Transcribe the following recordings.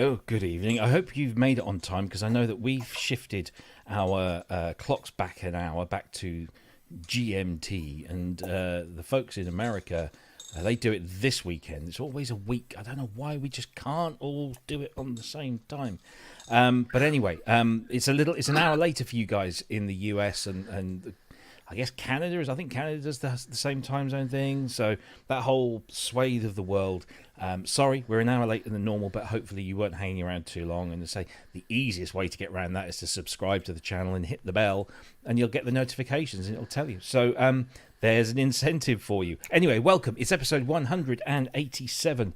Hello, good evening. I hope you've made it on time because I know that we've shifted our clocks back an hour, back to GMT, and the folks in America, they do it this weekend. It's always a week. I don't know why we just can't all do it on the same time. But anyway, it's an hour later for you guys in the US and I guess Canada is. I think Canada does the same time zone thing. So that whole swathe of the world. Sorry, we're an hour later than normal, but hopefully you weren't hanging around too long. And to say the easiest way to get around that is to subscribe to the channel and hit the bell, and you'll get the notifications and it'll tell you. So there's an incentive for you. Anyway, welcome. It's episode 187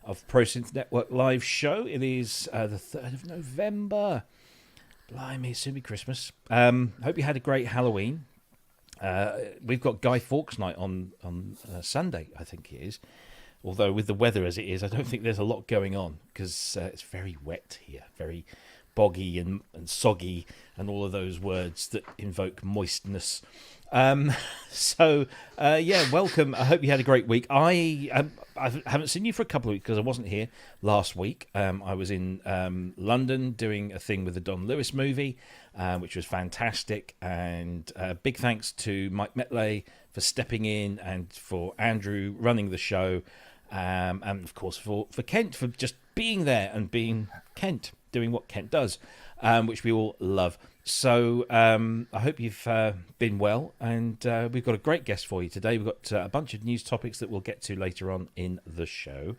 of Pro Synth Network Live Show. It is the 3rd of November. Blimey, it'll soon be Christmas. Hope you had a great Halloween. We've got Guy Fawkes night on Sunday, I think it is. Although with the weather as it is, I don't think there's a lot going on because it's very wet here, very boggy and soggy, and all of those words that invoke moistness. So welcome. I hope you had a great week. I haven't seen you for a couple of weeks because I wasn't here last week. I was in London doing a thing with the Don Lewis movie, which was fantastic. And big thanks to Mike Metley for stepping in and for Andrew running the show. And of course for Kent for just being there and being Kent, doing what Kent does, which we all love. So I hope you've been well, and we've got a great guest for you today. We've got a bunch of news topics that we'll get to later on in the show.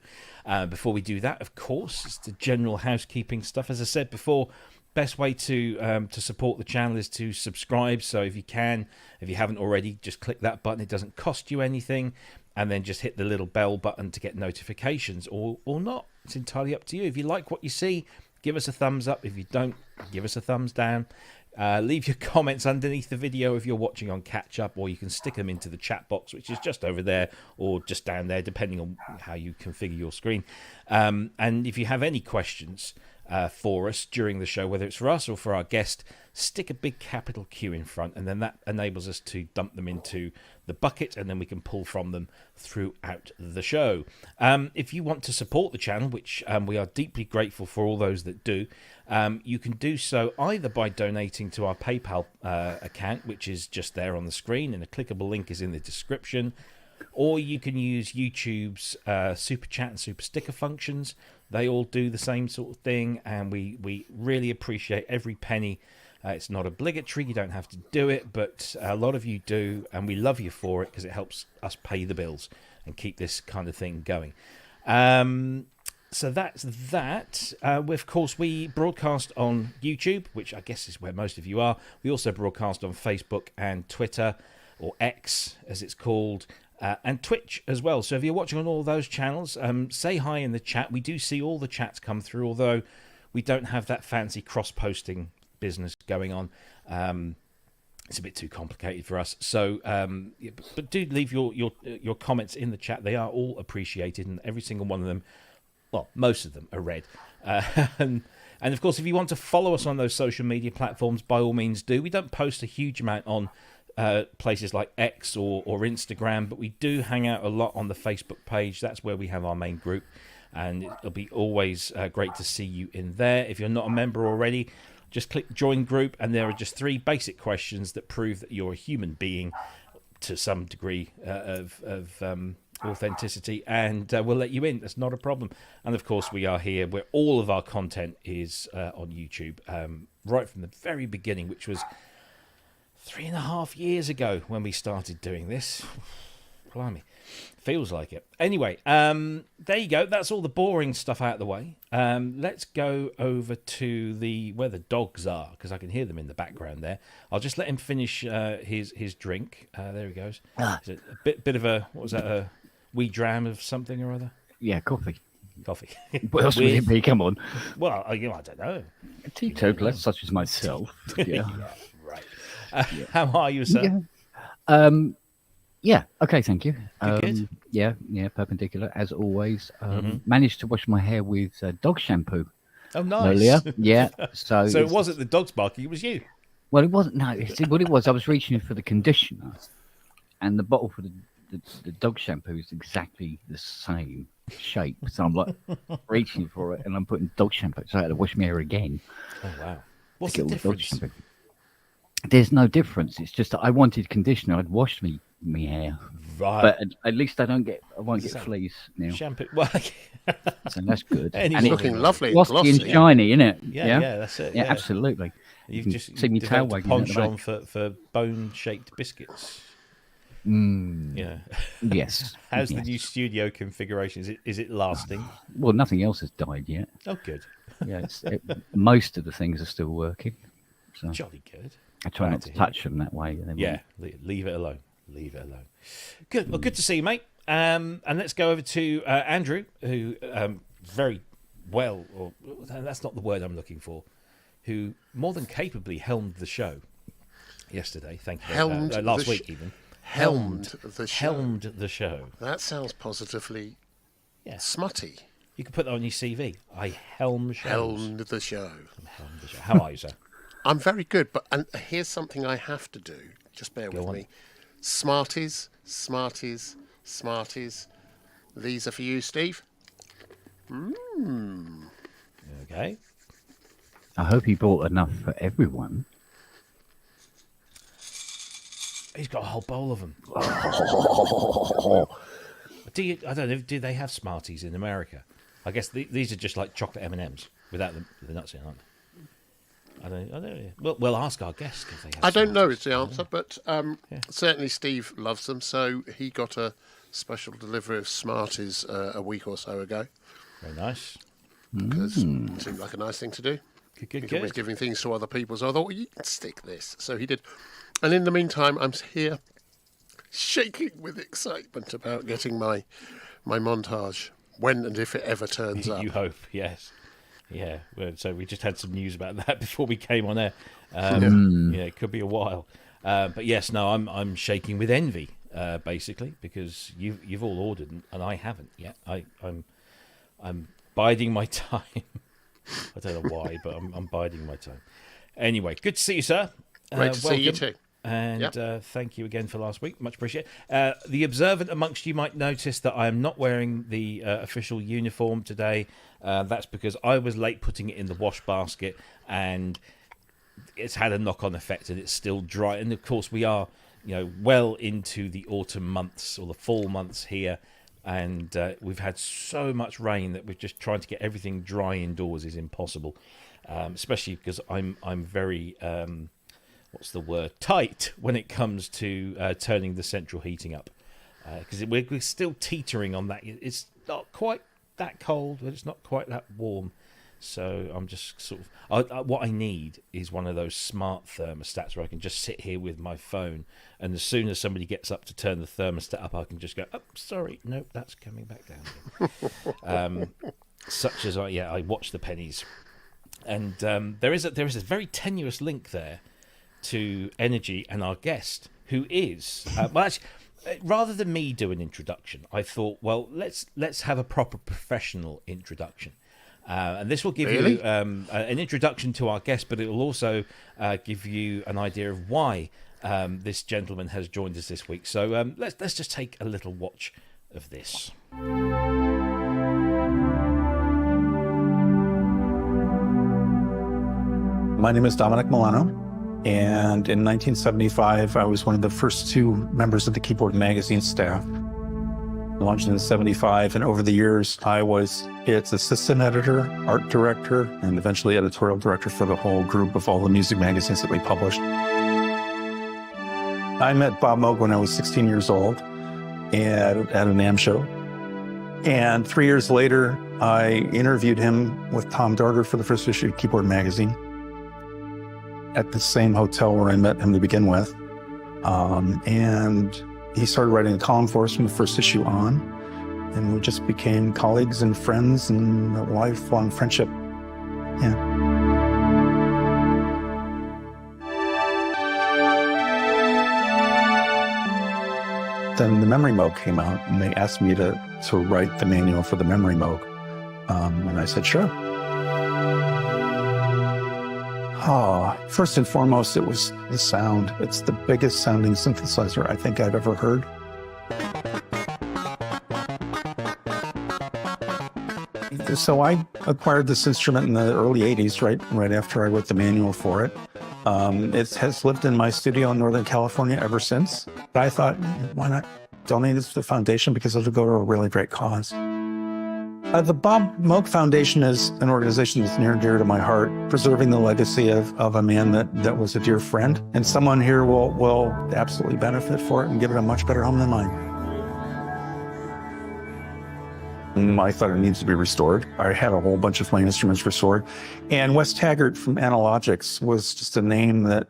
Before we do that, of course, it's the general housekeeping stuff. As I said before, best way to support the channel is to subscribe. So if you haven't already, just click that button. It doesn't cost you anything. And then just hit the little bell button to get notifications, or not. It's entirely up to you. If you like what you see, give us a thumbs up. If you don't, give us a thumbs down. Leave your comments underneath the video if you're watching on catch up, or you can stick them into the chat box, which is just over there or just down there, depending on how you configure your screen. And if you have any questions for us during the show, whether it's for us or for our guest, stick a big capital Q in front, and then that enables us to dump them into the bucket, and then we can pull from them throughout the show. If you want to support the channel, which we are deeply grateful for all those that do, you can do so either by donating to our PayPal account, which is just there on the screen, and a clickable link is in the description, or you can use YouTube's super chat and super sticker functions. They all do the same sort of thing, and we really appreciate every penny. It's not obligatory, you don't have to do it, but a lot of you do, and we love you for it because it helps us pay the bills and keep this kind of thing going. So that's that. Of course, we broadcast on YouTube, which I guess is where most of you are. We also broadcast on Facebook and Twitter, or X as it's called, and Twitch as well. So if you're watching on all those channels, say hi in the chat. We do see all the chats come through, although we don't have that fancy cross-posting business going on. It's a bit too complicated for us. So, but do leave your comments in the chat. They are all appreciated, and every single one of them, well, most of them are read. And of course, if you want to follow us on those social media platforms, by all means do. We don't post a huge amount on places like X or Instagram, but we do hang out a lot on the Facebook page. That's where we have our main group, and it'll be always great to see you in there. If you're not a member already, just click join group, and there are just 3 basic questions that prove that you're a human being to some degree of authenticity, and we'll let you in. That's not a problem. And of course, we are here where all of our content is on YouTube, right from the very beginning, which was 3.5 years ago when we started doing this. Blimey, feels like it. Anyway, there you go. That's all the boring stuff out of the way. Let's go over to where the dogs are, because I can hear them in the background there. I'll just let him finish his drink. There he goes. Is it a bit of a, what was that, a wee dram of something or other? Yeah, coffee. What else would it be? Come on. Well, I don't know. A teetotaler, such as myself. Yeah. Yeah, right. How are you, sir? Yeah. Okay, thank you. Good. Yeah, perpendicular as always. Managed to wash my hair with dog shampoo. Oh, nice. Earlier. Yeah. So it wasn't the dogs barking; it was you. Well, it wasn't. No, what it was. I was reaching for the conditioner, and the bottle for the dog shampoo is exactly the same shape. So I'm like reaching for it, and I'm putting dog shampoo. So I had to wash my hair again. Oh wow! What's the difference? There's no difference. It's just that I wanted conditioner. I'd washed me hair, Right? but at least I won't get fleas now. Shampoo. Well, so that's good. And it's looking lovely, glossy and shiny, isn't it? Yeah, that's it. Yeah, absolutely. You've just see me tail wagging at the penchant for bone-shaped biscuits. Yeah. Yes. How's the new studio configuration? Is it lasting? Well, nothing else has died yet. Oh, good. Yeah, most of the things are still working. So Jolly good. I try not to touch them that way. Yeah, leave it alone. Leave it alone. Good. Well, good to see you, mate. And let's go over to Andrew, who very well, or that's not the word I'm looking for, who more than capably helmed the show yesterday. Thank you. Last week, even. Helmed the show. Helmed the show. That sounds positively smutty. You could put that on your CV. I helm shows. Helmed the show. Helmed the show. How are you, sir? I'm very good, but here's something I have to do. Just bear with me. Smarties, Smarties, Smarties. These are for you, Steve. Okay. I hope he bought enough for everyone. He's got a whole bowl of them. I don't know. Do they have Smarties in America? I guess these are just like chocolate M&Ms without the nuts in, aren't they? I don't know. We'll ask our guest if they have. I don't know is the answer, but certainly Steve loves them. So he got a special delivery of Smarties a week or so ago. Very nice. Because it seemed like a nice thing to do. Good. He's always giving things to other people, so I thought, well, you can stick this. So he did. And in the meantime, I'm here shaking with excitement about getting my montage, when and if it ever turns up. You hope, yes. Yeah, so we just had some news about that before we came on air. Yeah, it could be a while. But yes, no, I'm shaking with envy, basically, because you've all ordered and I haven't yet. I'm biding my time. I don't know why, but I'm biding my time. Anyway, good to see you, sir. Great to see you too. And thank you again for last week. Much appreciated. The observant amongst you might notice that I am not wearing the official uniform today. That's because I was late putting it in the wash basket, and it's had a knock-on effect, and it's still dry. And of course, we are, well into the autumn months or the fall months here, and we've had so much rain that we're just trying to get everything dry indoors is impossible. Especially because I'm very what's the word, tight when it comes to turning the central heating up, because we're still teetering on that. It's not quite that cold, but it's not quite that warm. So I'm just sort of what I need is one of those smart thermostats where I can just sit here with my phone, and as soon as somebody gets up to turn the thermostat up, I can just go, oh, sorry, nope, that's coming back down again. Such as I watch the pennies. And there is a very tenuous link there to energy and our guest, who is rather than me do an introduction, I thought, well, let's have a proper professional introduction, and this will give you an introduction to our guest, but it will also give you an idea of why this gentleman has joined us this week. So let's just take a little watch of this. My name is Dominic Milano, and in 1975, I was one of the first two members of the Keyboard Magazine staff. Launched in 75, and over the years, I was its assistant editor, art director, and eventually editorial director for the whole group of all the music magazines that we published. I met Bob Moog when I was 16 years old at a NAMM show. And 3 years later, I interviewed him with Tom Darger for the first issue of Keyboard Magazine at the same hotel where I met him to begin with. And he started writing a column for us from the first issue on, and we just became colleagues and friends and a lifelong friendship. Yeah. Then the Memorymoog came out, and they asked me to write the manual for the Memorymoog. And I said, sure. First and foremost, it was the sound. It's the biggest sounding synthesizer I think I've ever heard. So I acquired this instrument in the early 80s, right after I wrote the manual for it. It has lived in my studio in Northern California ever since. I thought, why not donate this to the foundation, because it'll go to a really great cause. The Bob Moog Foundation is an organization that's near and dear to my heart, preserving the legacy of a man that was a dear friend. And someone here will absolutely benefit for it and give it a much better home than mine. I thought it needs to be restored. I had a whole bunch of my instruments restored. And Wes Taggart from Analogics was just a name that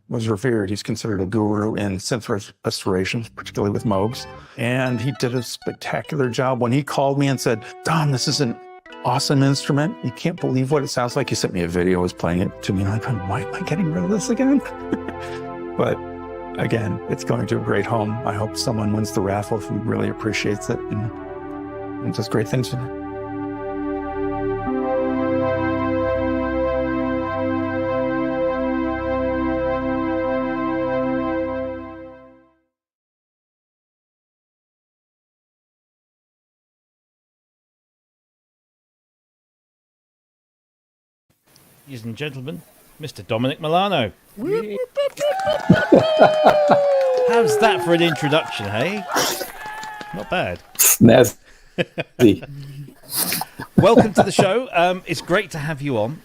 was revered. He's considered a guru in synth restoration, particularly with Moogs. And he did a spectacular job. When he called me and said, "Dom, this is an awesome instrument. You can't believe what it sounds like." He sent me a video, was playing it to me, and I'm going, why am I getting rid of this again? But again, it's going to a great home. I hope someone wins the raffle who really appreciates it and does great things with it. Ladies and gentlemen, Mr. Dominic Milano. How's that for an introduction, hey? Not bad. Snazzy. Welcome to the show. It's great to have you on.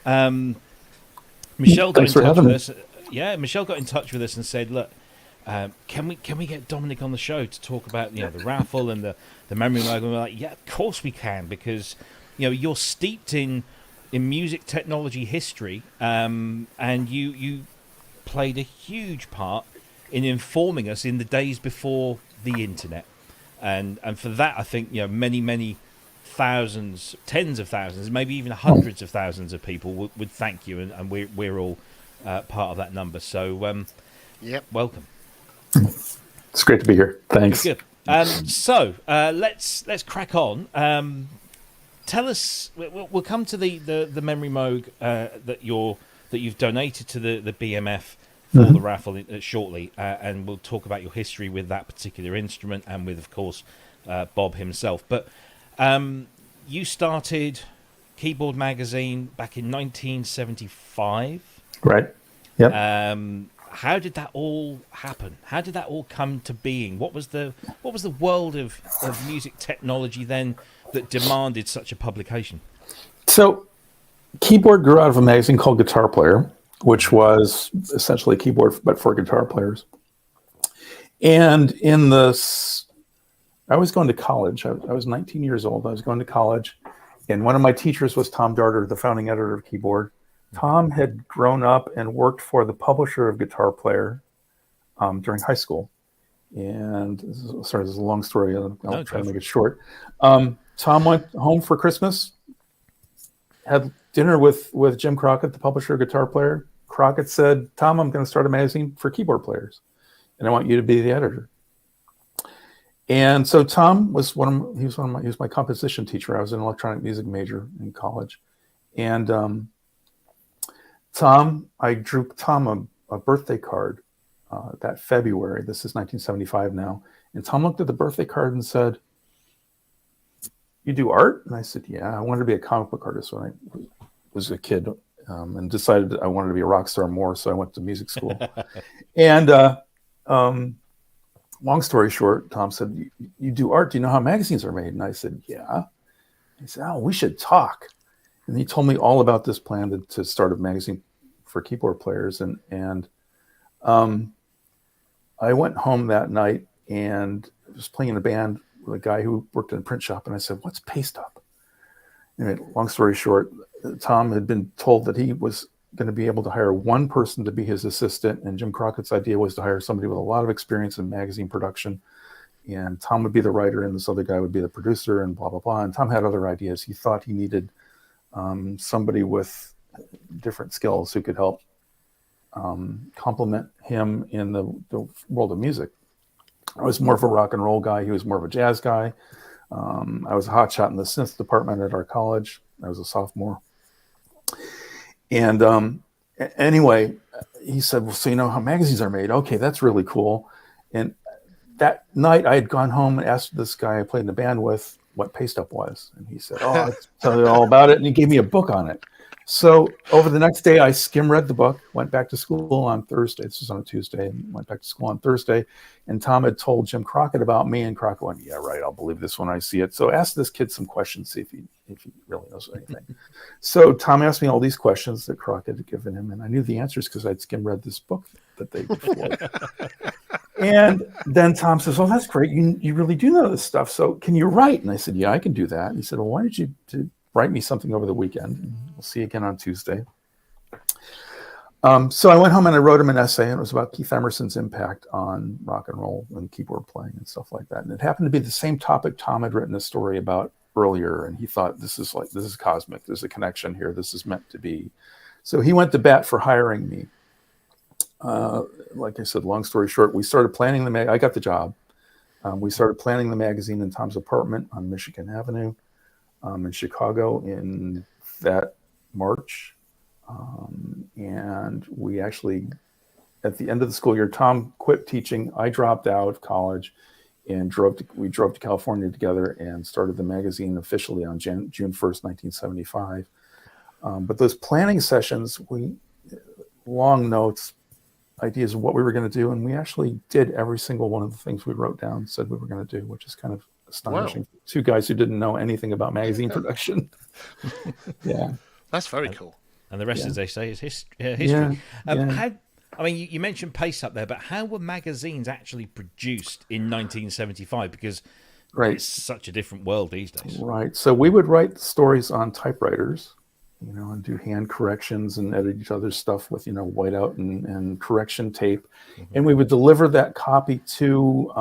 Michelle got Thanks in for touch having with me. us. Yeah, Michelle got in touch with us and said, "Look, can we get Dominic on the show to talk about the raffle and the Memorymoog?" And we're like, "Yeah, of course we can, because you're steeped in music technology history, and you played a huge part in informing us in the days before the internet." And for that, I think many thousands, tens of thousands, maybe even hundreds of thousands of people would thank you, and we're all part of that number. So, Yep. welcome. It's great to be here. Thanks. Good. So let's crack on. Tell us. We'll come to the Memorymoog that you've donated to the BMF. For the raffle shortly, and we'll talk about your history with that particular instrument and with, of course, Bob himself. But you started Keyboard Magazine back in 1975. Right. Yep. How did that all happen? How did that all come to being? What was the world of music technology then that demanded such a publication? So, Keyboard grew out of a magazine called Guitar Player, which was essentially a keyboard, but for guitar players. And I was going to college. I was 19 years old. I was going to college. And one of my teachers was Tom Darter, the founding editor of Keyboard. Tom had grown up and worked for the publisher of Guitar Player during high school. And this is a long story. I'll try to make it short. Tom went home for Christmas, had dinner with Jim Crockett, the publisher of Guitar Player. Crockett said, "Tom, I'm going to start a magazine for keyboard players, and I want you to be the editor." And so Tom was he was my composition teacher. I was an electronic music major in college, and I drew Tom a birthday card that February. This is 1975 now, and Tom looked at the birthday card and said, "You do art?" And I said, "Yeah, I wanted to be a comic book artist when I was a kid, and decided I wanted to be a rock star more, so I went to music school." And long story short, Tom said, you do art. Do you know how magazines are made?" And I said, "Yeah." He said, "Oh, we should talk." And he told me all about this plan to start a magazine for keyboard players. And I went home that night and was playing in a band with a guy who worked in a print shop. And I said, "What's paste up?" Anyway, long story short, Tom had been told that he was going to be able to hire one person to be his assistant, and Jim Crockett's idea was to hire somebody with a lot of experience in magazine production, and Tom would be the writer and this other guy would be the producer, and blah blah blah. And Tom had other ideas. He thought he needed somebody with different skills who could help complement him in the world of music. I was more of a rock and roll guy. He was more of a jazz guy. I was a hotshot in the synth department at our college. I was a sophomore. And anyway, he said, "Well, so you know how magazines are made? Okay, that's really cool." And that night I had gone home and asked this guy I played in the band with, what paste up was. And he said, "Oh, I'll tell you all about it." And he gave me a book on it. So over the next day, I skim read the book, went back to school on Thursday. This was on a Tuesday, and went back to school on Thursday. And Tom had told Jim Crockett about me, and Crockett went, "Yeah, right. I'll believe this when I see it." So ask this kid some questions, see if he really knows anything. So Tom asked me all these questions that Crockett had given him, and I knew the answers because I'd skim read this book that they before. And then Tom says, "Oh, that's great. You really do know this stuff. So can you write?" And I said, "Yeah, I can do that." And he said, "Well, why don't you write me something over the weekend? And we'll see you again on Tuesday." So I went home and I wrote him an essay, and it was about Keith Emerson's impact on rock and roll and keyboard playing and stuff like that. And it happened to be the same topic Tom had written a story about earlier, and he thought, this is cosmic. There's a connection here. This is meant to be. So he went to bat for hiring me. Like I said, long story short, we started planning I got the job. We started planning the magazine in Tom's apartment on Michigan Avenue in Chicago in that March. And we actually, at the end of the school year, Tom quit teaching. I dropped out of college and we drove to California together and started the magazine officially on June 1st, 1975. But those planning sessions, long notes, ideas of what we were going to do, and we actually did every single one of the things we wrote down, said we were going to do, which is kind of astonishing. Wow. Two guys who didn't know anything about magazine production. Yeah. That's very cool. And the rest, as they say, is history. Yeah. You mentioned paste up there, but how were magazines actually produced in 1975? Because it's such a different world these days. Right. So we would write stories on typewriters, and do hand corrections and edit each other's stuff with, whiteout and correction tape. Mm-hmm. And we would deliver that copy to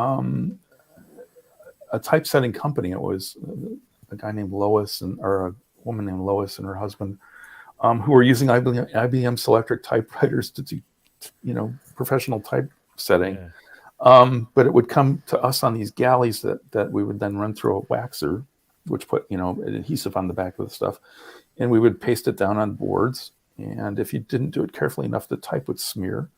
a typesetting company. It was a guy named Lois or a woman named Lois and her husband, who were using IBM Selectric typewriters to do, professional typesetting. Yeah. But it would come to us on these galleys that we would then run through a waxer, which put, an adhesive on the back of the stuff. And we would paste it down on boards. And if you didn't do it carefully enough, the type would smear.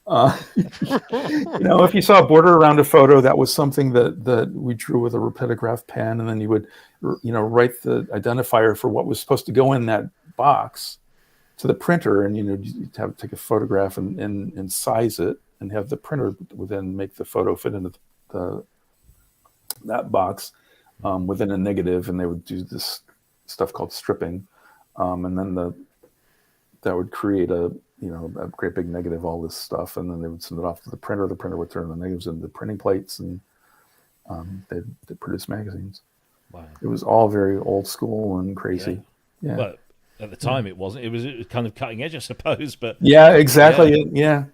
If you saw a border around a photo, that was something that we drew with a rapidograph pen. And then you would, write the identifier for what was supposed to go in that box to the printer. And, you'd have to take a photograph and size it and have the printer would then make the photo fit into that box within a negative. And they would do this stuff called stripping, and then that would create a great big negative, all this stuff, and then they would send it off to the printer. The printer would turn the negatives into printing plates, and they'd produce magazines. Wow. It was all very old school and crazy. Yeah. But at the time, it wasn't. It was kind of cutting edge, I suppose. But yeah, exactly. Yeah.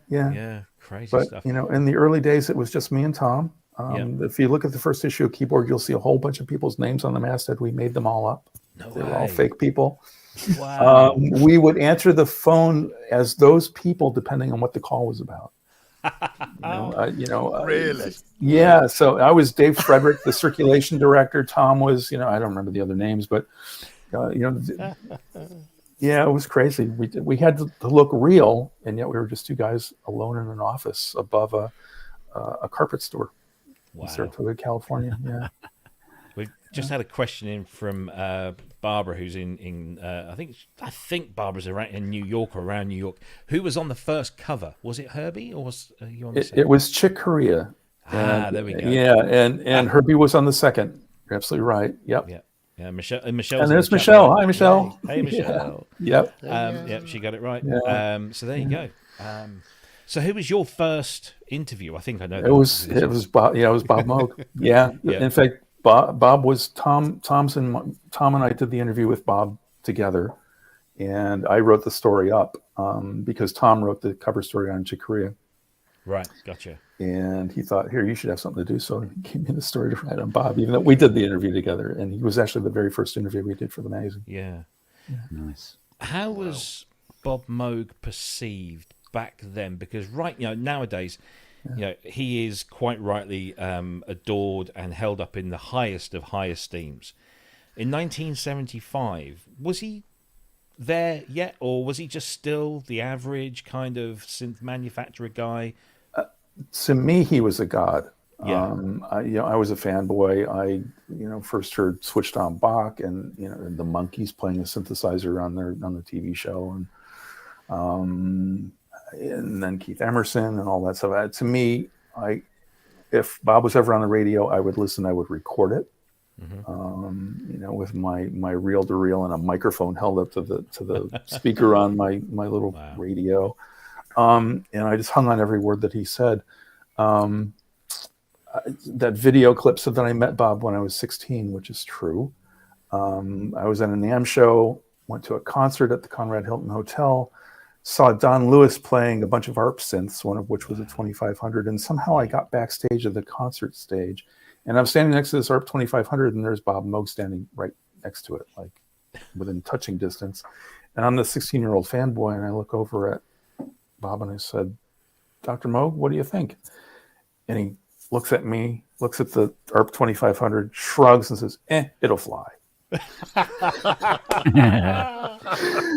Crazy but, stuff. In the early days, it was just me and Tom. If you look at the first issue of Keyboard, you'll see a whole bunch of people's names on the masthead. We made them all up. They were all fake people. Wow. We would answer the phone as those people, depending on what the call was about. Really? Yeah. So I was Dave Frederick, the circulation director. Tom was, I don't remember the other names, but yeah, it was crazy. We had to look real, and yet we were just two guys alone in an office above a carpet store in Saratoga, California. Yeah. We've just had a question in from Barbara, who's in I think Barbara's in New York or around New York. Who was on the first cover? Was it Herbie or was you on the second? It was Chick Corea. There we go. Yeah, and Herbie was on the second. You're absolutely right. Yep. Yeah, Michelle. And there's Michelle. Hi, Michelle. Hey, Michelle. Yeah. Yep. She got it right. Yeah. So there you go. So who was your first interview? I think I know. It was Bob. Yeah, it was Bob Moog. Yeah. In fact, Bob was Tom and I did the interview with Bob together, and I wrote the story up because Tom wrote the cover story on Chick Corea. Right, gotcha. And he thought, here, you should have something to do. So he gave me the story to write on Bob, even though we did the interview together. And he was actually the very first interview we did for the magazine. Yeah. Nice. How was Bob Moog perceived back then? Because nowadays, he is quite rightly adored and held up in the highest of high esteems. In 1975, was he there yet, or was he just still the average kind of synth manufacturer guy? To me, he was a god. Yeah. I was a fanboy. I first heard Switched On Bach and the Monkees playing a synthesizer on the TV show, and then Keith Emerson and all that stuff. To me, if Bob was ever on the radio, I would listen. I would record it, with my reel-to-reel and a microphone held up to the speaker on my little radio, and I just hung on every word that he said. That video clip said that I met Bob when I was 16, which is true. I was at a NAMM show, went to a concert at the Conrad Hilton Hotel, saw Don Lewis playing a bunch of ARP synths, one of which was a 2500, and somehow I got backstage at the concert stage, and I'm standing next to this ARP 2500, and there's Bob Moog standing right next to it, like within touching distance. And I'm the 16-year-old fanboy, and I look over at Bob and I said, "Dr. Moog, what do you think?" And he looks at me, looks at the ARP 2500, shrugs and says, "It'll fly."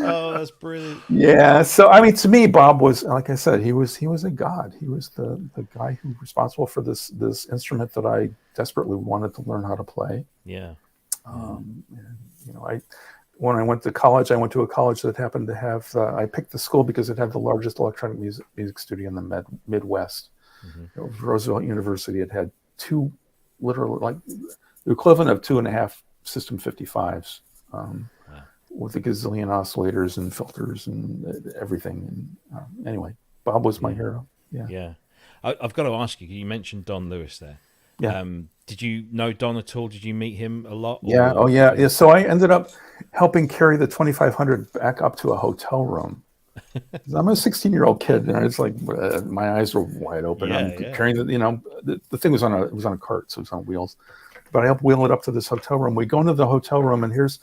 Oh, that's brilliant. Yeah. So, to me, Bob was, like I said, he was a god. He was the guy who was responsible for this instrument that I desperately wanted to learn how to play. Yeah. When I went to college, I went to a college that happened to have, I picked the school because it had the largest electronic music studio in the Midwest. Roosevelt University had two, literally, like the equivalent of 2.5 System 55s, with a gazillion oscillators and filters and everything. And anyway, Bob was my hero. Yeah. I've got to ask you. You mentioned Don Lewis there. Yeah. Did you know Don at all? Did you meet him a lot? Yeah. Oh, yeah. So I ended up helping carry the 2500 back up to a hotel room. I'm a 16-year-old kid, and it's like my eyes were wide open. I'm carrying the thing was on a cart, so it was on wheels. But I helped wheel it up to this hotel room. We go into the hotel room, and here's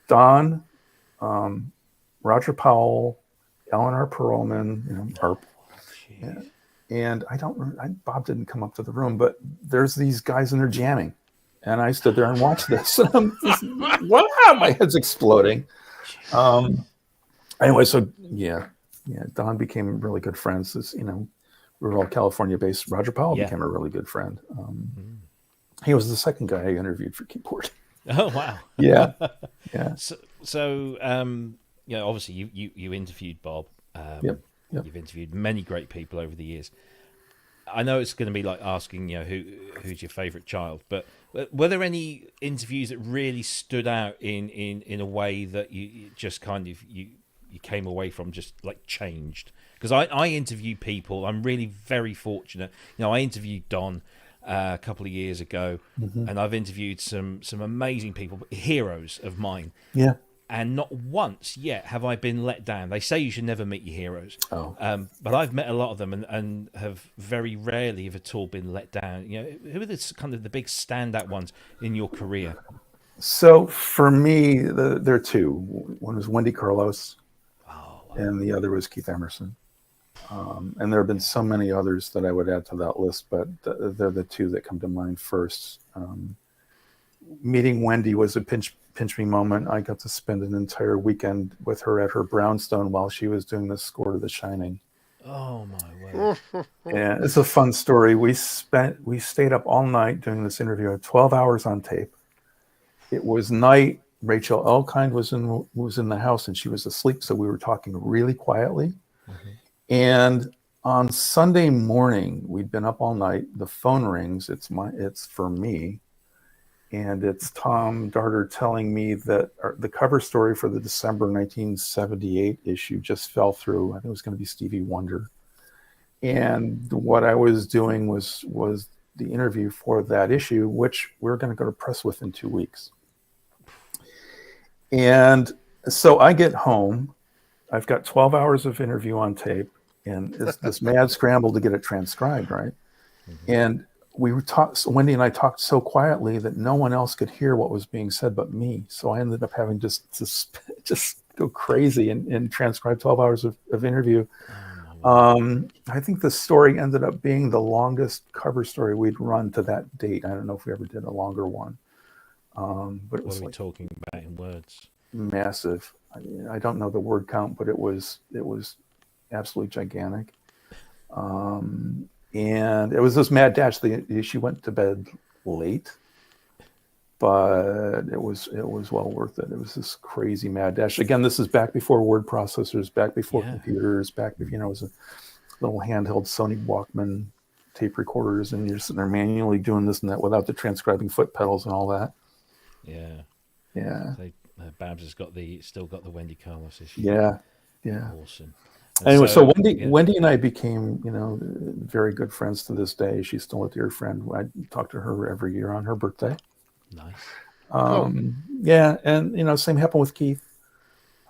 Don, Roger Powell, Eleanor Perlman, ARP. And Bob didn't come up to the room, but there's these guys and they're jamming. And I stood there and watched this. And I'm just, wow, my head's exploding. Anyway, so Don became really good friends. We were all California-based. Roger Powell became a really good friend. He was the second guy I interviewed for Keyboard. Oh wow! Yeah. So obviously you interviewed Bob. Yep. You've interviewed many great people over the years. I know it's going to be like asking, who's your favorite child, but were there any interviews that really stood out in a way that you just kind of you came away from just like changed? Because I interview people. I'm really very fortunate. I interviewed Don a couple of years ago, and I've interviewed some amazing people, heroes of mine. Yeah. And not once yet have I been let down. They say you should never meet your heroes. But I've met a lot of them and have very rarely, if at all, been let down. Who are the kind of the big standout ones in your career? So for me, there are two. One was Wendy Carlos, and the other was Keith Emerson. And there have been so many others that I would add to that list, but they're the two that come to mind first. Meeting Wendy was a pinch me moment. I got to spend an entire weekend with her at her brownstone while she was doing the score to The Shining. Oh my word! Yeah, it's a fun story. We stayed up all night doing this interview, 12 hours on tape. It was night. Rachel Elkind was in the house and she was asleep, so we were talking really quietly. And on Sunday morning, we'd been up all night. The phone rings. It's for me. And it's Tom Darter telling me that the cover story for the December 1978 issue just fell through. I think it was going to be Stevie Wonder. And what I was doing was the interview for that issue, which we're going to go to press with in 2 weeks. And so I get home. I've got 12 hours of interview on tape. And it's this mad scramble to get it transcribed, right? And Wendy and I talked so quietly that no one else could hear what was being said but me. So I ended up having to just go crazy and transcribe 12 hours of interview. I think the story ended up being the longest cover story we'd run to that date. I don't know if we ever did a longer one. But it was what are we talking about in words? Massive. I don't know the word count, but it was absolutely gigantic. And it was this mad dash. She went to bed late, but it was well worth it. It was this crazy mad dash. Again, this is back before word processors, back before computers, back before, it was a little handheld Sony Walkman tape recorders, and you're sitting there manually doing this and that without the transcribing foot pedals and all that. Yeah. Yeah. Babs has still got the Wendy Carlos issue. Yeah. Awesome. Anyway, so Wendy and I became, very good friends to this day. She's still a dear friend. I talk to her every year on her birthday. Nice. Yeah, and same happened with Keith.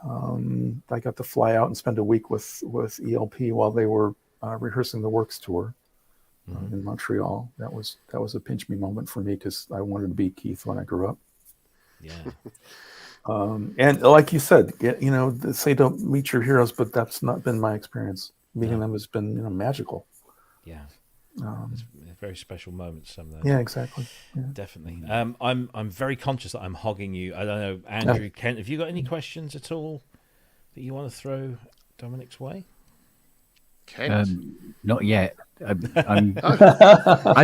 I got to fly out and spend a week with ELP while they were rehearsing the Works tour in Montreal. That was a pinch me moment for me because I wanted to be Keith when I grew up. Yeah. And like you said, they say don't meet your heroes, but that's not been my experience. Meeting them has been, magical. Yeah. It's very special moments. Some of those. Yeah, exactly. Yeah. Definitely. I'm very conscious that I'm hogging you. I don't know, Andrew, Kent, have you got any questions at all that you want to throw Dominic's way? Kent? Not yet. I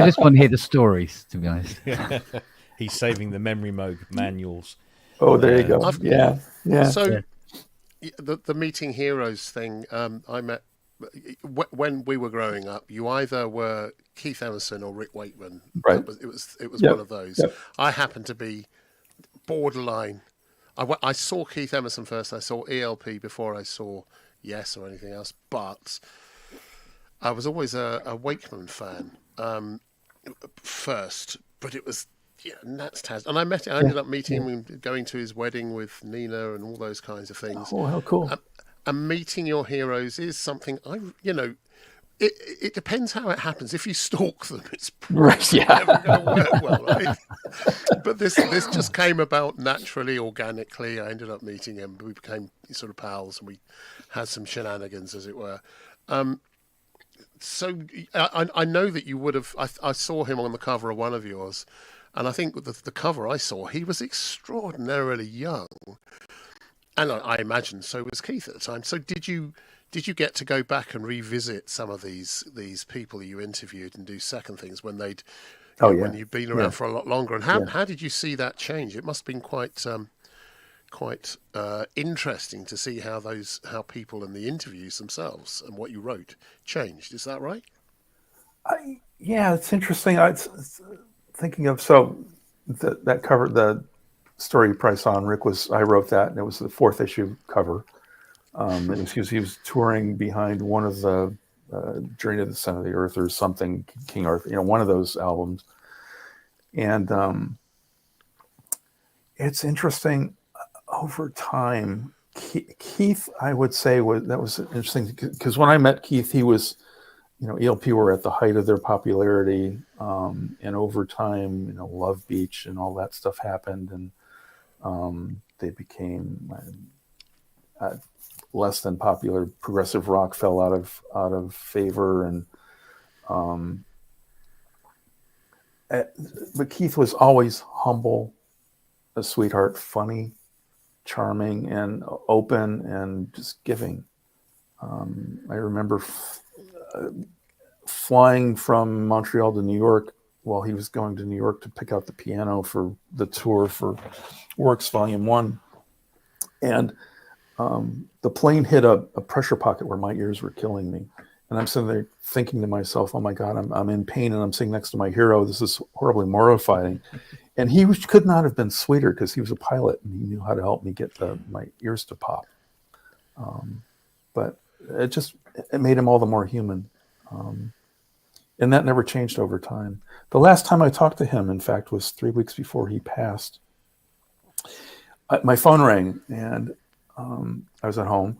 just want to hear the stories, to be honest. He's saving the Memorymoog manuals. Oh, there you go. Yeah. So the meeting heroes thing, I met when we were growing up. You either were Keith Emerson or Rick Wakeman. Right. It was one of those. Yep. I happened to be borderline. I saw Keith Emerson first. I saw ELP before I saw Yes or anything else. But I was always a Wakeman fan first. But it was. Yeah, Nat's Taz. And I ended up meeting him, going to his wedding with Nina and all those kinds of things. Oh, how cool. And meeting your heroes is something it depends how it happens. If you stalk them, it's probably never going to work well, right? But this just came about naturally, organically. I ended up meeting him. We became sort of pals and we had some shenanigans, as it were. So I know that you would have, I saw him on the cover of one of yours. And I think with the cover I saw, he was extraordinarily young, and I imagine so was Keith at the time. So did you get to go back and revisit some of these people you interviewed and do second things when when you've been around for a lot longer? And how did you see that change? It must have been quite interesting to see how people in the interviews themselves and what you wrote changed. Is that right? It's interesting. Thinking of that cover, the story you probably saw on Rick I wrote that, and it was the 4th issue cover. He was touring behind one of the Journey to the Center of the Earth or something, King Arthur, one of those albums. And it's interesting over time. Keith, I would say, was interesting because when I met Keith, he was. ELP were at the height of their popularity, and over time, Love Beach and all that stuff happened, and they became less than popular. Progressive rock fell out of favor, and but Keith was always humble, a sweetheart, funny, charming, and open, and just giving. I remember. Flying from Montreal to New York while he was going to New York to pick out the piano for the tour for Works Volume 1. And the plane hit a pressure pocket where my ears were killing me. And I'm sitting there thinking to myself, oh my God, I'm in pain and I'm sitting next to my hero. This is horribly mortifying. And he could not have been sweeter because he was a pilot and he knew how to help me get my ears to pop. But it made him all the more human. And that never changed over time. The last time I talked to him, in fact, was 3 weeks before he passed. My phone rang, and I was at home.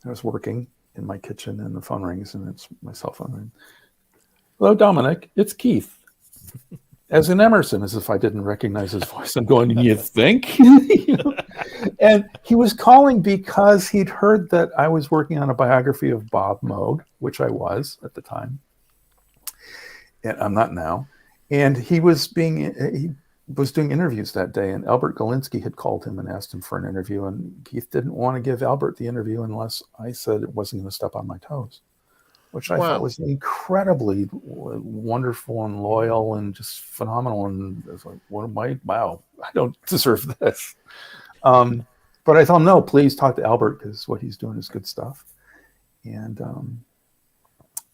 I was working in my kitchen, and the phone rings, and it's my cell phone ring. Hello, Dominic. It's Keith. As in Emerson, as if I didn't recognize his voice. I'm going, you think? And he was calling because he'd heard that I was working on a biography of Bob Moog, which I was at the time. And I'm not now. And he was doing interviews that day, and Albert Galinsky had called him and asked him for an interview, and Keith didn't want to give Albert the interview unless I said it wasn't going to step on my toes. which I Wow. thought was incredibly wonderful and loyal and just phenomenal. And I was like, what am I? Wow, I don't deserve this. But I told him, no, please talk to Albert, because what he's doing is good stuff. And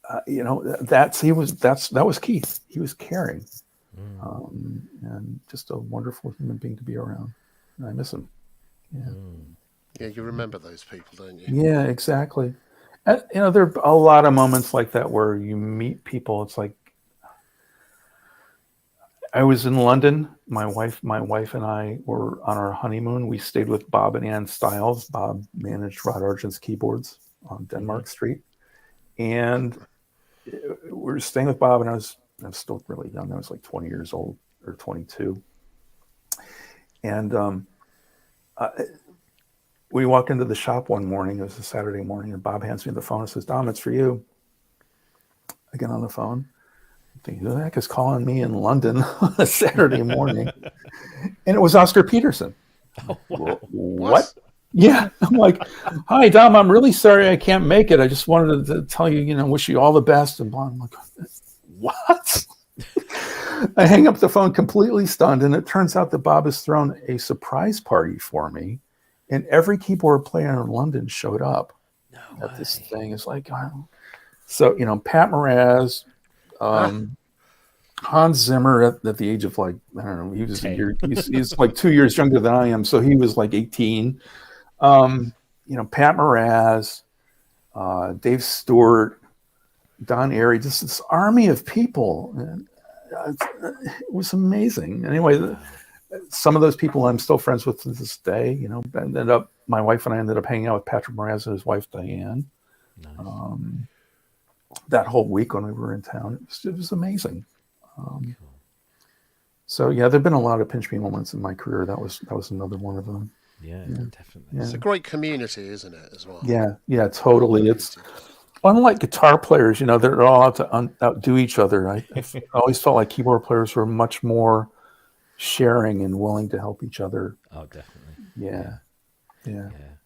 that was Keith. He was caring, and just a wonderful human being to be around. And I miss him. Yeah. Yeah, you remember those people, don't you? Yeah, exactly. And, there are a lot of moments like that where you meet people. It's like, I was in London. My wife and I were on our honeymoon. We stayed with Bob and Ann Stiles. Bob managed Rod Argent's keyboards on Denmark Street. And we were staying with Bob, and I was still really young. I was like 20 years old or 22. And we walk into the shop one morning. It was a Saturday morning, and Bob hands me the phone and says, Dom, it's for you. I get on the phone. I think, who the heck is calling me in London on a Saturday morning? And it was Oscar Peterson. Oh, wow. What? Yeah. I'm like, hi, Dom, I'm really sorry I can't make it. I just wanted to tell you, wish you all the best. And blah. I'm like, what? I hang up the phone completely stunned, and it turns out that Bob has thrown a surprise party for me, and every keyboard player in London showed up at this thing. It's like, so, Pat Mraz, Hans Zimmer at the age of like, I don't know, he's like 2 years younger than I am. So he was like 18. Pat Mraz, Dave Stewart, Don Airy, just this army of people. And it was amazing. Anyway, some of those people I'm still friends with to this day. My wife and I ended up hanging out with Patrick Mraz and his wife Diane. Nice. That whole week when we were in town, it was amazing. Cool. So yeah, there've been a lot of pinch me moments in my career. That was another one of them. Yeah, definitely. Yeah. It's a great community, isn't it, as well? Yeah, totally. It's unlike guitar players, they're all out to outdo each other. I always felt like keyboard players were much more sharing and willing to help each other. Oh, definitely. Yeah.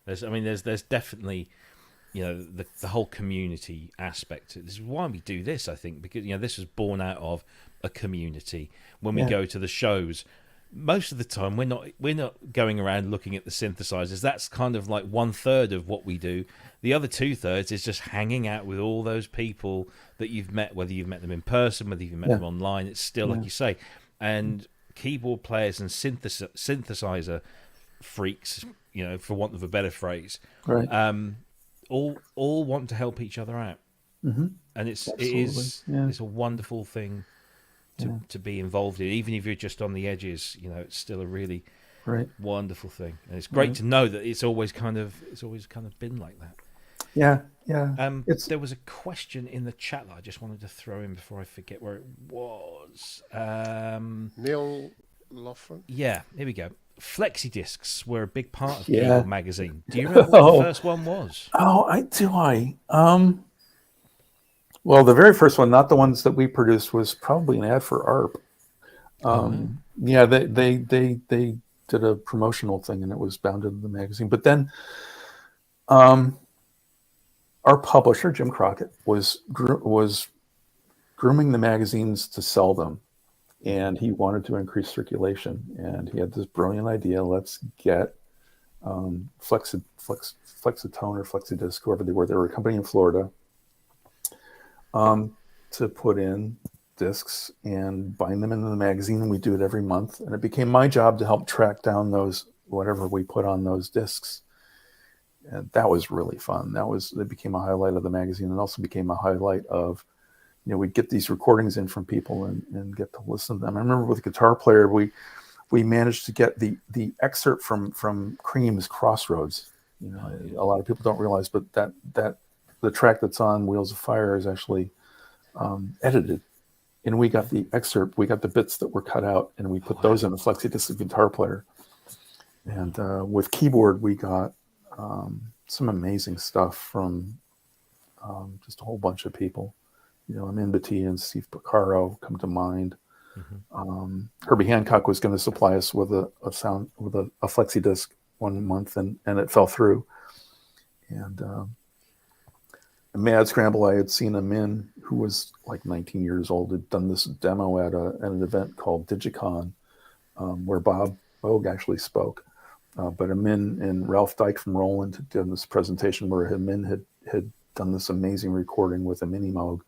There's definitely, the whole community aspect. This is why we do this, I think, because this was born out of a community. When we go to the shows, most of the time we're not going around looking at the synthesizers. That's kind of like 1/3 of what we do. The other 2/3 is just hanging out with all those people that you've met, whether you've met them in person, whether you've met them online. It's still like you say, and keyboard players and synthesizer freaks, for want of a better phrase, right? All want to help each other out, and it's a wonderful thing to be involved in, even if you're just on the edges. It's still a really wonderful thing, and it's great to know that it's always kind of been like that. Yeah. There was a question in the chat that I just wanted to throw in before I forget where it was. Neil Loughran? Yeah, here we go. Flexi discs were a big part of Keyboard magazine. Do you remember what the first one was? Oh, well, the very first one, not the ones that we produced, was probably an ad for ARP. Yeah, they did a promotional thing, and it was bound into the magazine. But then our publisher, Jim Crockett, was grooming the magazines to sell them, and he wanted to increase circulation. And he had this brilliant idea: let's get Flexitone or Flexidisc, whoever they were. They were a company in Florida, to put in discs and bind them into the magazine, and we do it every month. And it became my job to help track down whatever we put on those discs. And that was really fun. It became a highlight of the magazine, and also became a highlight of, we'd get these recordings in from people and get to listen to them. I remember with a guitar player, we managed to get the excerpt from Cream's Crossroads. A lot of people don't realize, but that the track that's on Wheels of Fire is actually edited, and we got the excerpt. We got the bits that were cut out, and we put those in the Flexi Disc guitar player. And with keyboard, we got some amazing stuff from just a whole bunch of people. Amin Bhatia and Steve Porcaro come to mind. Herbie Hancock was going to supply us with a Flexi Disc one month, and it fell through. And Mad Scramble, I had seen a man who was like 19 years old, had done this demo at an event called Digicon, where Bob Moog actually spoke. But Amin and Ralph Dyke from Roland had done this presentation where Amin had done this amazing recording with a mini Moog.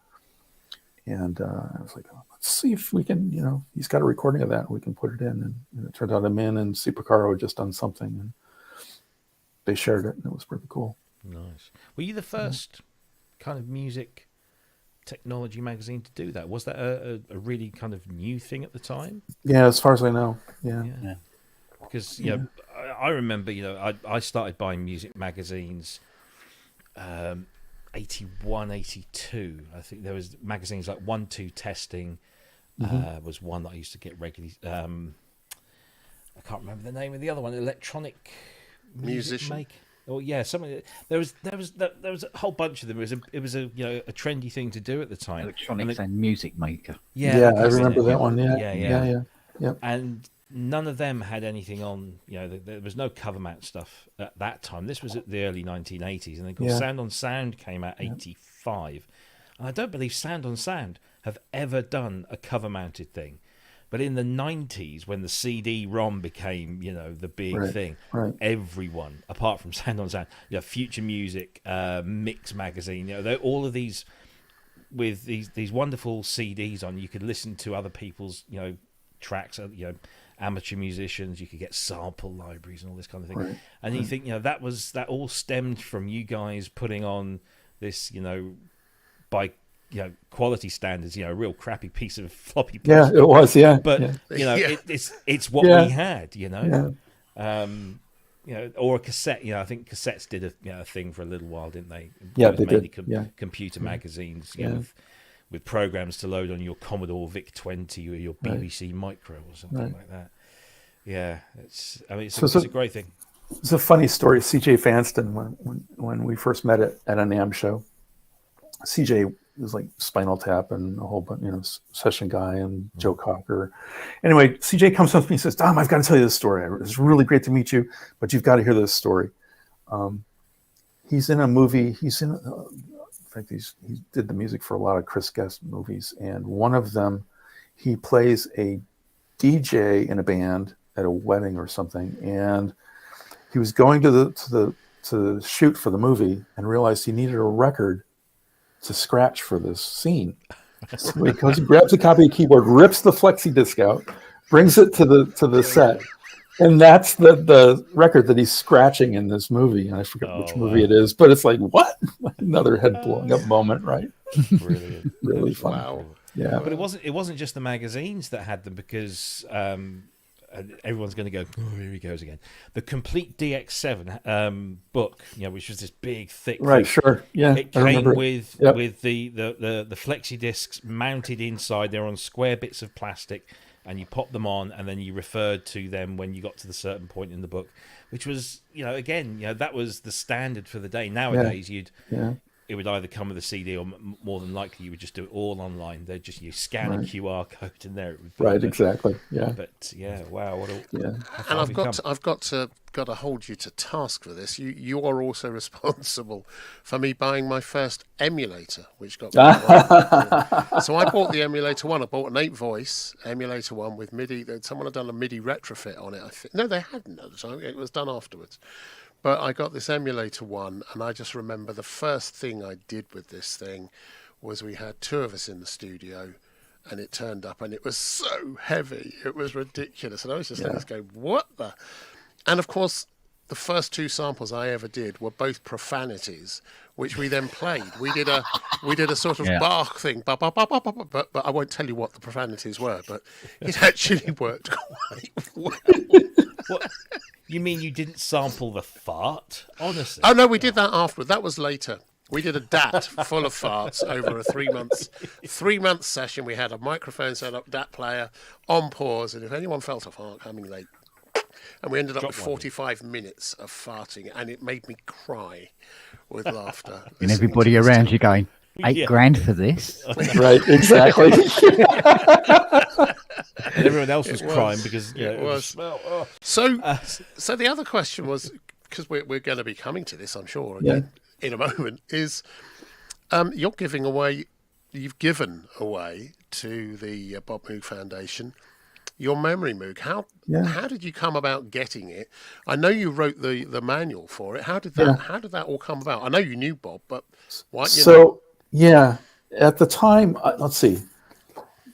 And I was like, let's see if we can, he's got a recording of that. We can put it in. And it turned out Amin and Sipacaro had just done something. And they shared it, and it was pretty cool. Nice. Were you the first kind of music technology magazine to do that? Was that a really kind of new thing at the time? Yeah, as far as I know. Yeah. Because I remember I started buying music magazines 81, 82. I think there was magazines like 1-2 Testing was one that I used to get regularly. I can't remember the name of the other one. Electronic Musician. Make. Oh yeah, something. There was a whole bunch of them. It was a trendy thing to do at the time. Electronics and Music Maker. Yeah, I remember that one. Yeah. And none of them had anything on. There was no cover mat stuff at that time. This was at the early 1980s, and then Sound on Sound came out 85. And I don't believe Sound on Sound have ever done a cover mounted thing. But in the 90s, when the CD-ROM became, the big thing, everyone, apart from Sound on Sound, Future Music, Mix Magazine, all of these, with these wonderful CDs on, you could listen to other people's, tracks, amateur musicians, you could get sample libraries and all this kind of thing. And you think, that all stemmed from you guys putting on this, by quality standards, a real crappy piece of floppy plastic. Yeah, it was, But it's what we had, or a cassette. I think cassettes did a thing for a little while, didn't they? Yeah, they did. Computer magazines, with programs to load on your Commodore VIC-20 or your BBC Micro or something like that. Yeah, it's a great thing. It's a funny story. CJ Fanston, when we first met at a NAMM show, CJ was like Spinal Tap and a whole bunch, session guy and Joe Cocker. Anyway, CJ comes up to me and says, Dom, I've got to tell you this story. It's really great to meet you, but you've got to hear this story. He's in a movie. In fact, he did the music for a lot of Chris Guest movies. And one of them, he plays a DJ in a band at a wedding or something. And he was going to the shoot for the movie and realized he needed a record to scratch for this scene. So he goes and grabs a copy of keyboard, rips the Flexi disc out, brings it to the set, and that's the record that he's scratching in this movie. And I forget which movie it is, but it's like, what? Another head blowing up moment, right? Brilliant. Really fun. Wow. Yeah. But it wasn't just the magazines that had them, because everyone's going to go, oh, here he goes again. The Complete DX7 book, which was this big, thick right, thing. sure, yeah. It came with the Flexi discs mounted inside. They're on square bits of plastic, and you pop them on, and then you referred to them when you got to the certain point in the book, which was, that was the standard for the day. Nowadays, it would either come with a CD, or more than likely you would just do it all online. They'd just scan a QR code in there. It would right, exactly. Yeah. But wow, what a and I've got to hold you to task for this. You are also responsible for me buying my first emulator, which got me so I bought the Emulator 1. I bought an 8-voice Emulator 1 with MIDI. Someone had done a MIDI retrofit on it, I think. No, they hadn't at the time. It was done afterwards. But I got this Emulator 1, and I just remember the first thing I did with this thing was we had two of us in the studio, and it turned up, and it was so heavy. It was ridiculous. And I was just going, what the? And, of course, the first two samples I ever did were both profanities, which we then played. We did a sort of Bach thing, but I won't tell you what the profanities were, but it actually worked quite well. What? You mean you didn't sample the fart? Honestly. Oh, no, we did that afterward. That was later. We did a DAT full of farts over a 3 month session. We had a microphone set up, DAT player, on pause, and if anyone felt a fart coming late, and we ended up with 45 minutes of farting, and it made me cry with laughter. And everybody around you going, $8,000 for this? Right, exactly. And everyone else was crying because it was. So the other question was, because we're going to be coming to this, I'm sure, again, in a moment, is You've given away to the Bob Moog Foundation your Memorymoog. How did you come about getting it? I know you wrote the manual for it. How did that all come about? I know you knew Bob, but why? At the time, let's see,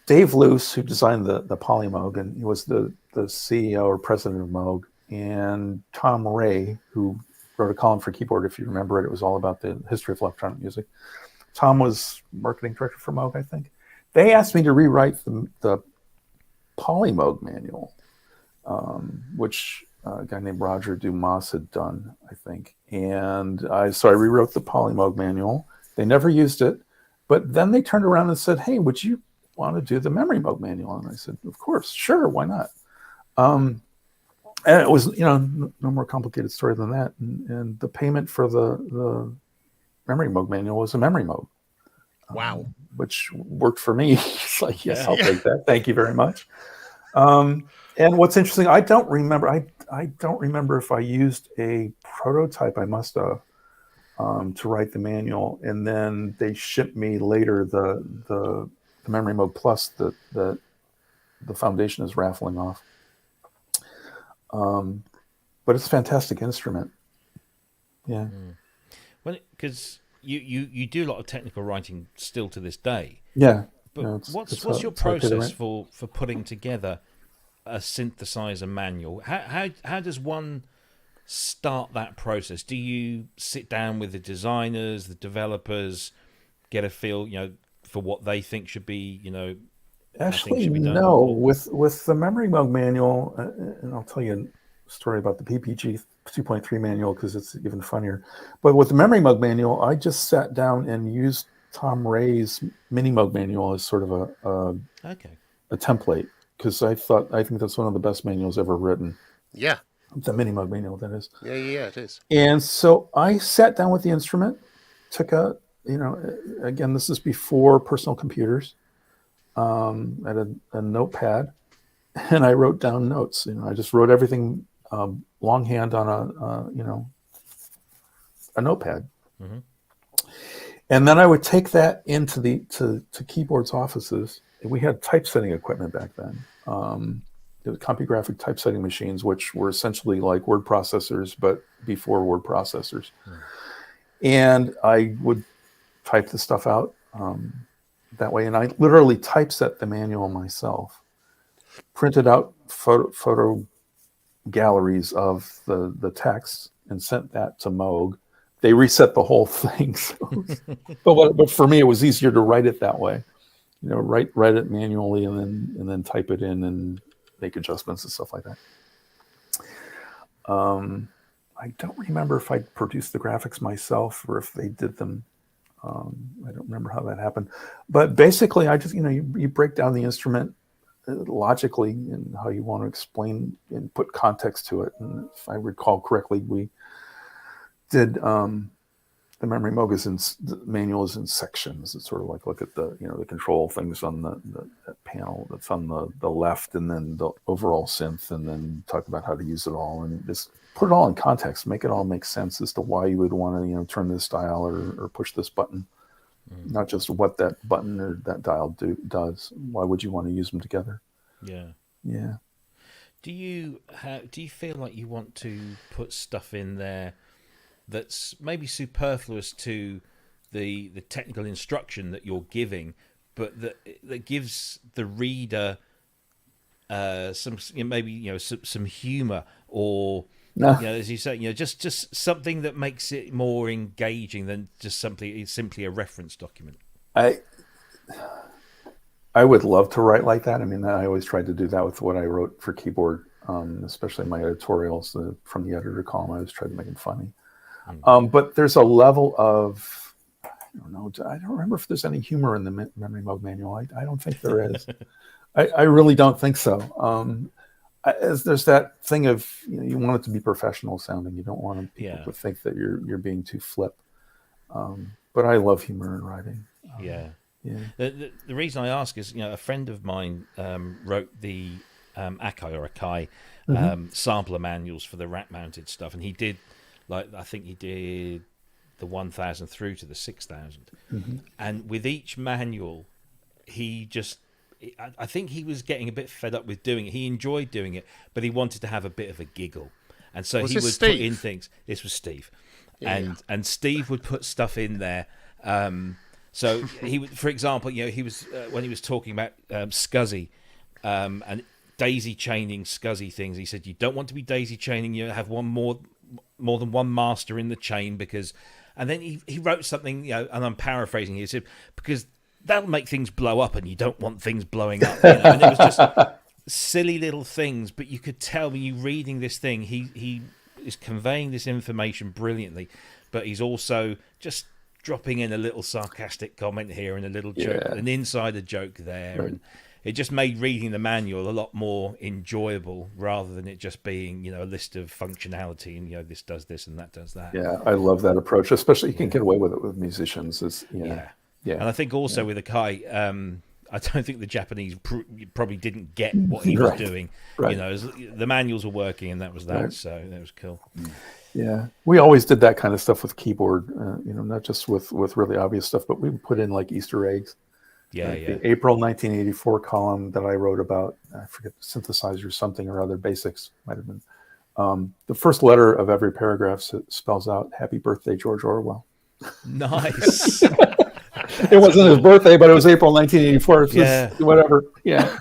Dave Luce, who designed the Polymoog, and he was the CEO or president of Moog, and Tom Ray, who wrote a column for Keyboard, if you remember it. It was all about the history of electronic music. Tom was marketing director for Moog, I think. They asked me to rewrite the Polymoog manual, which a guy named Roger Dumas had done, I think. And so I rewrote the Polymoog manual. They never used it, but then they turned around and said, "Hey, would you want to do the Memorymoog manual?" And I said, "Of course, sure, why not?" And it was, no more complicated story than that. And the payment for the Memorymoog manual was a Memorymoog. Wow. Which worked for me. It's like, yes, I'll take that. Thank you very much. And what's interesting, I don't remember if I used a prototype. I must have to write the manual, and then they shipped me later the Memorymoog Plus that the foundation is raffling off. But it's a fantastic instrument. Yeah. Well, because you do a lot of technical writing still to this day. Yeah. But what's your process for putting together a synthesizer manual? How does one start that process? Do you sit down with the designers, the developers, get a feel, for what they think should be, Actually, no. With the Memorymoog manual, and I'll tell you a story about the PPG 2.3 manual because it's even funnier. But with the Memorymoog manual, I just sat down and used Tom Ray's Minimoog manual as sort of a template, because I think that's one of the best manuals ever written. Yeah. The Minimoog manual, that is. Yeah, it is. And so I sat down with the instrument, took again, this is before personal computers, at a notepad, and I wrote down notes. I just wrote everything longhand on a notepad. Mm-hmm. And then I would take that into to Keyboard's offices. We had typesetting equipment back then. There was CompuGraphic typesetting machines, which were essentially like word processors, but before word processors. And I would type the stuff out that way. And I literally typeset the manual myself, printed out photo galleries of the text, and sent that to Moog. They reset the whole thing. But for me, it was easier to write it that way. Write it manually and then type it in and make adjustments and stuff like that. I don't remember if I produced the graphics myself or if they did them. I don't remember how that happened. But basically, I just, you break down the instrument logically and how you want to explain and put context to it. And if I recall correctly, we did the Memorymoog manual is in sections. It's sort of like look at the the control things on that panel that's on the left, and then the overall synth, and then talk about how to use it all, and just put it all in context, make it all make sense as to why you would want to turn this dial or push this button, not just what that button or that dial does. Why would you want to use them together? Yeah. Do you feel like you want to put stuff in there that's maybe superfluous to the technical instruction that you're giving, but that gives the reader some some humor, or as you say, just something that makes it more engaging than just simply a reference document? I would love to write like that. I mean, I always tried to do that with what I wrote for Keyboard, especially my editorials from the editor column. I always tried to make them funny. But there's a level of, I don't remember if there's any humor in the Memorymoog manual. I don't think there is. I really don't think so. There's that thing of, you want it to be professional sounding. You don't want people to think that you're being too flip. But I love humor in writing. Yeah. The reason I ask is, a friend of mine wrote the Akai sampler manuals for the rack-mounted stuff, and he did, I think he did the 1000 through to the 6000. And with each manual, I think he was getting a bit fed up with doing it. He enjoyed doing it, but he wanted to have a bit of a giggle. And so he would put in things. This was Steve. And Steve would put stuff in there. So he would, for example, he was when he was talking about SCSI and daisy chaining SCSI things. He said you don't want to be daisy chaining. You have one more than one master in the chain because. And then he wrote something, and I'm paraphrasing. He said because that'll make things blow up, and you don't want things blowing up. And it was just silly little things, but you could tell when you reading this thing, he is conveying this information brilliantly, but he's also just dropping in a little sarcastic comment here and a little joke, an insider joke there, and it just made reading the manual a lot more enjoyable rather than it just being a list of functionality and this does this and that does that. Yeah, I love that approach, especially you can get away with it with musicians. And I think also with Akai, I don't think the Japanese probably didn't get what he was doing. The manuals were working and that was that, so that was cool. Yeah, we always did that kind of stuff with keyboard, not just with really obvious stuff, but we would put in like Easter eggs. The April 1984 column that I wrote about, I forget, synthesizer something or other, basics might have been. The first letter of every paragraph spells out "Happy Birthday, George Orwell." Nice. It wasn't his birthday, but it was April 1984. Whatever. Yeah.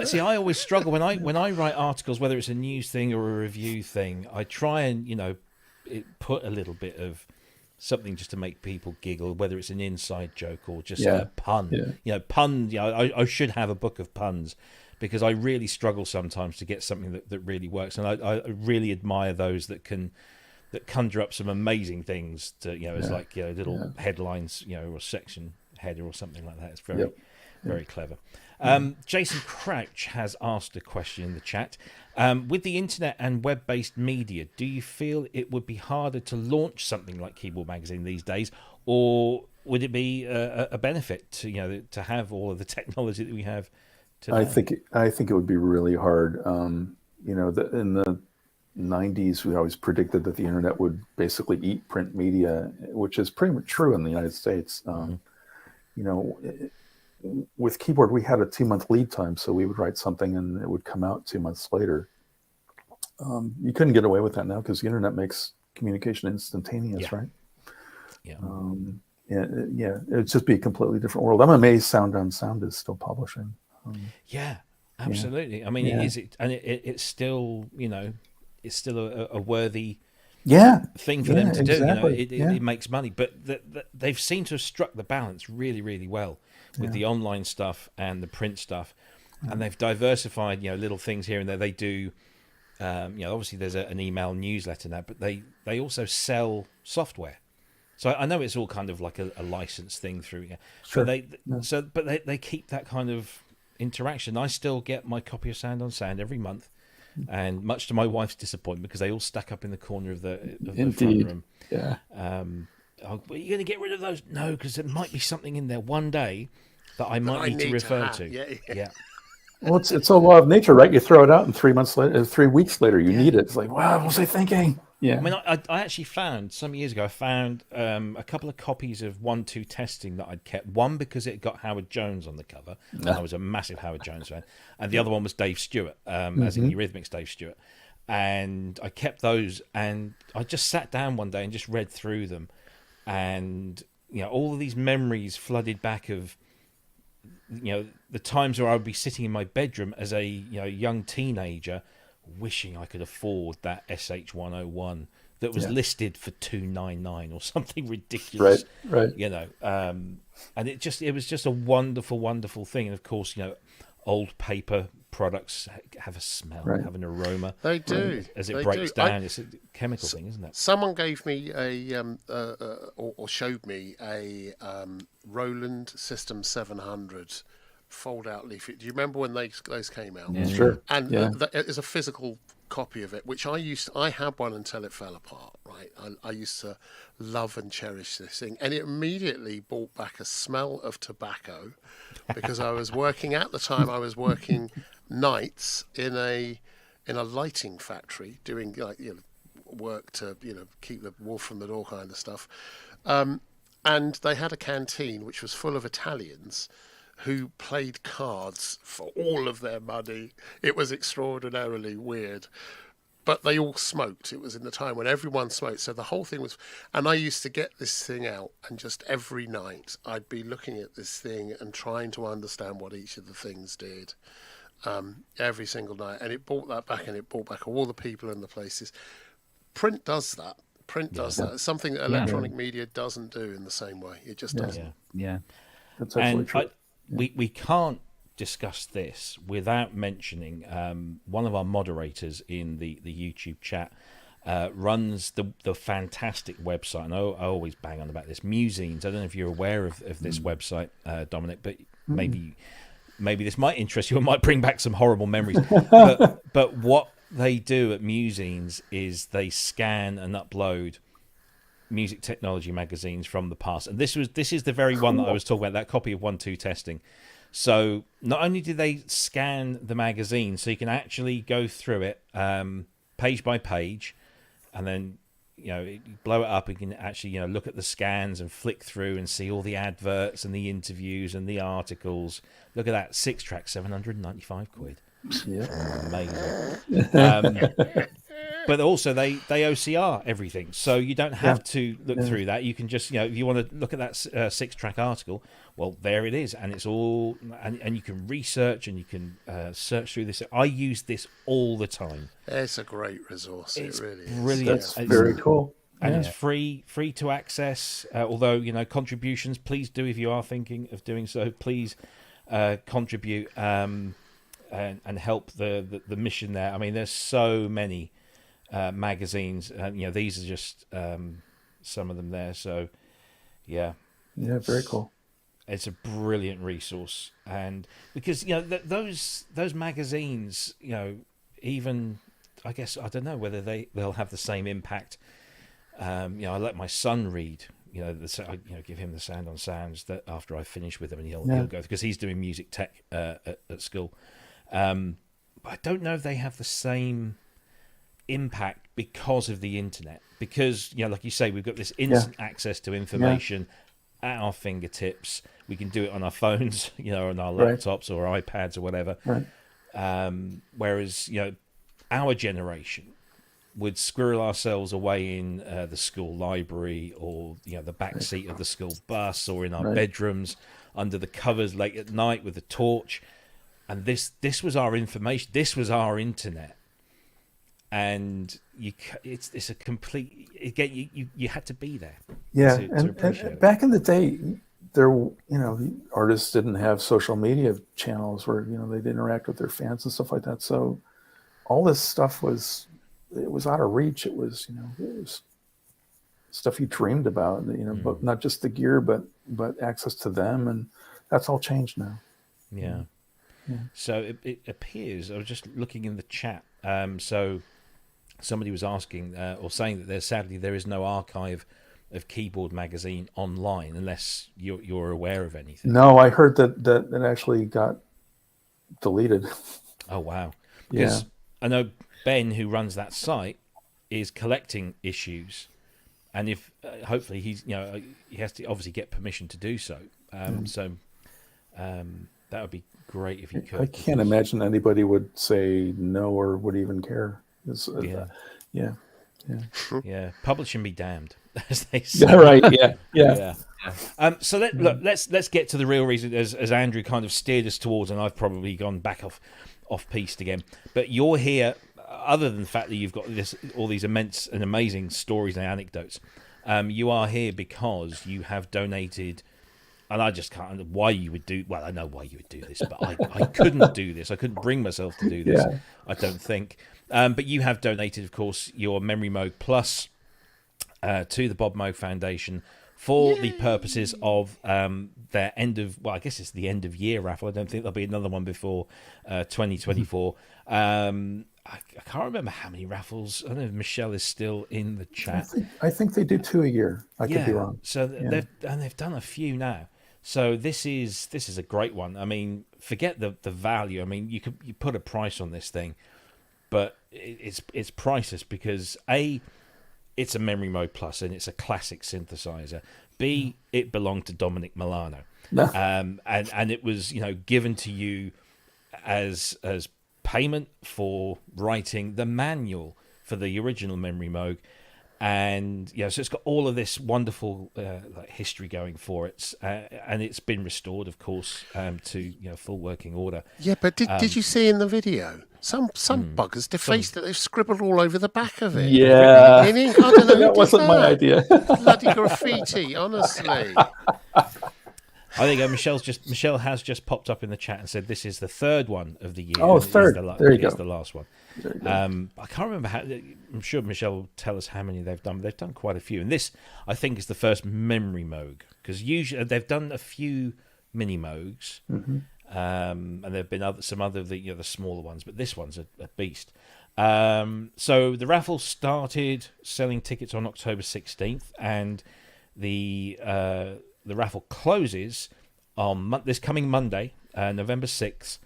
See, I always struggle when I write articles, whether it's a news thing or a review thing. I try and put a little bit of something just to make people giggle, whether it's an inside joke or just a pun. Puns. I should have a book of puns because I really struggle sometimes to get something that really works, and I really admire those that conjure up some amazing things to as like little headlines, or a section header or something like that. It's very very clever. Jason Crouch has asked a question in the chat. With the internet and web-based media, do you feel it would be harder to launch something like Keyboard Magazine these days, or would it be a benefit to have all of the technology that we have today? I think it would be really hard. In the 90s, we always predicted that the internet would basically eat print media, which is pretty much true in the United States. With keyboard, we had a 2-month lead time, so we would write something and it would come out 2 months later. You couldn't get away with that now because the internet makes communication instantaneous, right? It'd just be a completely different world. I'm amazed Sound on Sound is still publishing. Absolutely. I mean, it's still, it's still a worthy thing for them to do. It makes money, but they've seemed to have struck the balance really, really well with the online stuff and the print stuff, and they've diversified little things here and there. They do obviously there's an email newsletter now, but they also sell software, so I know it's all kind of like a license thing through but they keep that kind of interaction. I still get my copy of Sound on Sound every month, and much to my wife's disappointment, because they all stack up in the corner of the front room. Are you going to get rid of those? No, because there might be something in there one day that I might need to refer to. Well, it's a law of nature, right? You throw it out, and 3 weeks later, you need it. It's like, wow, what was I thinking? Yeah. I mean, I actually found some years ago. I found a couple of copies of 1-2 Testing that I'd kept. One because it got Howard Jones on the cover. And I was a massive Howard Jones fan, and the other one was Dave Stewart, as in Eurythmics Dave Stewart. And I kept those, and I just sat down one day and just read through them, and all of these memories flooded back of the times where I would be sitting in my bedroom as a young teenager, wishing I could afford that SH101 that was listed for $299 or something ridiculous. Right. And it was just a wonderful, wonderful thing. And of course, old paper products have a smell, have an aroma. They do. As it breaks down, it's a chemical thing, isn't it? Someone gave me or showed me a Roland System 700 fold-out leaflet. Do you remember when those came out? Yeah. Sure. And there's a physical copy of it, which I had one until it fell apart. Right. I used to love and cherish this thing, and it immediately brought back a smell of tobacco, because I was working nights in a lighting factory doing work to, keep the wolf from the door kind of stuff. And they had a canteen which was full of Italians who played cards for all of their money. It was extraordinarily weird. But they all smoked. It was in the time when everyone smoked. So the whole thing was... And I used to get this thing out, and just every night I'd be looking at this thing and trying to understand what each of the things did every single night. And it brought that back, and it brought back all the people and the places. Print does that. Print does that. It's something that electronic media doesn't do in the same way. It just doesn't. Yeah. That's absolutely true. We can't discuss this without mentioning one of our moderators in the YouTube chat runs the fantastic website, and I always bang on about this, Musines. I don't know if you're aware of this website, Dominic, but maybe this might interest you or might bring back some horrible memories. but what they do at Musines is they scan and upload music technology magazines from the past, and this is the very one that I was talking about, that copy of 1-2 testing. So not only do they scan the magazine, so you can actually go through it page by page, and then blow it up and you can actually look at the scans and flick through and see all the adverts and the interviews and the articles. Look at that, 6-track, 795 quid. Yeah. Amazing. But also they OCR everything, so you don't have to look through that. You can just, if you want to look at that 6-track article, well, there it is, and it's all, and you can research and you can search through this. I use this all the time. It's a great resource. It really is. Brilliant. That's very cool. And it's free to access. Although contributions, please do, if you are thinking of doing so, please contribute and help the mission there. I mean, there's so many magazines, and these are just some of them there. So yeah, very cool. It's a brilliant resource, and because those magazines, even I guess I don't know whether they'll have the same impact. I let my son read, give him the Sound on Sounds that after I finish with him, and he'll go, because he's doing music tech at school. But I don't know if they have the same impact because of the internet, because like you say, we've got this instant access to information at our fingertips. We can do it on our phones, on our laptops or iPads or whatever. Whereas our generation would squirrel ourselves away in the school library, or the back seat of the school bus, or in our bedrooms under the covers late at night with a torch. And this was our information. This was our internet. And it's a complete, again, you had to be there. Yeah, to appreciate and back in the day, there artists didn't have social media channels where they'd interact with their fans and stuff like that. So all this stuff was out of reach. It was stuff you dreamed about, but not just the gear, but access to them, and that's all changed now. Yeah. So it appears, I was just looking in the chat, so somebody was asking or saying that sadly there is no archive of Keyboard magazine online, unless you're aware of anything. No, I heard that it actually got deleted. Oh wow! Because I know Ben, who runs that site, is collecting issues, and if hopefully he has to obviously get permission to do so. So that would be great if you could. I can't imagine anybody would say no or would even care. Yeah. Publishing be damned, as they say. Yeah, right. Yeah. So let's get to the real reason, as Andrew kind of steered us towards, and I've probably gone back off piste again. But you're here, other than the fact that you've got all these immense and amazing stories and anecdotes. You are here because you have donated. And I just can't. Why you would do? Well, I know why you would do this, but I couldn't do this. I couldn't bring myself to do this. I don't think. But you have donated, of course, your Memorymoog Plus to the Bob Moog Foundation for the purposes of their end of. Well, I guess it's the end of year raffle. I don't think there'll be another one before 2024. I can't remember how many raffles. I don't know if Michelle is still in the chat. I think they do 2 a year. I could be wrong. So they've done a few now. So this is a great one. I mean, forget the value. I mean, you put a price on this thing, but it's priceless because it's a Memorymoog Plus and it's a classic synthesizer. B, it belonged to Dominic Milano. And it was, given to you as payment for writing the manual for the original Memorymoog. And so it's got all of this wonderful history going for it, and it's been restored, of course, to full working order. Yeah, but did you see in the video some buggers defaced it? They've scribbled all over the back of it. Yeah, in ink. I don't know. that wasn't my idea. Bloody graffiti, honestly. I think Michelle has just popped up in the chat and said this is the third one of the year. Oh, third. There you go. It's the last one. I can't remember how. I'm sure Michelle will tell us how many they've done. But they've done quite a few, and this I think is the first Memorymoog, because usually they've done a few mini Moogs, and there've been some other the smaller ones, but this one's a beast. So the raffle started selling tickets on October 16th, and the raffle closes on this coming Monday, November 6th,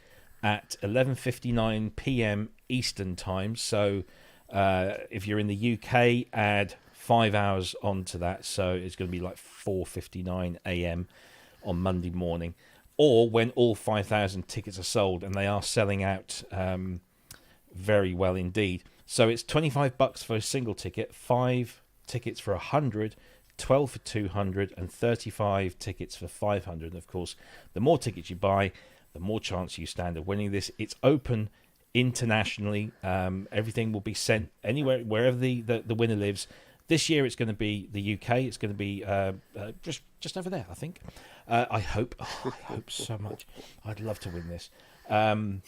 at 11:59 p.m. Eastern time. So if you're in the UK, add 5 hours onto that. So it's going to be like 4:59 a.m. on Monday morning, or when all 5,000 tickets are sold, and they are selling out very well indeed. So it's $25 for a single ticket, 5 tickets for 100. 12 for 200 and 35 tickets for 500. And of course, the more tickets you buy, the more chance you stand of winning this. It's open internationally. Everything will be sent anywhere, wherever the winner lives. This year, it's going to be the UK. It's going to be just over there, I think. I hope. Oh, I hope so much. I'd love to win this. And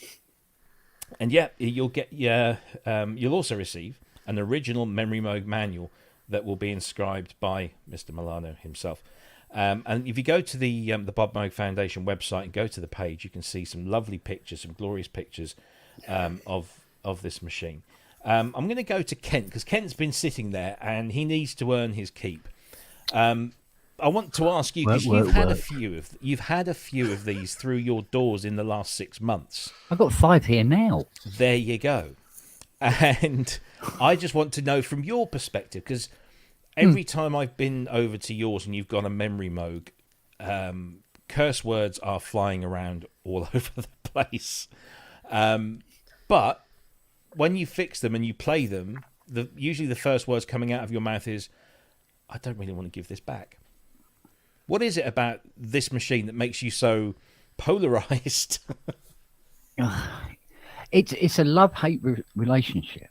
yeah, you'll get. You'll also receive an original Memorymoog manual that will be inscribed by Mr. Milano himself. And if you go to the Bob Moog Foundation website and go to the page, you can see some lovely pictures, some glorious pictures of this machine. I'm going to go to Kent, because Kent's been sitting there and he needs to earn his keep. I want to ask you, because you've had a few of these through your doors in the last 6 months. I've got 5 here now. There you go. And I just want to know from your perspective, because every time I've been over to yours and you've got a Memorymoog, curse words are flying around all over the place. But when you fix them and you play them, usually the first words coming out of your mouth is, I don't really want to give this back. What is it about this machine that makes you so polarized? It's a love-hate relationship,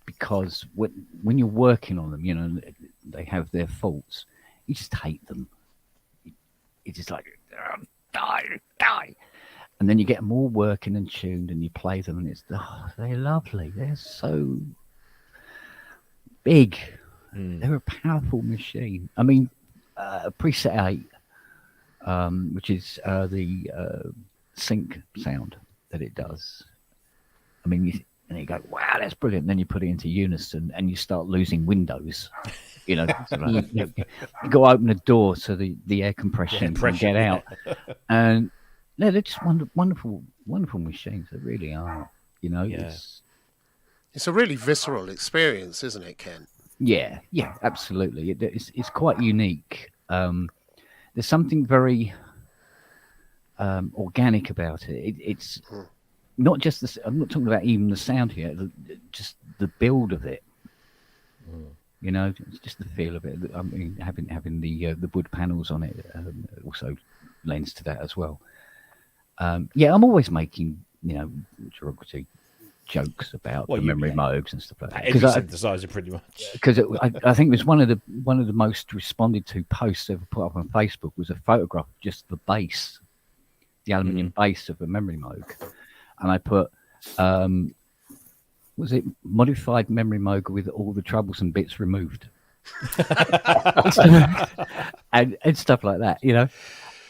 because when you're working on them, they have their faults. You just hate them. It's just like, die. And then you get them all working and tuned, and you play them, and they're lovely. They're so big. They're a powerful machine. I mean, Preset 8, which is the sync sound that it does. I mean, and you go, wow, that's brilliant. And then you put it into unison and you start losing windows. You go open the door so the air compression can get out. And they're just wonderful machines. They really are. It's a really visceral experience, isn't it, Ken? Yeah, absolutely. It's quite unique. There's something very organic about it. It's not just this. I'm not talking about even the sound here. Just the build of it. It's just the feel of it. I mean, having the wood panels on it also lends to that as well. I'm always making derogatory jokes about the Memorymoog and stuff like that. Every synthesizer, pretty much. Because I think it was one of the most responded to posts ever put up on Facebook was a photograph of just the bass, the aluminium bass of a Memorymoog, and I put, was it modified Memorymoog with all the troublesome bits removed, and stuff like that,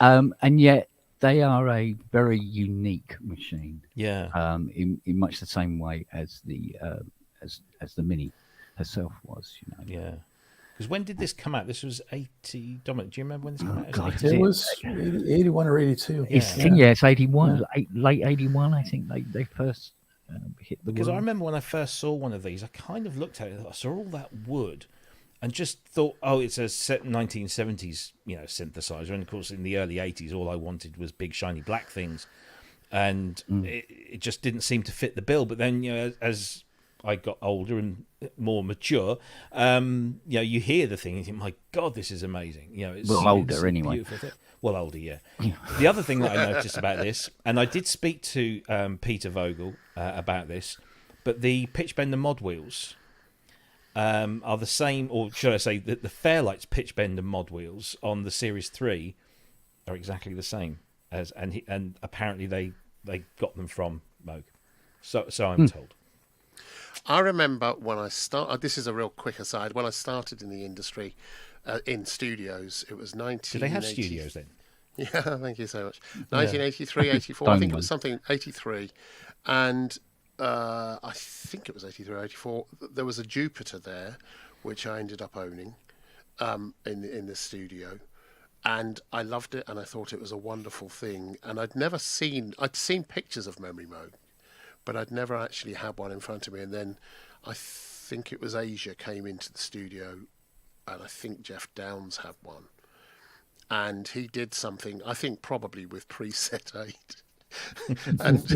and yet they are a very unique machine. Yeah. In much the same way as the Mini herself was. Yeah. Because when did this come out? This was 80. Dominic, do you remember when this came out? God, it was 81 or 82. It's 81. Late 81, I think they first hit the Because I world. remember when I first saw one of these, I kind of looked at it, I saw all that wood, and just thought, oh, it's a 1970s, synthesizer. And of course, in the early 80s, all I wanted was big shiny black things, and it just didn't seem to fit the bill. But then, as I got older and more mature, you hear the thing and you think, my God, this is amazing. It's older a anyway. beautiful thing. Well, older, yeah. The other thing that I noticed about this, and I did speak to Peter Vogel about this, but the pitch bender mod wheels are the same, or should I say that the Fairlight's pitch bender mod wheels on the Series 3 are exactly the same as, and apparently they got them from Moog. So I'm told. I remember when I started, this is a real quick aside, when I started in the industry, in studios, it was 1980. Do they have studios then? Yeah, thank you so much. 1983, 84, I think it was something, 83. And I think it was 83, 84. There was a Jupiter there, which I ended up owning in the studio. And I loved it, and I thought it was a wonderful thing. And I'd seen pictures of Memorymoog, but I'd never actually had one in front of me. And then I think it was Asia came into the studio, and I think Jeff Downs had one. And he did something, I think probably with preset 8, and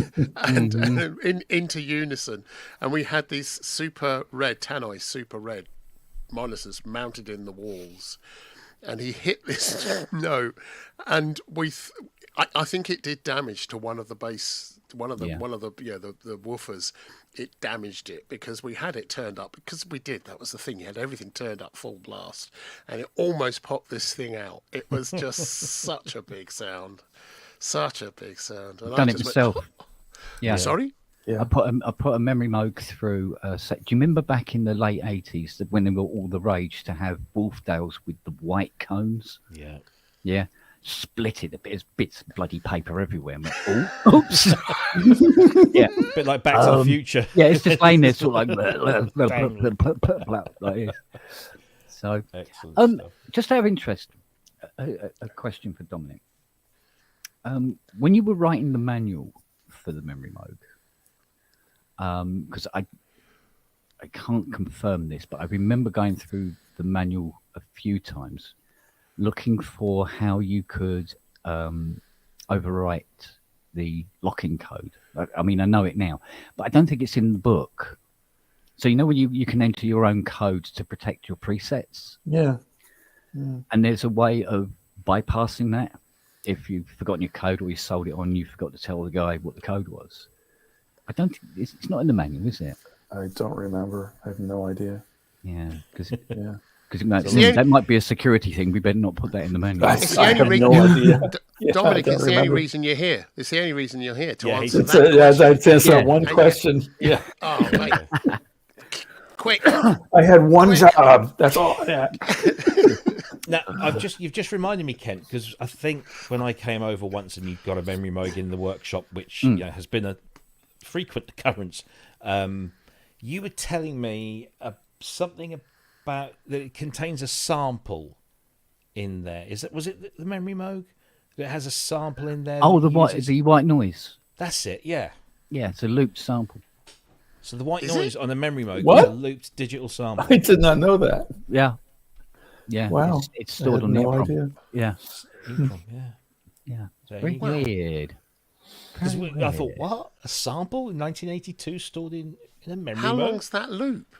into unison. And we had these super red, Tannoy super red monitors mounted in the walls. And he hit this note, and I think it did damage to one of the bass, one of the woofers. It damaged it because we had it turned up, because we did. That was the thing. You had everything turned up full blast, and it almost popped this thing out. It was just such a big sound, such a big sound. And Done it myself. Yeah. Sorry. Yeah. I put a Memorymoog through. Do you remember back in the late 80s that when they were all the rage to have Wolfdales with the white cones? Yeah. Yeah. Split it. There's bits of bloody paper everywhere. I'm like, oh, oops. Yeah. A bit like Back to the Future. Yeah, it's just laying there sort of like this. So, Excellent stuff. just out of interest, a question for Dominic. When you were writing the manual for the Memorymoog, because I can't confirm this, but I remember going through the manual a few times, looking for how you could overwrite the locking code. I mean, I know it now, but I don't think it's in the book. So when you can enter your own code to protect your presets. Yeah. And there's a way of bypassing that if you've forgotten your code or you sold it on, you forgot to tell the guy what the code was. I don't think it's not in the manual, is it? I don't remember. I have no idea. Yeah, because Yeah. that might be a security thing. We better not put that in the manual. It's the I only have reason, no idea. Dominic, I don't it's the only remember. reason you're here. It's the only reason you're here to Yeah, answer it's that question. I'd answer Yeah. one question. Yeah. Oh, mate. Quick. I had one job. That's all I had. Now, you've just reminded me, Kent, because I think when I came over once and you got a Memorymoog in the workshop, which has been a frequent occurrence, you were telling me something about that it contains a sample in there. Was it the Memorymoog that has a sample in there? Oh, that the white noise. That's it. Yeah. Yeah, it's a looped sample. So the white Is noise on a Memorymoog What? is a looped digital sample. I did not know that. Yeah. Yeah. Wow. It's I stored had on the no EEPROM. idea. Yeah. Yeah. Yeah. There Very you go. weird. 'Cause Very I thought, weird. what? A sample in 1982 stored in a Memorymoog? How long's that loop?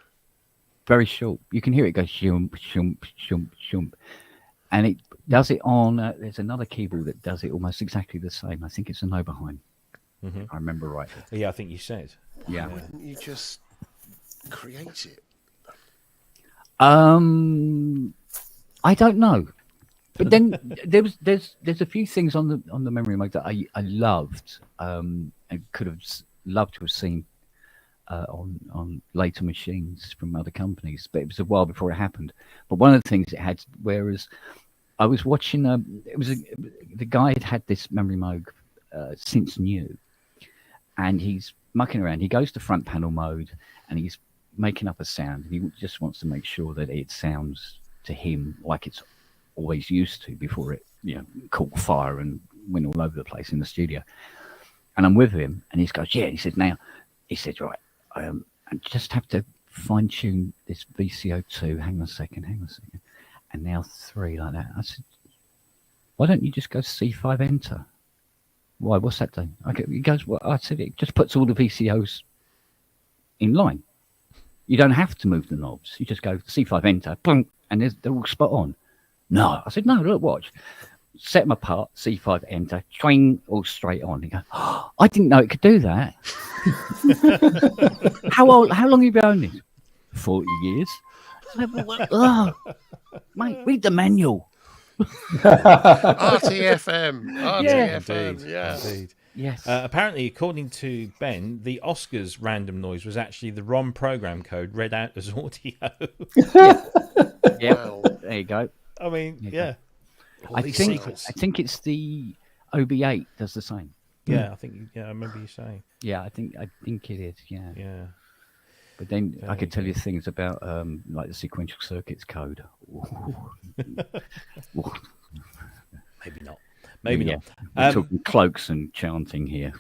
Very short. You can hear it go shump, shump, shump, shump. And it does it on, there's another keyboard that does it almost exactly the same. I think it's an Oberheim. I remember rightly. Yeah, I think you said. Yeah. Why wouldn't you just create it? I don't know. But then there's a few things on the Memorymoog that I loved and could have loved to have seen on later machines from other companies, but it was a while before it happened. But one of the things it had, whereas I was watching, the guy had this Memorymoog since new, and he's mucking around. He goes to front panel mode and he's making up a sound. He just wants to make sure that it sounds to him like it's always used to before it, caught fire and went all over the place in the studio. And I'm with him, and he goes, yeah. He said, now he said, right, I just have to fine tune this VCO2. Hang on a second. And now 3 like that. I said, why don't you just go C5 enter? Why? What's that doing? Okay, he goes, well, I said, it just puts all the VCOs in line. You don't have to move the knobs. You just go C5 enter, boom, and they're all spot on. No. I said, no, look, watch. Set them apart, C5 enter, twing, all straight on. He goes, oh, I didn't know it could do that. How long have you been owning this? 40 years. Oh, mate, read the manual. RTFM. RTFM. Yeah. Indeed. Yes. Apparently, according to Ben, the Oscars random noise was actually the ROM program code read out as audio. Yeah. Wow. There you go. I mean, yeah. All I these think secrets. it's the OB8 does the same. Yeah, I think. Yeah, I remember you saying. Yeah, I think it is. Yeah. Yeah. But then I Very could tell you things about like the sequential circuits code. Maybe not. Maybe Yeah. not. We're talking cloaks and chanting here.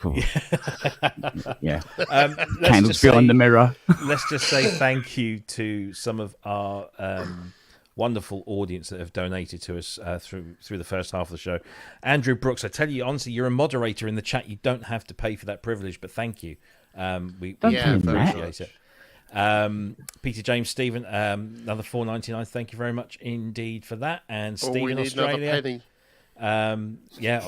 Yeah. Let's Candles just say- behind the mirror. Let's just say thank you to some of our wonderful audience that have donated to us through the first half of the show. Andrew Brooks, I tell you honestly, you're a moderator in the chat. You don't have to pay for that privilege, but thank you. We Don't Yeah, do very that. appreciate it. Peter James Stephen, another $4.99. Thank you very much indeed for that. And Oh, Steve we in need another Australia. penny.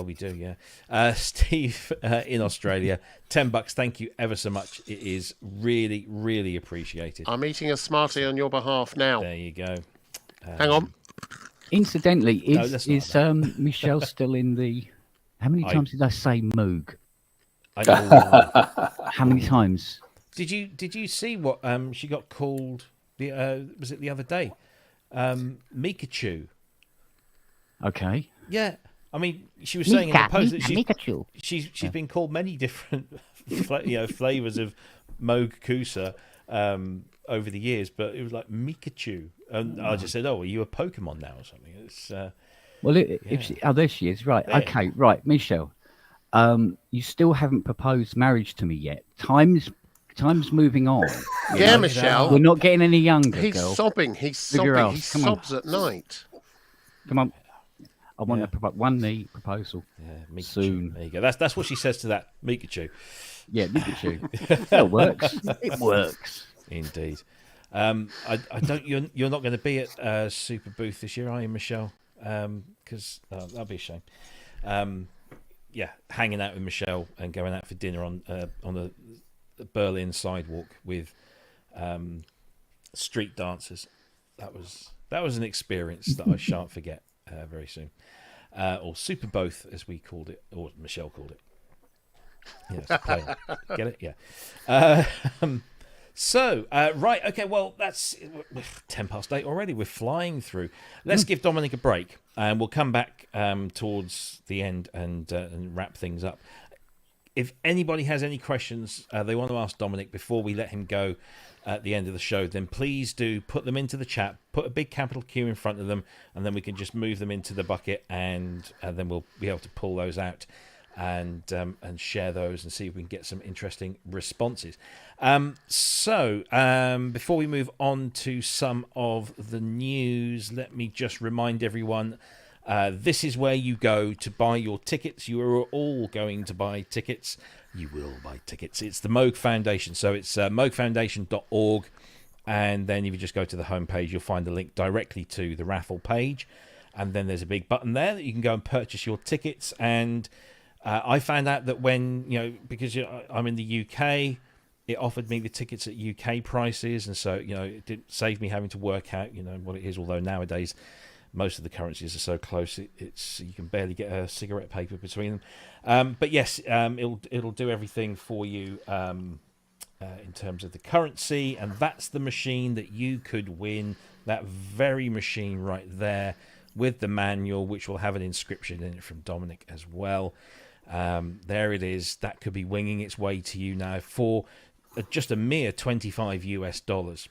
We do, yeah. Steve in Australia, $10. Thank you ever so much. It is really, really appreciated. I'm eating a Smartie on your behalf now. There you go. Hang on. Incidentally, No, that's not is Michelle still in the? How many times did I say Moog? How many times? Did you see what she got called? Was it the other day? Mikachu. Okay. Yeah, I mean, she was saying in the post that Mikachu. she's been called many different flavors of Moog Kusa over the years, but it was like Mikachu, and I just said, "Oh, are you a Pokemon now or something?" It's Well, there she is. Right. There. Okay. Right, Michelle. You still haven't proposed marriage to me yet. Time's moving on. Yeah, Michelle. We're not getting any younger, He's girl. sobbing. He's With your sobbing. He ass. Come on. sobs at night. Come on. I want Yeah. one knee proposal. Mikachu. Soon. There you go. That's what she says to that Mikachu. Yeah, Mikachu. That works. It works. Indeed. I don't. You're not going to be at Super Booth this year, are you, Michelle? Because that'd be a shame. Yeah, hanging out with Michelle and going out for dinner on the Berlin sidewalk with street dancers. That was an experience that I shan't forget very soon. Or Super Both, as we called it, or Michelle called it. Yes, play on. Get it? Yeah. Right, okay, well, that's 8:10 already. We're flying through. Let's give Dominic a break, and we'll come back towards the end and wrap things up. If anybody has any questions they want to ask Dominic before we let him go at the end of the show, then please do put them into the chat, put a big capital Q in front of them, and then we can just move them into the bucket, and then we'll be able to pull those out and share those and see if we can get some interesting responses. Before we move on to some of the news, let me just remind everyone, this is where you go to buy your tickets. You are all going to buy tickets. You will buy tickets. It's the Moog Foundation. So it's moogfoundation.org. And then if you just go to the homepage, you'll find a link directly to the raffle page. And then there's a big button there that you can go and purchase your tickets. And I found out that because I'm in the UK, it offered me the tickets at UK prices. And so, it didn't save me having to work out, what it is. Although nowadays, most of the currencies are so close, it's you can barely get a cigarette paper between them. But yes, it'll do everything for you in terms of the currency, and that's the machine that you could win. That very machine right there with the manual, which will have an inscription in it from Dominic as well. There it is. That could be winging its way to you now for just a mere $25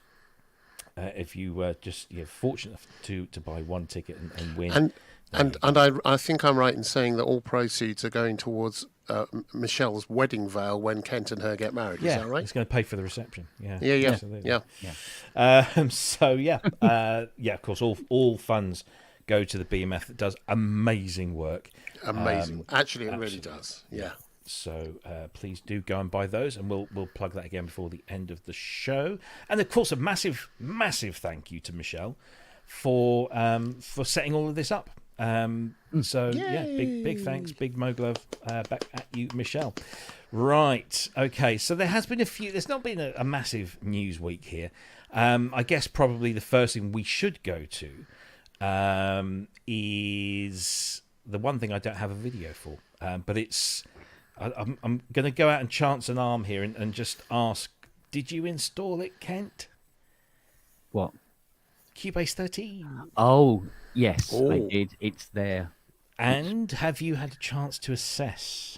if you were you're fortunate enough to buy one ticket and win. And I think I'm right in saying that all proceeds are going towards Michelle's wedding veil when Kent and her get married. Yeah, Is that right? it's going to pay for the reception. Yeah, Yeah. absolutely. Yeah. So yeah, of course, all funds go to the BMF that does amazing work. Amazing. Actually, it really does. Yeah. So please do go and buy those, and we'll plug that again before the end of the show. And of course, a massive thank you to Michelle for setting all of this up. So yeah, big thanks, big Moog love back at you, Michelle. Right, okay. So there's not been a massive news week here. I guess probably the first thing we should go to is the one thing I don't have a video for, but I'm going to go out and chance an arm here and just ask, did you install it, Kent? What? Cubase 13. Oh, yes, I did. It's there. And have you had a chance to assess?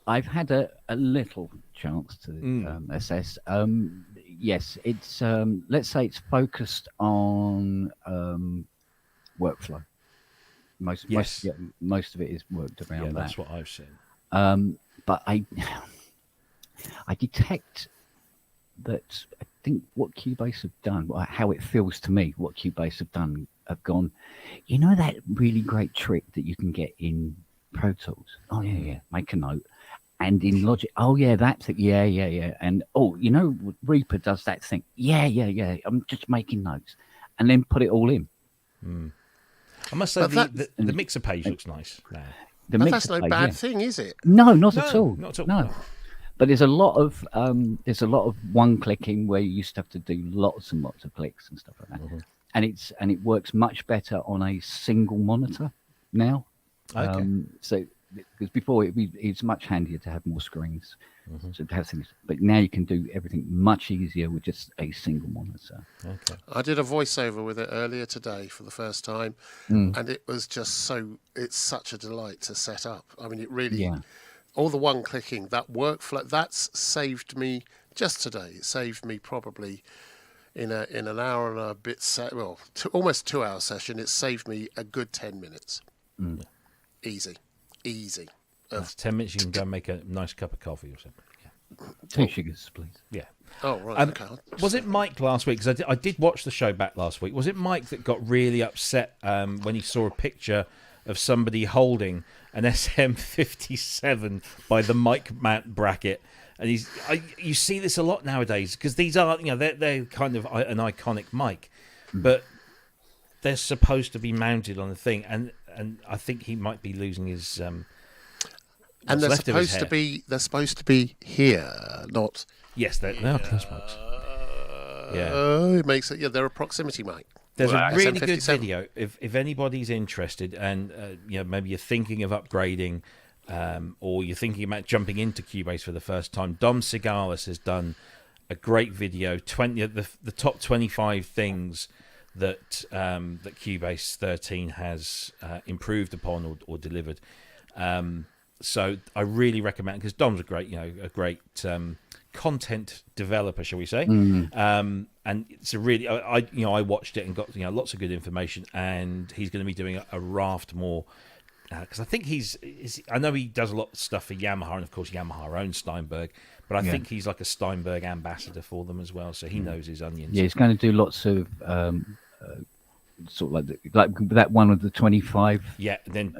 I've had a little chance to assess. Yes, it's let's say it's focused on workflow. Most of it is worked around that. That's what I've seen. But I detect that I think what Cubase have done, how it feels to me, what Cubase have gone, you know that really great trick that you can get in Pro Tools? Oh, yeah, make a note. And in Logic, oh, yeah, that's it, yeah. And, oh, you know, Reaper does that thing. Yeah, I'm just making notes. And then put it all in. I must say, the mixer page looks nice now. But that's no bad thing, is it? No, not at all. Not at all. No. But there's a lot of one clicking where you used to have to do lots and lots of clicks and stuff like that. Mm-hmm. And it works much better on a single monitor now. Okay. So because before it's much handier to have more screens, to have things. But now you can do everything much easier with just a single monitor. Okay. I did a voiceover with it earlier today for the first time, and it was just it's such a delight to set up. I mean, it really, all the one clicking, that workflow, that's saved me just today. It saved me probably in an hour and a bit, almost 2 hour session. It saved me a good 10 minutes. Easy. That's 10 minutes. You can go and make a nice cup of coffee or something. Yeah. 2 sugars, please. Yeah. Oh, right. Okay. Was it Mike last week? Because I did watch the show back last week. Was it Mike that got really upset when he saw a picture of somebody holding an SM57 by the mic mount bracket? And you see this a lot nowadays because these are, they're kind of an iconic mic, but they're supposed to be mounted on the thing, and I think he might be losing his. And they're supposed to be here, not. Yes, they're close mics. It makes it. Yeah, they're a proximity mic. There's a really good video if anybody's interested, and maybe you're thinking of upgrading, or you're thinking about jumping into Cubase for the first time. Dom Cigalis has done a great video, the top 25 things that Cubase 13 has improved upon or delivered. So I really recommend, because Dom's a great content developer, shall we say? And it's a really I watched it and got lots of good information. And he's going to be doing a raft more, because I think I know he does a lot of stuff for Yamaha, and of course Yamaha owns Steinberg, but I think he's like a Steinberg ambassador for them as well, so he knows his onions. Yeah, he's going to do lots of sort of like that one of the 25 things,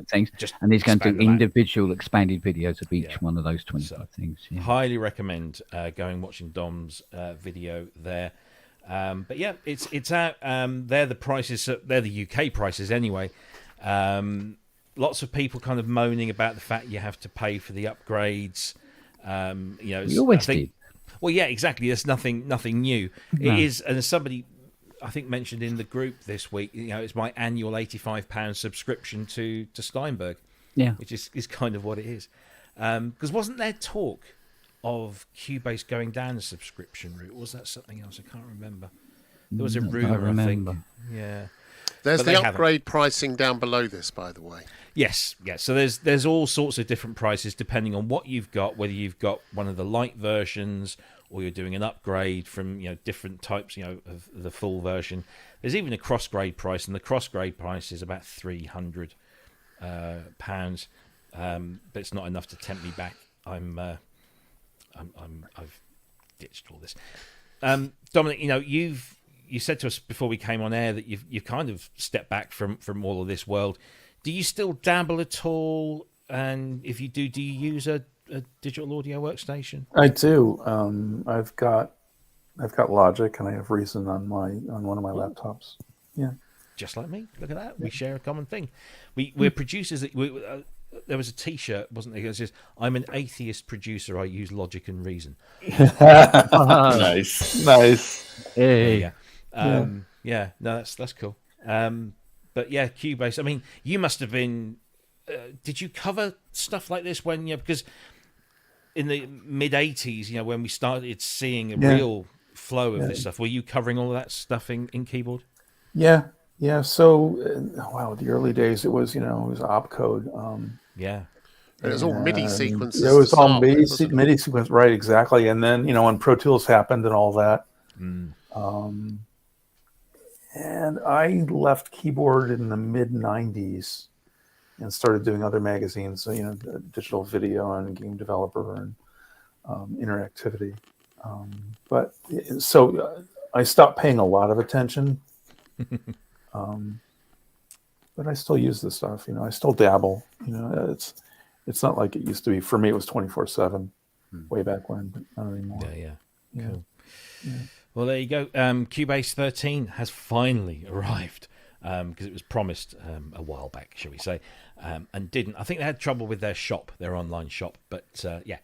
and he's going to do individual expanded videos of each one of those 25 things. Highly recommend going watching Dom's video there. But yeah, it's out. They're the prices. They're the UK prices anyway. Lots of people kind of moaning about the fact you have to pay for the upgrades. We always did. Well, yeah, exactly. There's nothing new. No. It is, and as somebody I think mentioned in the group this week, it's my annual £85 subscription to Steinberg. Yeah, which is kind of what it is. Because wasn't there talk of Cubase going down the subscription route? Or was that something else? I can't remember. There was a rumor, I think. Yeah. There's the upgrade pricing down below this, by the way. Yes. So there's all sorts of different prices depending on what you've got, whether you've got one of the light versions or you're doing an upgrade from different types of the full version. There's even a cross grade price, and the cross grade price is about £300, but it's not enough to tempt me back I've ditched all this. Dominic, you said to us before we came on air that you've kind of stepped back from all of this world. Do you still dabble at all? And if you do you use a digital audio workstation? I do. I've got Logic and I have Reason on one of my laptops. Yeah. Just like me. Look at that. We share a common thing. We're producers. There was a T-shirt, wasn't there? It says, "I'm an atheist producer. I use Logic and Reason." Nice. Hey. Yeah. No, that's cool. But yeah, Cubase. I mean, you must have been. Did you cover stuff like this when because in the mid '80s, when we started seeing a real flow of this stuff, were you covering all of that stuff in keyboard? Yeah. So, the early days it was opcode. And it was all MIDI sequences. It was all MIDI sequence, right? Exactly. And then when Pro Tools happened and all that, and I left keyboard in the mid '90s and started doing other magazines. So digital video and game developer and interactivity. But I stopped paying a lot of attention. But I still use this stuff, I still dabble, it's not like it used to be. For me, it was 24/7 way back when, but not anymore. Yeah. Cool. Yeah. Well, there you go. Cubase 13 has finally arrived because it was promised a while back, shall we say, and didn't. I think they had trouble with their online shop, but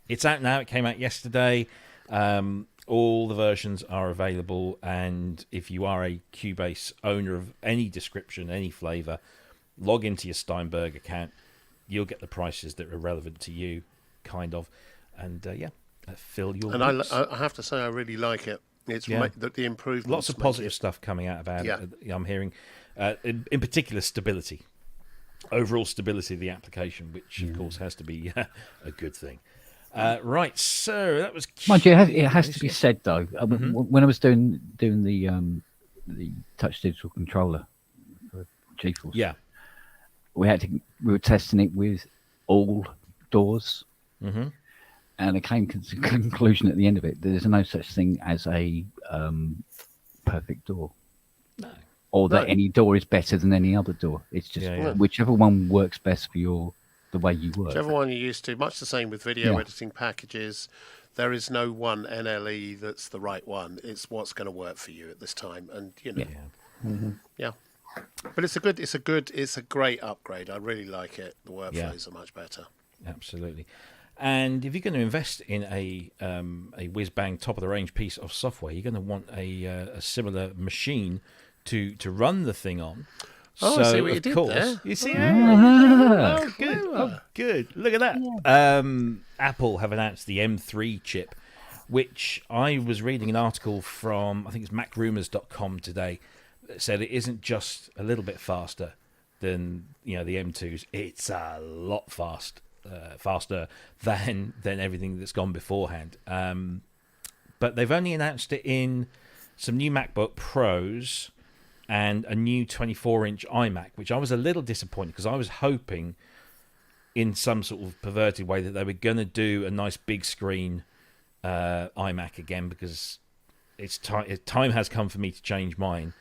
it's out now. It came out yesterday. All the versions are available, and if you are a Cubase owner of any description, any flavor, log into your Steinberg account. You'll get the prices that are relevant to you, kind of, and fill your. And I have to say, I really like it. It's the improvements. Lots of positive stuff coming out about it. I'm hearing, in particular, stability, overall stability of the application, which of course has to be a good thing. Right, so that was. Mind you, it has to be said though. When I was doing the touch digital controller for GeForce, we were testing it with all doors, and I came to the conclusion at the end of it that there's no such thing as a perfect door, or that any door is better than any other door. It's just whichever one works best for the way you work. Whichever one you're used to. Much the same with video editing packages. There is no one NLE that's the right one. It's what's going to work for you at this time, and But it's a great upgrade. I really like it. The workflows are much better. Absolutely. And if you're going to invest in a whiz bang top of the range piece of software, you're going to want a similar machine to run the thing on. Oh, I see what you did there. You see? Oh, good. Oh, good. Look at that. Yeah. Apple have announced the M3 chip, which I was reading an article from, I think it's macrumors.com today, that said it isn't just a little bit faster than the M2s. It's a lot faster than everything that's gone beforehand. But they've only announced it in some new MacBook Pros and a new 24-inch iMac, which I was a little disappointed because I was hoping in some sort of perverted way that they were going to do a nice big screen iMac again, because time has come for me to change mine,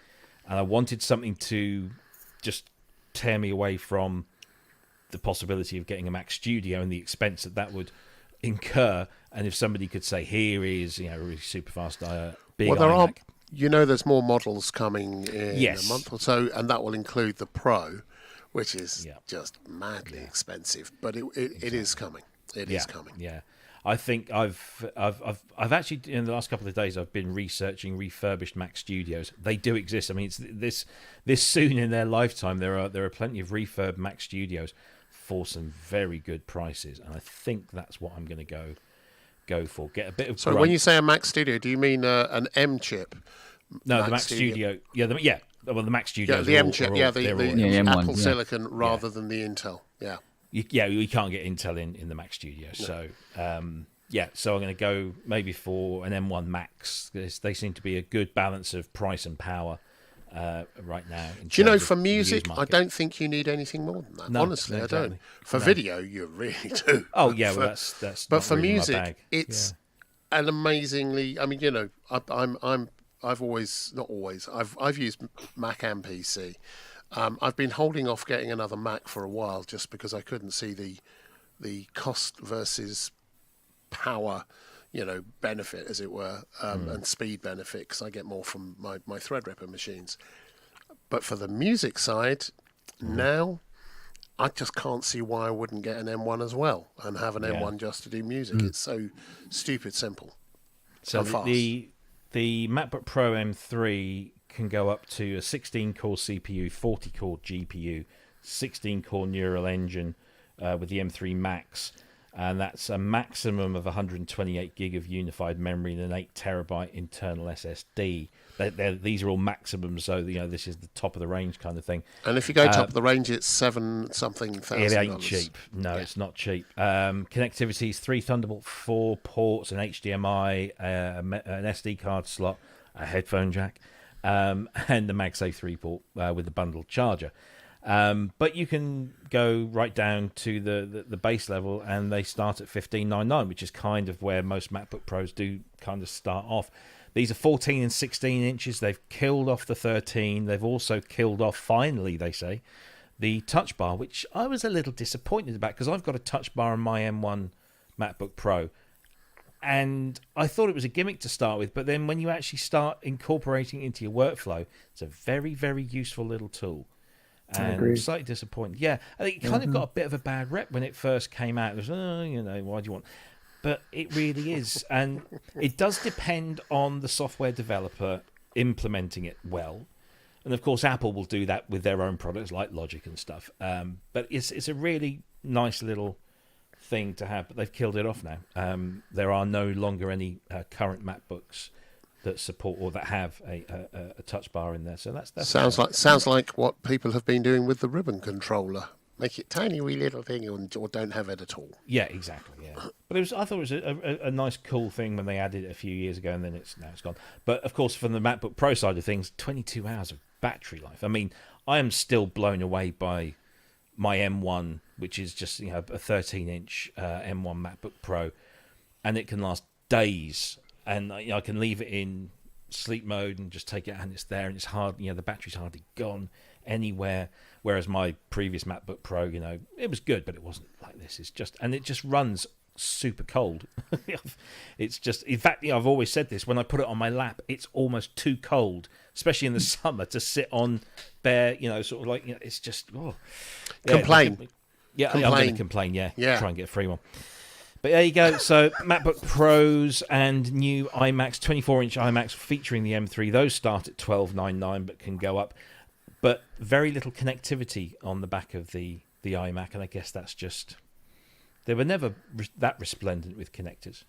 and I wanted something to just tear me away from the possibility of getting a Mac Studio and the expense that would incur. And if somebody could say, here is a really super fast big iMac. There's more models coming in a month or so, and that will include the Pro, which is just madly expensive. But it is coming. It is coming. Yeah, I think I've actually in the last couple of days I've been researching refurbished Mac Studios. They do exist. I mean, it's this soon in their lifetime. There are plenty of refurb Mac Studios for some very good prices, and I think that's what I'm going to go for. Get a bit of. So when you say a Mac Studio, do you mean an M chip? No, the Mac Studio. Well, the Mac Studio. The M chip. The Apple Silicon rather than the Intel. Yeah. You can't get Intel in the Mac Studio. No. So so I'm going to go maybe for an M1 Max. They seem to be a good balance of price and power, right now. Do you know, terms of for the music, used I market. don't think you need anything more than that. No, Honestly, no, I don't. exactly. For No. video, you really do. Oh yeah, For- well that's. but not for really my music, bag. it's an amazingly. I mean, you know, I've always, not always. I've used Mac and PC. I've been holding off getting another Mac for a while just because I couldn't see the cost versus power, you know, benefit, as it were, and speed benefit, because I get more from my Threadripper machines. But for the music side, now I just can't see why I wouldn't get an M1 as well and have an M1 just to do music. It's so stupid simple. So and fast. the MacBook Pro M3 can go up to a 16-core CPU, 40-core GPU, 16-core neural engine with the M3 Max, and that's a maximum of 128 gig of unified memory and an 8 terabyte internal SSD. These are all maximums, so you know this is the top of the range kind of thing. And if you go top of the range, it's $7,000. It ain't cheap. No, it's not cheap. Connectivity is 3 Thunderbolt 4 ports, an HDMI, an SD card slot, a headphone jack, and the MagSafe 3 port with the bundled charger. But you can go right down to the base level, and they start at $1,599, which is kind of where most MacBook Pros do kind of start off. These are 14 and 16 inches. They've killed off the 13. They've also killed off, finally, they say, the touch bar, which I was a little disappointed about because I've got a touch bar on my M1 MacBook Pro. And I thought it was a gimmick to start with, but then when you actually start incorporating it into your workflow, it's a very, very useful little tool. And agree. slightly disappointed. Yeah, I think it kind of got a bit of a bad rep when it first came out. It was, you know, why do you want... But it really is. And it does depend on the software developer implementing it well. And, of course, Apple will do that with their own products like Logic and stuff. But it's a really nice little thing to have. But they've killed it off now. There are no longer any current MacBooks that support or that have a touch bar in there. So that's Sounds like what people have been doing with the ribbon controller. Make it tiny wee little thing, or don't have it at all. Yeah, exactly. Yeah, but I thought it was a nice, cool thing when they added it a few years ago, and then now it's gone. But of course, from the MacBook Pro side of things, 22 hours of battery life. I mean, I am still blown away by my M1, which is just, you know, a 13-inch M1 MacBook Pro, and it can last days. And you know, I can leave it in sleep mode and just take it out, and it's there, and it's hard. You know, the battery's hardly gone anywhere. Whereas my previous MacBook Pro, you know, it was good, but it wasn't like this. It's just, and it just runs super cold. It's just, in fact, you know, I've always said this, when I put it on my lap, it's almost too cold, especially in the summer, to sit on bare, you know, sort of like, you know, it's just, Complain. Yeah, I'm going to complain, yeah. Try and get a free one. But there you go. So MacBook Pros and new iMacs, 24-inch iMacs featuring the M3. Those start at $1,299 but can go up. But very little connectivity on the back of the iMac, and I guess that's just... They were never that resplendent with connectors.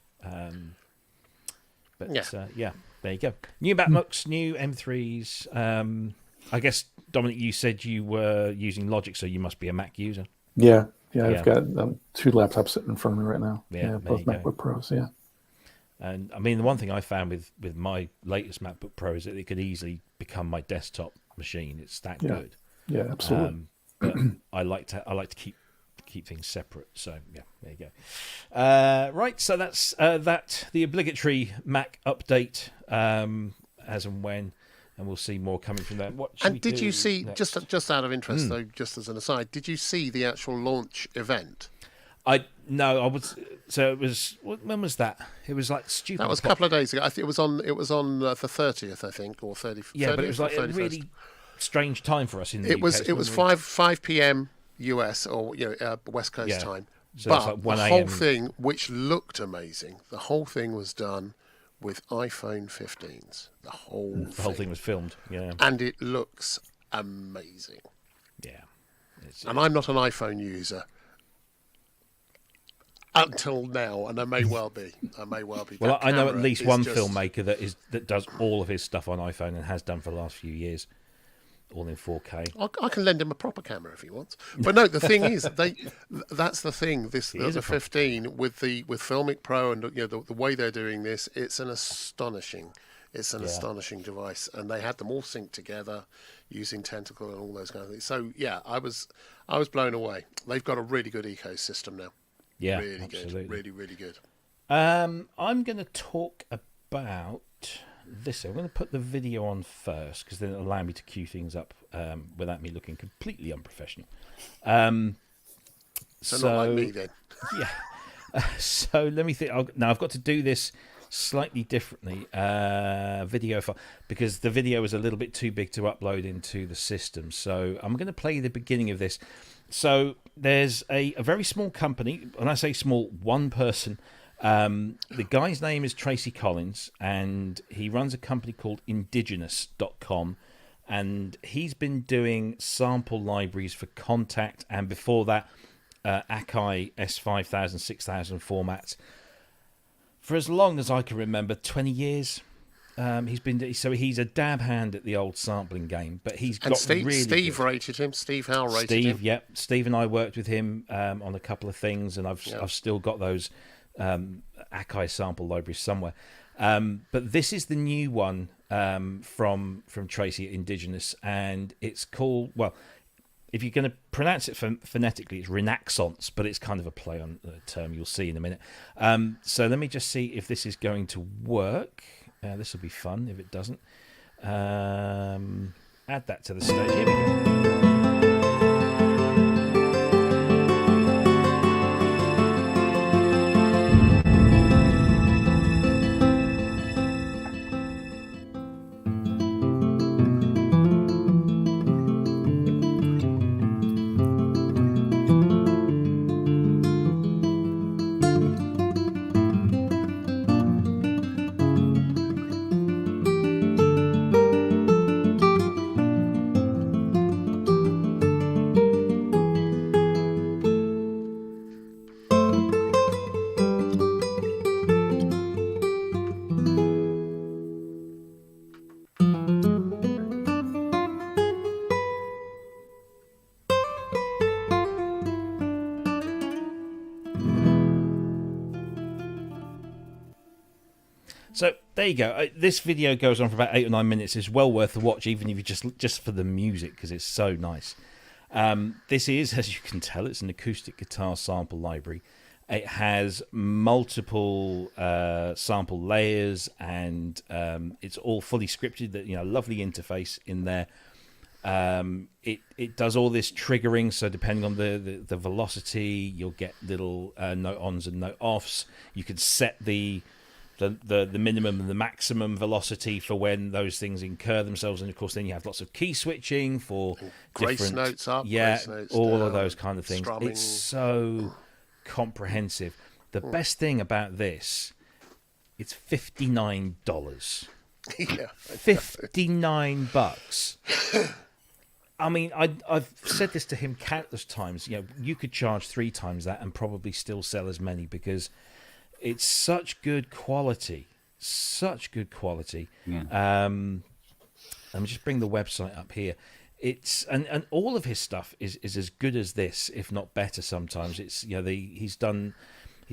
But yeah, there you go. New MacBooks, new M3s. I guess, Dominic, you said you were using Logic, so you must be a Mac user. Yeah, I've got 2 laptops sitting in front of me right now. Yeah, both MacBook Pros, yeah. And I mean, the one thing I found with my latest MacBook Pro is that it could easily become my desktop machine. It's that good. Yeah, absolutely. But I like to keep things separate. So yeah, there you go. Right, so that's the obligatory Mac update as and when, and we'll see more coming from that. What and did you see, next? just out of interest though, just as an aside, did you see the actual launch event? No, I was. So it was. When was that? It was like stupid. That was a couple of days ago. I think it was on the 30th, I think, or 30th. Yeah, but it was like 31st. a really strange time for us in the It UK. was. It was 5 p.m. US or West Coast time. So but it's like 1 the whole a.m. thing, which looked amazing, the whole thing was done with iPhone 15s. The whole thing was filmed. Yeah, and it looks amazing. Yeah, and I'm not an iPhone user. Until now, and I may well be. Well, I know at least one filmmaker that does all of his stuff on iPhone and has done for the last few years, all in 4K. I can lend him a proper camera if he wants. But no, the thing is, that's the thing. The 15 with Filmic Pro and the way they're doing this, it's an astonishing It's an astonishing device, and they had them all synced together using Tentacle and all those kind of things. So yeah, I was blown away. They've got a really good ecosystem now. Yeah, really absolutely. good, really really good. I'm going to talk about this. I'm going to put the video on first because then it'll allow me to cue things up without me looking completely unprofessional. So not like me then. Yeah. So let me think. Now I've got to do this slightly differently. Video file, because the video is a little bit too big to upload into the system. So I'm going to play the beginning of this. So there's a very small company. When I say small, one person. The guy's name is Tracy Collins, and he runs a company called indigenous.com, and he's been doing sample libraries for Contact, and before that Akai S5000, 6000 formats for as long as I can remember, 20 years. He's a dab hand at the old sampling game, but he's got Steve rated him. Steve Howe rated him. Yep. Steve and I worked with him on a couple of things, and I've still got those Akai sample libraries somewhere. But this is the new one from Tracy at Indigenous, and it's called, well, if you're going to pronounce it phonetically, it's Renaissance, but it's kind of a play on the term you'll see in a minute. So let me just see if this is going to work. This will be fun if it doesn't. Add that to the stage. Here we go. So there you go. This video goes on for about 8 or 9 minutes. It's well worth the watch, even if you just for the music, because it's so nice. This is, as you can tell, it's an acoustic guitar sample library. It has multiple sample layers, and it's all fully scripted. That, lovely interface in there. It does all this triggering, so depending on the velocity, you'll get little note ons and note offs. You can set the minimum and the maximum velocity for when those things incur themselves, and of course then you have lots of key switching for grace notes up, grace notes all down, of those kind of things. strumming. It's so comprehensive. The best thing about this, it's $59. Yeah. $59. I mean, I've said this to him countless times. You could charge 3 times that and probably still sell as many, because it's such good quality. Yeah. Let me just bring the website up here. It's and all of his stuff is as good as this, if not better. Sometimes it's he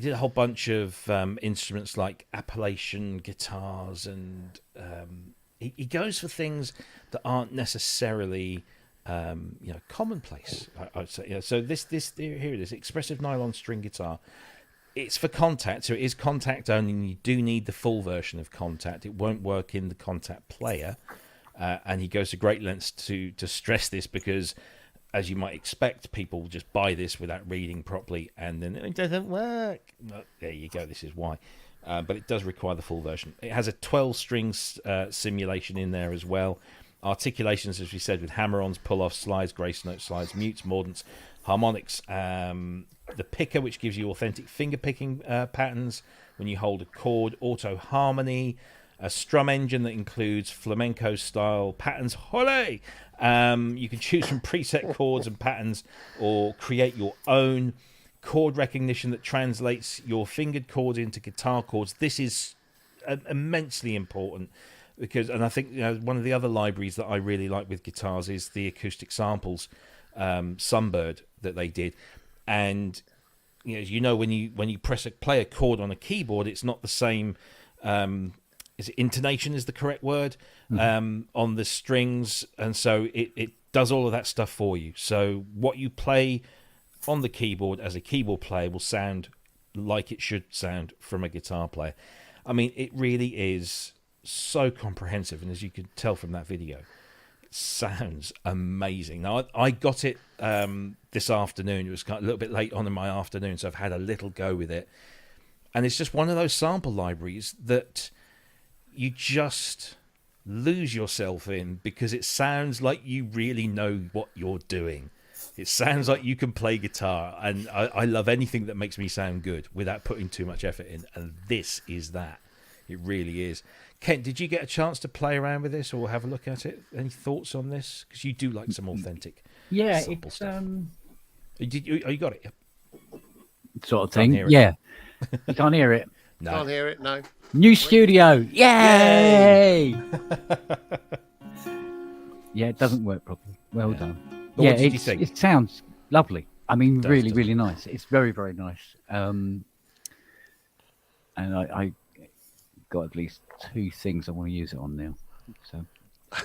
did a whole bunch of instruments like Appalachian guitars, and he goes for things that aren't necessarily commonplace. I'd say. So this here it is, expressive nylon string guitar. It's for Contact, so it is Contact only, and you do need the full version of Contact. It won't work in the Contact player, and he goes to great lengths to stress this, because, as you might expect, people just buy this without reading properly, and then it doesn't work. No, there you go, this is why. But it does require the full version. It has a 12-string simulation in there as well. Articulations, as we said, with hammer-ons, pull-offs, slides, grace note slides, mutes, mordants, harmonics, the picker, which gives you authentic finger picking patterns when you hold a chord, auto harmony, a strum engine that includes flamenco style patterns. Hooray! You can choose from preset chords and patterns, or create your own. Chord recognition that translates your fingered chords into guitar chords. This is immensely important, because, and I think one of the other libraries that I really like with guitars is the acoustic samples, Sunbird, that they did. And when you play a chord on a keyboard, it's not the same is it intonation is the correct word on the strings, and so it does all of that stuff for you. So what you play on the keyboard as a keyboard player will sound like it should sound from a guitar player. I mean, it really is so comprehensive, and as you could tell from that video, it sounds amazing. Now, I got it this afternoon. It was kind of a little bit late on in my afternoon, so I've had a little go with it. And it's just one of those sample libraries that you just lose yourself in, because it sounds like you really know what you're doing. It sounds like you can play guitar, and I love anything that makes me sound good without putting too much effort in, and this is that. It really is. Kent, did you get a chance to play around with this or have a look at it? Any thoughts on this? Because you do like some authentic sample stuff. You got it? Sort of thing. Yeah. You can't hear it. No. Can't hear it, no. New studio. Yay! Yeah, it doesn't work properly. Well done. But what did you think? It sounds lovely. I mean, It really, does, really nice. It's very, very nice. And I got at least 2 things I want to use it on now. So,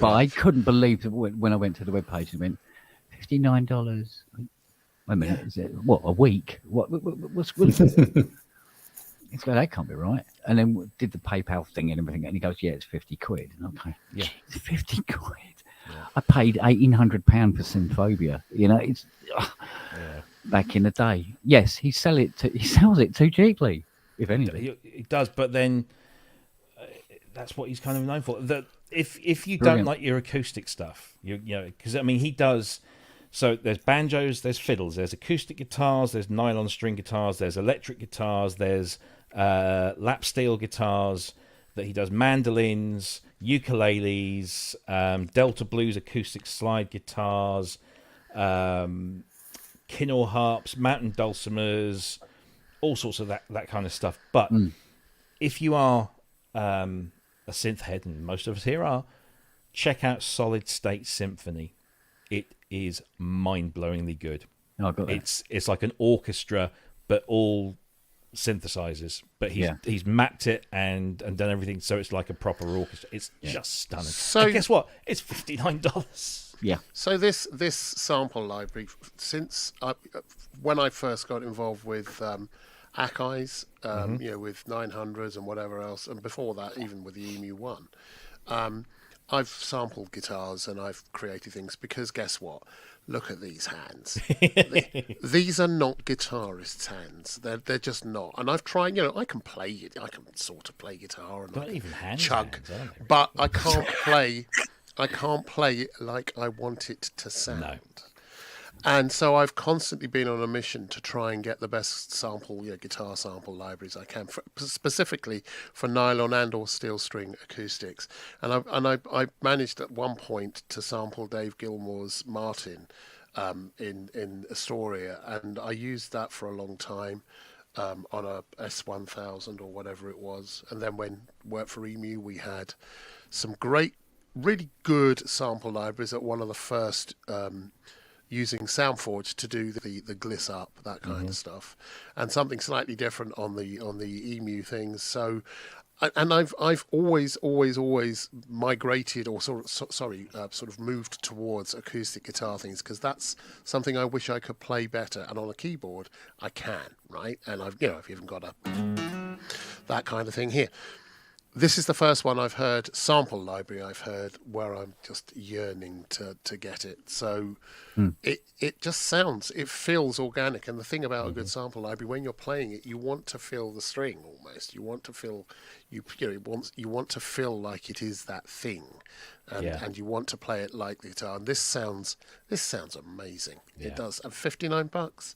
but I couldn't believe that when I went to the webpage, it went $59. Wait a minute, is it what, a week? What's it's like, that can't be right. And then did the PayPal thing and everything, and he goes, "Yeah, it's 50 quid." And I'm like, Yeah. "It's 50 quid." Yeah. I paid £1,800 for Synthphobia. You know, it's back in the day. Yes, he sells it too cheaply, if anything. He does, but then that's what he's kind of known for. That if you Brilliant. don't like your acoustic stuff, you know, because I mean he does. So there's banjos, there's fiddles, there's acoustic guitars, there's nylon string guitars, there's electric guitars, there's lap steel guitars that he does, mandolins, ukuleles, Delta blues acoustic slide guitars, Kinnor harps, mountain dulcimers, all sorts of that kind of stuff. But if you are a synth head, and most of us here are, check out Solid State Symphony. It is mind-blowingly good. Oh, I got that. It's like an orchestra, but all synthesizers. But he's mapped it and done everything, so it's like a proper orchestra. It's just stunning. So and guess what? It's $59. Yeah. So this sample library, since when I first got involved with Akai's, you know, with 900s and whatever else, and before that, even with the Emu 1, I've sampled guitars and I've created things because guess what? Look at these hands. These are not guitarists' hands. They're just not. And I've tried, you know, I can play it. I can sort of play guitar and Not even hands, chug, hands, but I can't play. I can't play it like I want it to sound. No. And so I've constantly been on a mission to try and get the best guitar sample libraries I can, specifically for nylon and or steel string acoustics. And I managed at one point to sample Dave Gilmour's Martin in Astoria, and I used that for a long time on a S1000 or whatever it was. And then when worked for Emu, we had some great, really good sample libraries at one of the first. Using SoundForge to do the gliss up, that kind of stuff, and something slightly different on the Emu things. So, and I've always migrated or sort of moved towards acoustic guitar things because that's something I wish I could play better. And on a keyboard, I can, right? And I've even got that kind of thing here. This is the first one I've heard, sample library I've heard, where I'm just yearning to get it. So it just sounds, it feels organic. And the thing about a good sample library, when you're playing it, you want to feel the string almost. You want to feel, you want to feel like it is that thing. And you want to play it like the guitar. And this sounds amazing. Yeah. It does. And $59.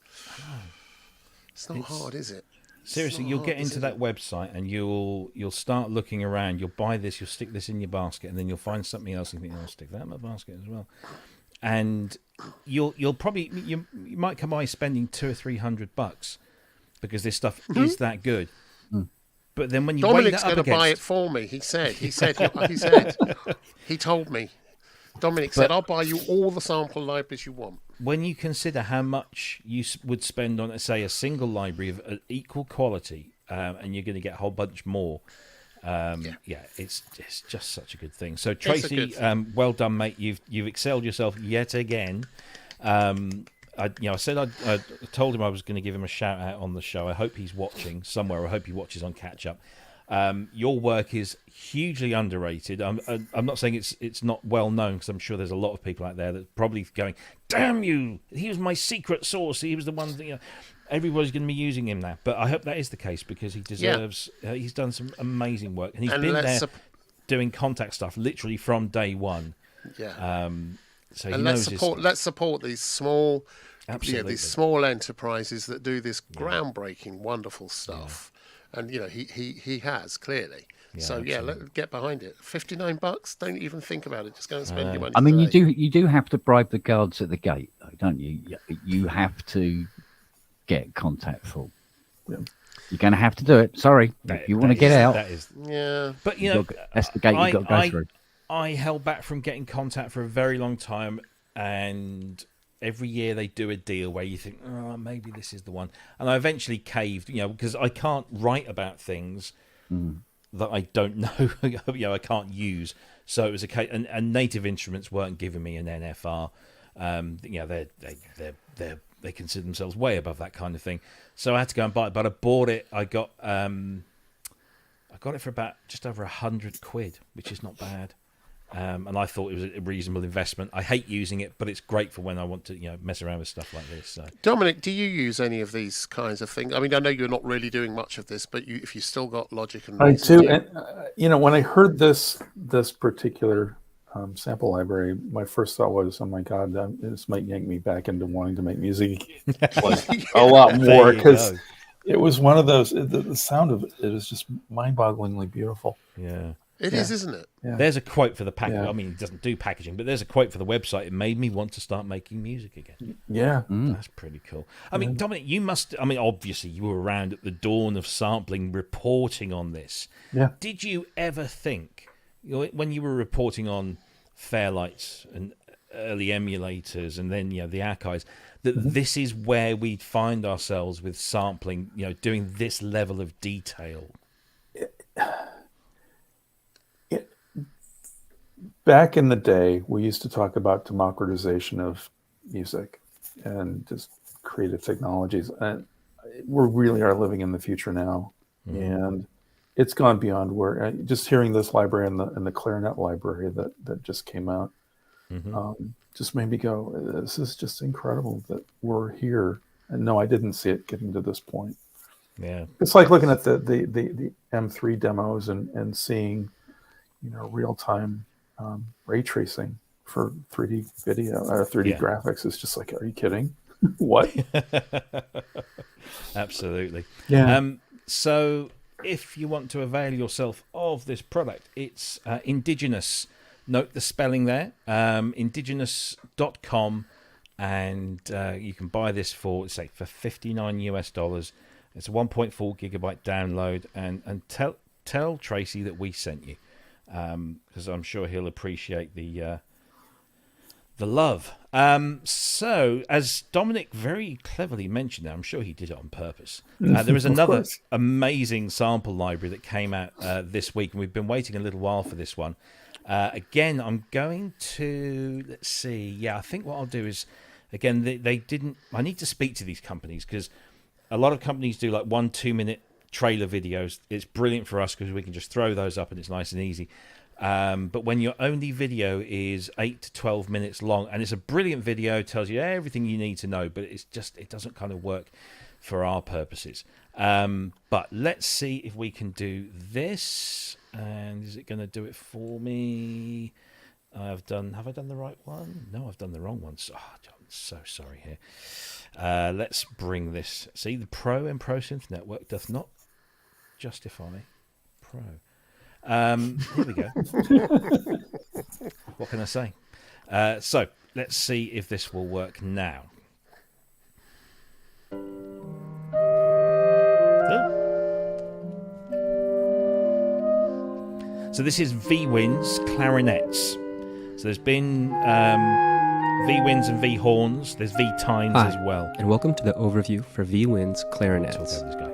It's not hard, is it? Seriously, you'll get into that website and you'll start looking around. You'll buy this, you'll stick this in your basket, and then you'll find something else and think, "I'll stick that in my basket as well." And you'll probably you might come away spending $200 or $300 because this stuff is that good. But then when you Dominic's weigh that going to buy it for me. He said. He told me. Dominic said, "I'll buy you all the sample libraries you want." When you consider how much you would spend on, say, a single library of equal quality, and you're going to get a whole bunch more It's just such a good thing. So a Tracy, good thing. well done, mate. You've excelled yourself yet again. I told him I was going to give him a shout out on the show. I hope he's watching somewhere. I hope he watches on catch up. Your work is hugely underrated. I'm not saying it's not well known, because I'm sure there's a lot of people out there that probably going, "Damn you! He was my secret source. He was the one that everybody's going to be using him now." But I hope that is the case, because he deserves. He's done some amazing work, and he's been there doing contact stuff literally from day one. Yeah. So and let's support these small, these small enterprises that do this groundbreaking, wonderful stuff. Yeah. And he has clearly. Yeah, so let's get behind it. $59. Don't even think about it. Just go and spend your money. I mean, you do have to bribe the guards at the gate, though, don't you? You have to get contact full. Yeah. You're going to have to do it. Sorry, if you want to get out. That is, but that's the gate you've got to go through. I held back from getting contact for a very long time, and every year they do a deal where you think, oh, maybe this is the one. And I eventually caved, because I can't write about things that I don't know, I can't use. So it was a case, and Native Instruments weren't giving me an NFR. They consider themselves way above that kind of thing. So I had to go and buy it, but I bought it. I got it for about just over £100, which is not bad. And I thought it was a reasonable investment. I hate using it, but it's great for when I want to, mess around with stuff like this. So. Dominic, do you use any of these kinds of things? I mean, I know you're not really doing much of this, but if you still got Logic and I do. And when I heard this particular sample library, my first thought was, oh my God, this might yank me back into wanting to make music a lot more, because it was one of those. The sound of it is just mind-bogglingly beautiful. Yeah. It is, isn't it? Yeah. There's a quote for the package. Yeah. I mean, it doesn't do packaging, but there's a quote for the website. It made me want to start making music again. Yeah. That's pretty cool. I mean, Dominic, you must... I mean, obviously, you were around at the dawn of sampling, reporting on this. Yeah. Did you ever think, when you were reporting on Fairlights and early emulators and then, the archives, that this is where we'd find ourselves with sampling, doing this level of detail? Back in the day, we used to talk about democratization of music and just creative technologies. And we really are living in the future now. And it's gone beyond where just hearing this library and the clarinet library that just came out just made me go, this is just incredible that we're here. And no, I didn't see it getting to this point. Yeah. It's like looking at the M3 demos and seeing, real-time ray tracing for 3D video or 3D graphics. Is just like, are you kidding? What? Absolutely. Yeah. So if you want to avail yourself of this product, it's Indigenous. Note the spelling there. Indigenous.com, and you can buy this for $59. It's a 1.4 gigabyte download, and tell Tracy that we sent you. Because I'm sure he'll appreciate the love. So, as Dominic very cleverly mentioned, I'm sure he did it on purpose. There is another amazing sample library that came out this week, and we've been waiting a little while for this one. Again, I'm going to, let's see. Yeah, I think what I'll do is, again, they didn't. I need to speak to these companies, because a lot of companies do like 1-2 minute trailer videos. It's brilliant for us because we can just throw those up and it's nice and easy. But when your only video is 8 to 12 minutes long, and it's a brilliant video, tells you everything you need to know, but it doesn't kind of work for our purposes. But let's see if we can do this. And is it going to do it for me? Have I done the right one? No, I've done the wrong one. I'm so sorry here. Let's bring this. See, the Pro and Pro Synth Network doth not justify Pro. Here we go. What can I say? So let's see if this will work now. So this is V-Winds clarinets. So there's been V-Winds and V-Horns. There's V-Tines as well. And welcome to the overview for V-Winds clarinets. Talk over this guy.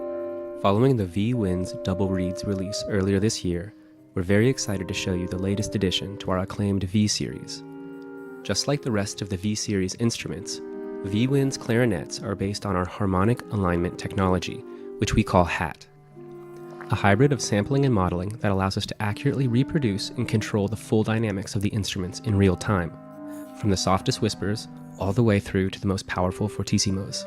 Following the V-Winds Double Reeds release earlier this year, we're very excited to show you the latest addition to our acclaimed V-Series. Just like the rest of the V-Series instruments, V-Winds clarinets are based on our harmonic alignment technology, which we call HAT, a hybrid of sampling and modeling that allows us to accurately reproduce and control the full dynamics of the instruments in real time, from the softest whispers all the way through to the most powerful fortissimos.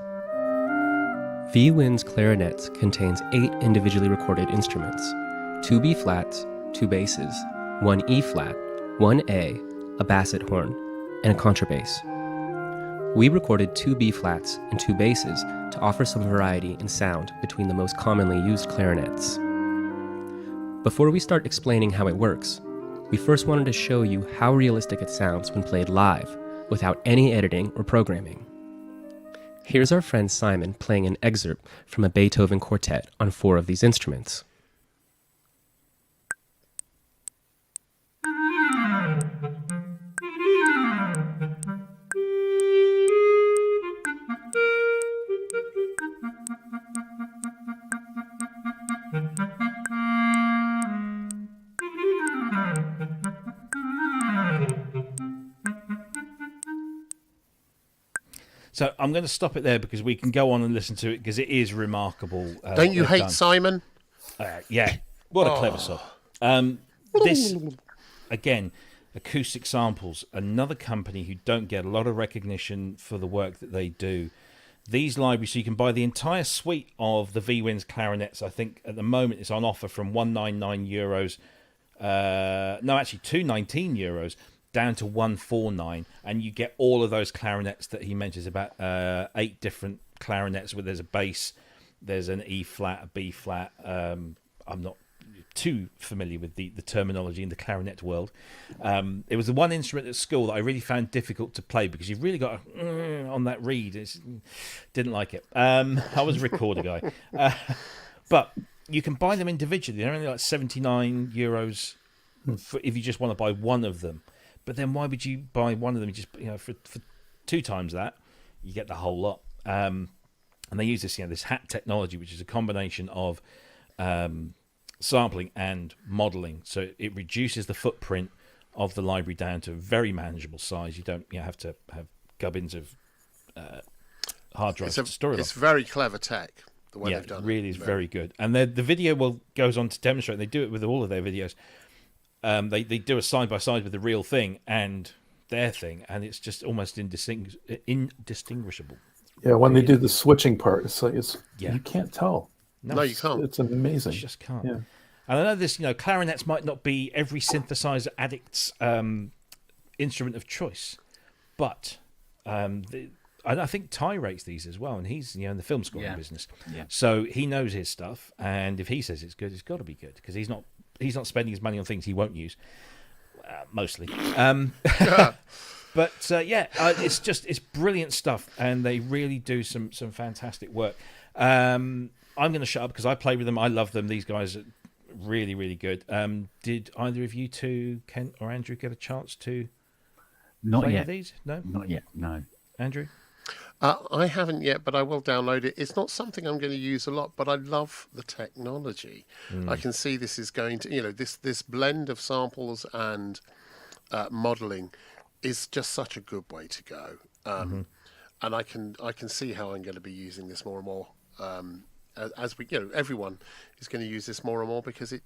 V-Winds clarinets contains 8 individually recorded instruments, 2 B-flats, 2 basses, 1 E-flat, 1 A basset horn, and a contrabass. We recorded 2 B-flats and 2 basses to offer some variety in sound between the most commonly used clarinets. Before we start explaining how it works, we first wanted to show you how realistic it sounds when played live, without any editing or programming. Here's our friend Simon playing an excerpt from a Beethoven quartet on 4 of these instruments. So I'm going to stop it there because we can go on and listen to it because it is remarkable. Don't you what they've hate done. Simon? Yeah, what a clever song. This, again, Acoustic Samples, another company who don't get a lot of recognition for the work that they do. These libraries, so you can buy the entire suite of the V-Winds clarinets. I think at the moment it's on offer from €199. No, actually €219 down to 149, and you get all of those clarinets that he mentions, about 8 different clarinets where there's a bass, there's an E flat, a B flat. I'm not too familiar with the terminology in the clarinet world. It was the one instrument at school that I really found difficult to play because you've really got on that reed. Didn't like it. I was a recorder guy. But you can buy them individually. They're only like €79 if you just want to buy one of them. But then why would you buy one of them? Just for 2 times that, you get the whole lot. And they use this HAT technology, which is a combination of sampling and modeling. So it reduces the footprint of the library down to a very manageable size. You don't have to have gubbins of hard drives to store it. It's very clever tech, the way they've done it. Really is very good. And the video goes on to demonstrate. They do it with all of their videos. They do a side-by-side with the real thing and their thing, and it's just almost indistinguishable. Yeah, when they do the switching part, you can't tell. No, you can't. It's amazing. You just can't. Yeah. And I know this, clarinets might not be every synthesizer addict's instrument of choice, but I think Ty rates these as well, and he's in the film scoring business. Yeah. So he knows his stuff, and if he says it's good, it's got to be good because he's not spending his money on things he won't use, mostly. But it's brilliant stuff, and they really do some fantastic work. I'm going to shut up because I play with them. I love them. These guys are really, really good. Did either of you two, Kent or Andrew, get a chance to play with these? No? Not yet, no. Andrew? I haven't yet, but I will download it. It's not something I'm going to use a lot, but I love the technology. I can see this is going to, this blend of samples and modeling is just such a good way to go. And I can see how I'm going to be using this more and more. As we, everyone is going to use this more and more because it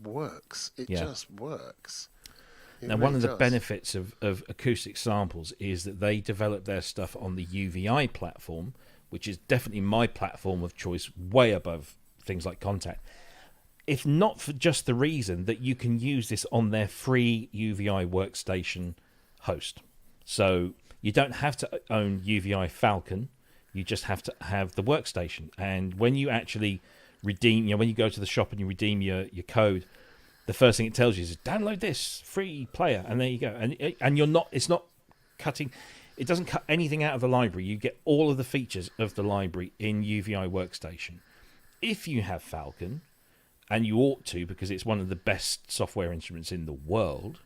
works. It just works. Now, one of the benefits of Acoustic Samples is that they develop their stuff on the UVI platform, which is definitely my platform of choice, way above things like Contact. If not for just the reason that you can use this on their free UVI workstation host. So you don't have to own UVI Falcon. You just have to have the workstation. And when you actually redeem, when you go to the shop and you redeem your code, the first thing it tells you is download this free player, and there you go. And it's not cutting. It doesn't cut anything out of the library. You get all of the features of the library in UVI Workstation. If you have Falcon, and you ought to because it's one of the best software instruments in the world,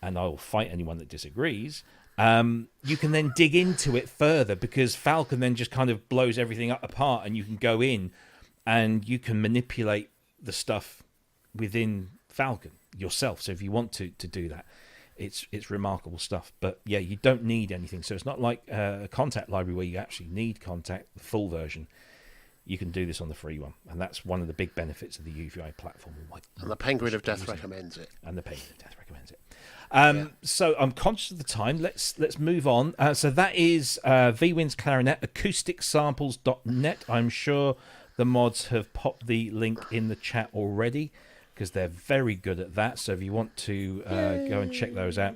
and I will fight anyone that disagrees, you can then dig into it further because Falcon then just kind of blows everything apart, and you can go in and you can manipulate the stuff within Falcon yourself. So if you want to do that, it's remarkable stuff. But yeah, you don't need anything. So it's not like a Contact library where you actually need Contact, the full version. You can do this on the free one, and that's one of the big benefits of the UVI platform. And the Penguin of Death recommends it. And the Penguin of Death recommends it. So I'm conscious of the time. Let's move on. So that is VWin's Clarinet, acousticsamples.net. I'm sure the mods have popped the link in the chat already because they're very good at that. So if you want to go and check those out,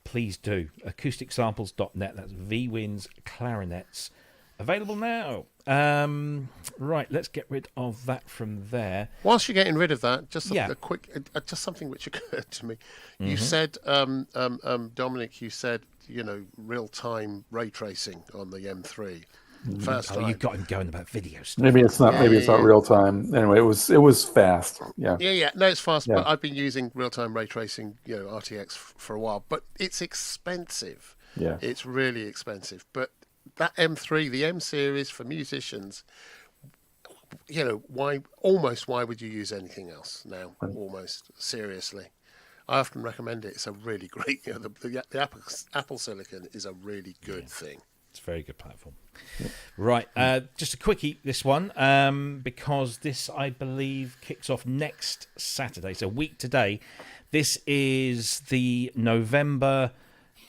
please do. acousticsamples.net. That's VWin's Clarinets. Available now. Right, let's get rid of that from there. Whilst you're getting rid of that, just a quick, just something which occurred to me. You said, Dominic, you said, real-time ray tracing on the M3. First time. You've got him going about video stuff. Maybe it's not. Maybe it's not real time. Anyway, it was fast. Yeah. Yeah. No, it's fast. Yeah. But I've been using real-time ray tracing, RTX for a while. But it's expensive. Yeah. It's really expensive. But that M3, the M series for musicians, why would you use anything else now? Right. Almost seriously, I often recommend it. It's a really great. The Apple Silicon is a really good thing. It's a very good platform. Yeah. Right, just a quickie. This one, because this I believe kicks off next Saturday, so a week today. This is the November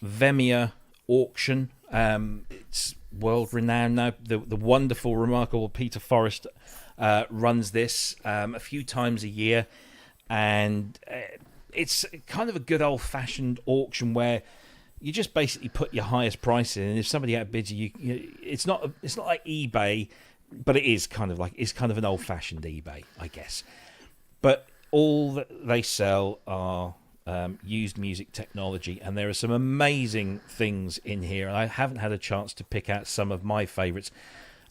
Vemia auction. It's world renowned now. The wonderful, remarkable Peter Forrest runs this a few times a year, and it's kind of a good old fashioned auction where you just basically put your highest price in, and if somebody outbids you, it's not like eBay, but it is kind of like an old fashioned eBay, I guess. But all that they sell are used music technology, and there are some amazing things in here. I haven't had a chance to pick out some of my favourites.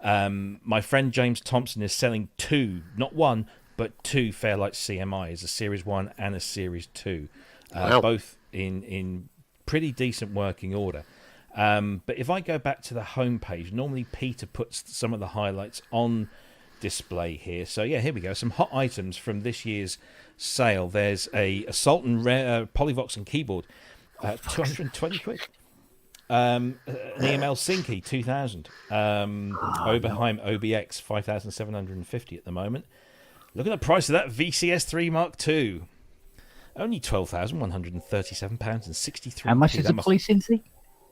My friend James Thompson is selling two, not one, but two Fairlight CMIs, a Series 1 and a Series 2, both in pretty decent working order. But if I go back to the homepage, normally Peter puts some of the highlights on display here. So yeah, here we go. Some hot items from this year's sale. There's a Sultan Polyvox and keyboard, 220 quid. An EML Sync 2000. Oberheim OBX 5,750 at the moment. Look at the price of that VCS3 Mark II. Only £12,137.63. How much is the Polysynth?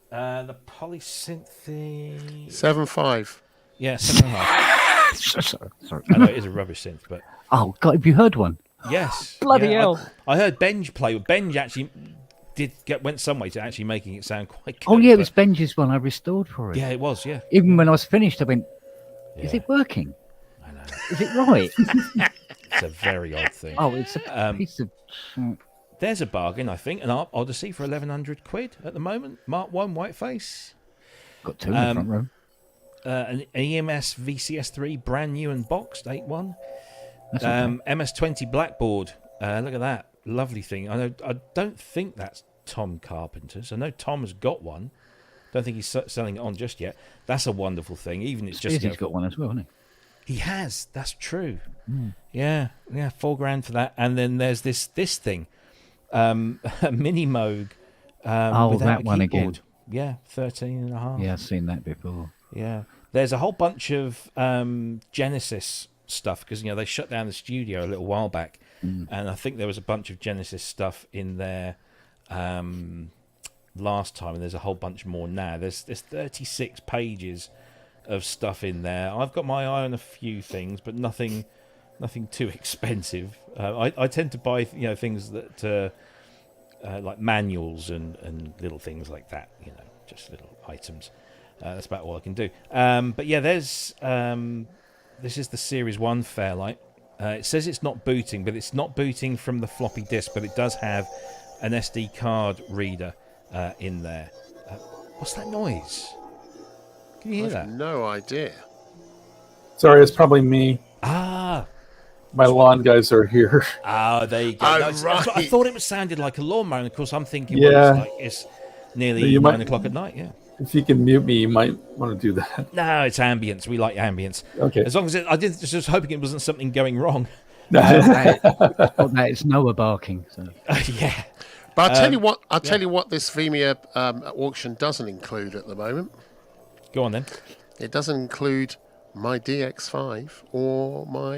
The Polysynth 7.5. Yeah, 7.5. Sorry. I know it is a rubbish synth, but oh God, have you heard one? Yes. Bloody hell! I heard Benj play. Benj actually went some way to actually making it sound quite good. Oh yeah, it was Benji's one I restored for it. Yeah, it was. Yeah. Even when I was finished, I went, "Is it working? I know. Is it right?" It's a very odd thing. Oh, it's a piece of. There's a bargain, I think. An Art Odyssey for 1,100 quid at the moment. Mark 1 whiteface. Got two in the front row. An EMS VCS3 brand new and boxed 8.1. Okay. MS-20 Blackboard. Look at that lovely thing. I don't think that's Tom Carpenter's. I know Tom has got one. Don't think he's selling it on just yet. That's a wonderful thing. Even it's just he's got one as well, hasn't he? He has. That's true. Yeah, $4,000 for that. And then there's this thing, a mini Moog. That one keyboard. again. Yeah, 13.5. Yeah, I've seen that before. Yeah, there's a whole bunch of Genesis stuff because they shut down the studio a little while back, and I think there was a bunch of Genesis stuff in there last time, and there's a whole bunch more now. There's 36 pages of stuff in there. I've got my eye on a few things, but nothing too expensive. I tend to buy things that like manuals and little things like that. Just little items. That's about all I can do. But yeah, there's this is the Series 1 Fairlight. It says it's not booting, but it's not booting from the floppy disk, but it does have an SD card reader in there. What's that noise? Can you hear that? No idea. Sorry, it's probably me. Ah. My lawn guys are here. Oh, there you go. Oh, No, right. I thought it sounded like a lawnmower, and of course I'm thinking, Yeah. it's nearly 9 o'clock at night, yeah. If you can mute me, you might want to do that. No, it's ambience. We like ambience. Okay. As long as I did, just hoping it wasn't something going wrong. It's Noah barking. So. Yeah. But I'll tell you what this Vimeo auction doesn't include at the moment. Go on then. It doesn't include my DX5 or my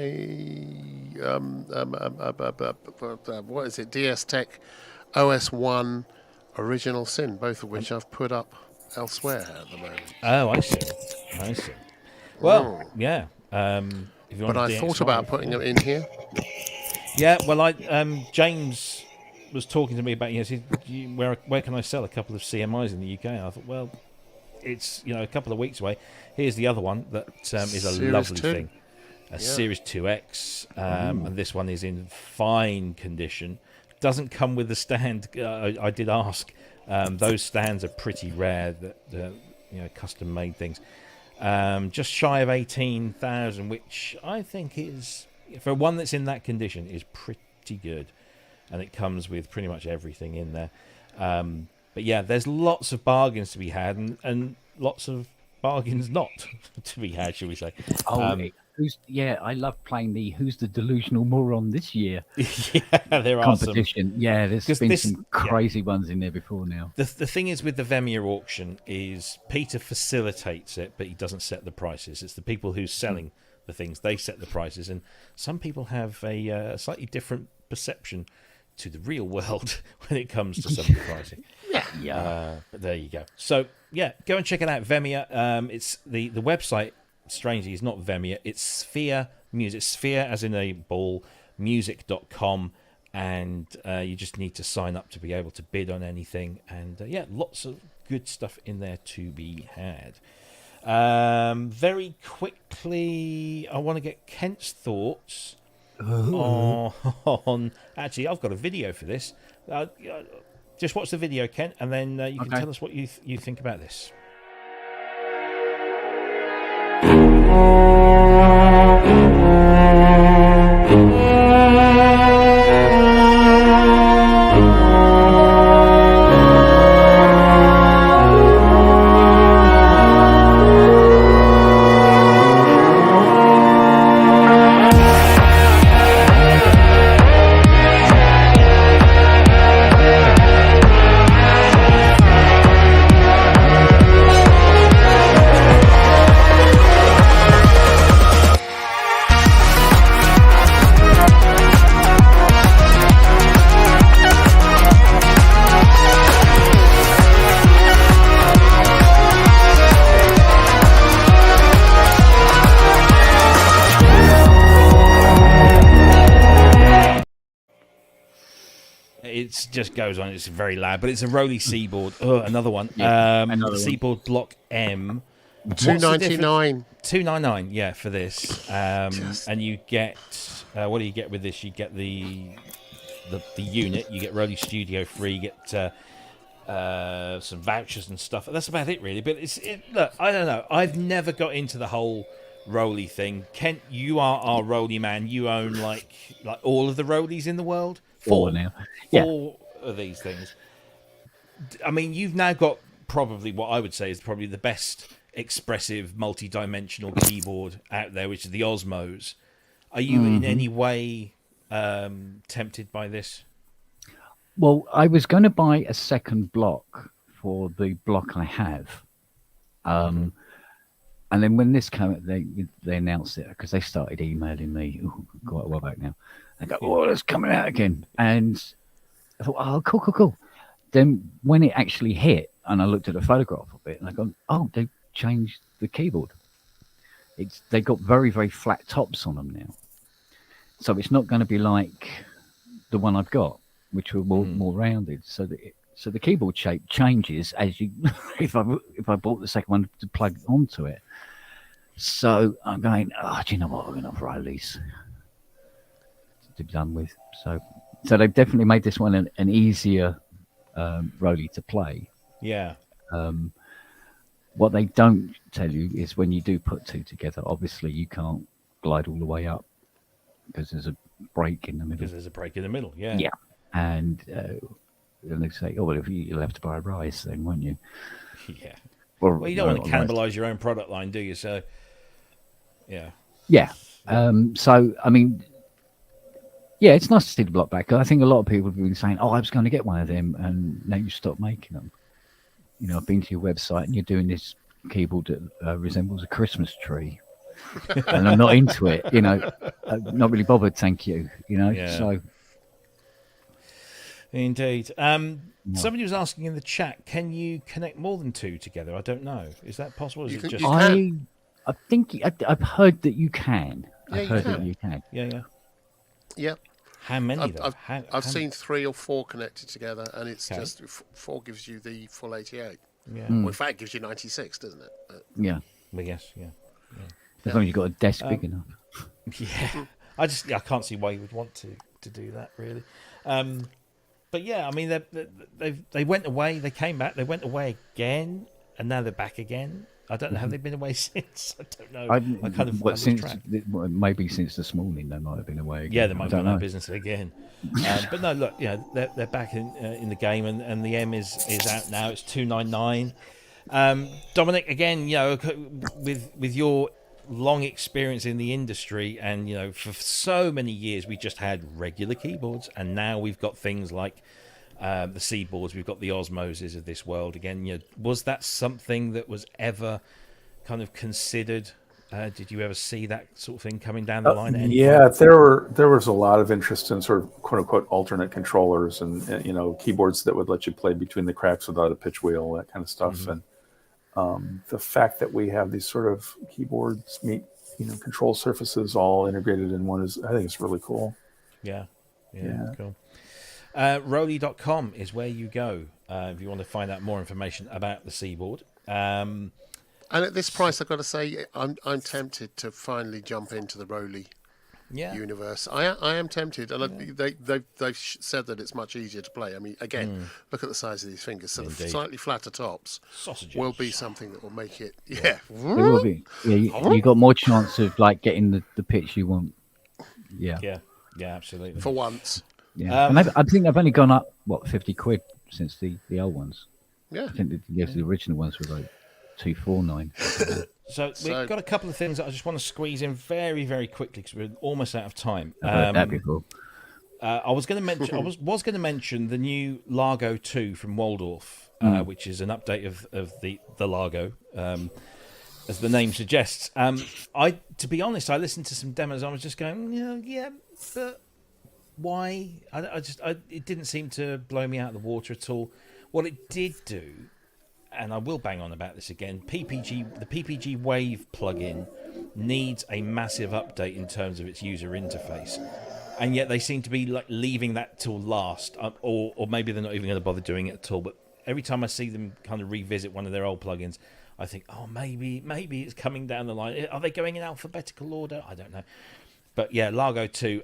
what is it? DS Tech OS1 Original Sin, both of which I've put up elsewhere at the moment. Oh, I see. Well, yeah. If you want But I a thought DX5, about putting them in here. Yeah, well, James was talking to me about where can I sell a couple of CMIs in the UK? And I thought, well, it's a couple of weeks away. Here's the other one that is a Series lovely 2. thing, Series 2X, and this one is in fine condition. Doesn't come with the stand. I did ask. Those stands are pretty rare. That custom made things. Just shy of 18,000, which I think is, for one that's in that condition, is pretty good. And it comes with pretty much everything in there. But yeah, there's lots of bargains to be had, and lots of bargains not to be had, shall we say. I love playing the Who's the Delusional Moron this year Yeah, there are competition. some. Yeah, there's been some crazy ones in there before now. The thing is with the Vimeo auction is Peter facilitates it, but he doesn't set the prices. It's the people who's selling the things, they set the prices, and some people have a slightly different perception to the real world when it comes to some of the pricing. But there you go. So yeah, go and check it out. Vimeo. It's the website. Strangely, is not Vimeo. It's Sphere Music. Sphere as in a ball. Music.com, and you just need to sign up to be able to bid on anything. And lots of good stuff in there to be had. Very quickly, I want to get Kent's thoughts on. Actually, I've got a video for this. Just watch the video, Kent, and then you can tell us what you think about this. It just goes on. It's very loud, but it's a Roli Seaboard. Another one. Another Seaboard Block M. $299. $299. Yeah, for this. And you get what do you get with this? You get the unit. You get Roli Studio free. You get some vouchers and stuff. That's about it, really. But look, I don't know. I've never got into the whole Roli thing. Kent, you are our Roli man. You own like all of the Rolis in the world. Four now. Four of these things. I mean, you've now got probably what I would say is probably the best expressive multi-dimensional keyboard out there, which is the Osmos. Are you in any way tempted by this? Well, I was going to buy a second block for the block I have. And then when this came, they announced it because they started emailing me quite a while back now. They go, "Oh, it's coming out again," and I thought, "Oh, cool." Then when it actually hit, and I looked at a photograph of it, and I go, "Oh, they changed the keyboard. They got very, very flat tops on them now, so it's not going to be like the one I've got, which were more rounded. So the keyboard shape changes as you if I bought the second one to plug onto it. So I'm going, do you know what? I'm going to Rolis to be done with. So they've definitely made this one an easier Roli to play. Yeah. What they don't tell you is when you do put two together, obviously you can't glide all the way up because there's a break in the middle. Yeah. Yeah. And they say, "Oh, well, you'll have to buy a rise then, won't you?" Yeah. Well, you don't want to right. cannibalise your own product line, do you? So, yeah. Yeah. So, I mean, yeah, it's nice to see the block back. I think a lot of people have been saying, "Oh, I was going to get one of them," and now you stopped making them. You know, I've been to your website, and you're doing this keyboard that resembles a Christmas tree, and I'm not into it. You know, I'm not really bothered. Thank you. You know, Yeah. so Indeed. Somebody was asking in the chat, can you connect more than two together? I don't know. Is that possible? Or is You it can- just... you I think I've heard that you can. Yeah, I've you heard can. that you can. Yeah. Yeah. How many, though? I've seen 3 or 4 connected together, and it's Okay. just 4 gives you the full 88. Yeah. Well, in fact, it gives you 96, doesn't it? Yeah, Well, yes, yeah. as long as you've got a desk big enough. Yeah. I can't see why you would want to do that, really. But yeah, I mean, they went away, they came back, they went away again, and now they're back again. I don't know. Have they been away since? I don't know. I kind of lost track. Maybe since this morning they might have been away again. Yeah, they might I have don't gone out know. of business again. But no, look, they're back in the game, and the M is out now. It's 299. Dominic, again, with your long experience in the industry, and for so many years we just had regular keyboards, and now we've got things like the Seaboards, we've got the Osmoses of this world. Again, was that something that was ever kind of considered? Did you ever see that sort of thing coming down the line? At any Yeah, point? there was a lot of interest in sort of quote unquote alternate controllers and keyboards that would let you play between the cracks without a pitch wheel, that kind of stuff. Mm-hmm. And the fact that we have these sort of keyboards meet control surfaces all integrated in one I think it's really cool. Yeah. Cool. Roli.com is where you go if you want to find out more information about the Seaboard. And at this price, I've got to say, I'm tempted to finally jump into the Roli universe. I am tempted, and they've said that it's much easier to play. I mean, again, look at the size of these fingers. So the Indeed. slightly flatter tops Sausages. will be something that will make it. Yeah. It will be. Yeah, you got more chance of like getting the pitch you want. Yeah. Yeah, absolutely. For once. Yeah. And I think they've only gone up 50 quid since the old ones. Yeah. I think the original ones were like 249. So we've got a couple of things that I just want to squeeze in very, very quickly because we're almost out of time. I've heard that before. I was going to mention. I was going to mention the new Largo 2 from Waldorf, which is an update of the Largo, as the name suggests. To be honest, I listened to some demos. I was just going, but why? It didn't seem to blow me out of the water at all. What it did do, and I will bang on about this again, the PPG Wave plugin needs a massive update in terms of its user interface. And yet they seem to be like leaving that till last, or maybe they're not even going to bother doing it at all. But every time I see them kind of revisit one of their old plugins, I think, oh, maybe it's coming down the line. Are they going in alphabetical order? I don't know. But yeah, Largo 2.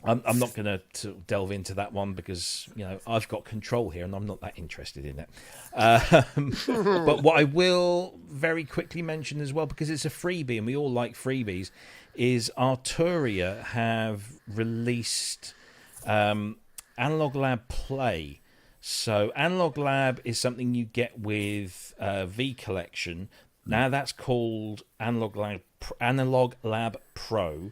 I'm not going to delve into that one because I've got control here and I'm not that interested in it. But what I will very quickly mention as well, because it's a freebie and we all like freebies, is Arturia have released Analog Lab Play. So Analog Lab is something you get with V Collection. Now that's called Analog Lab Pro.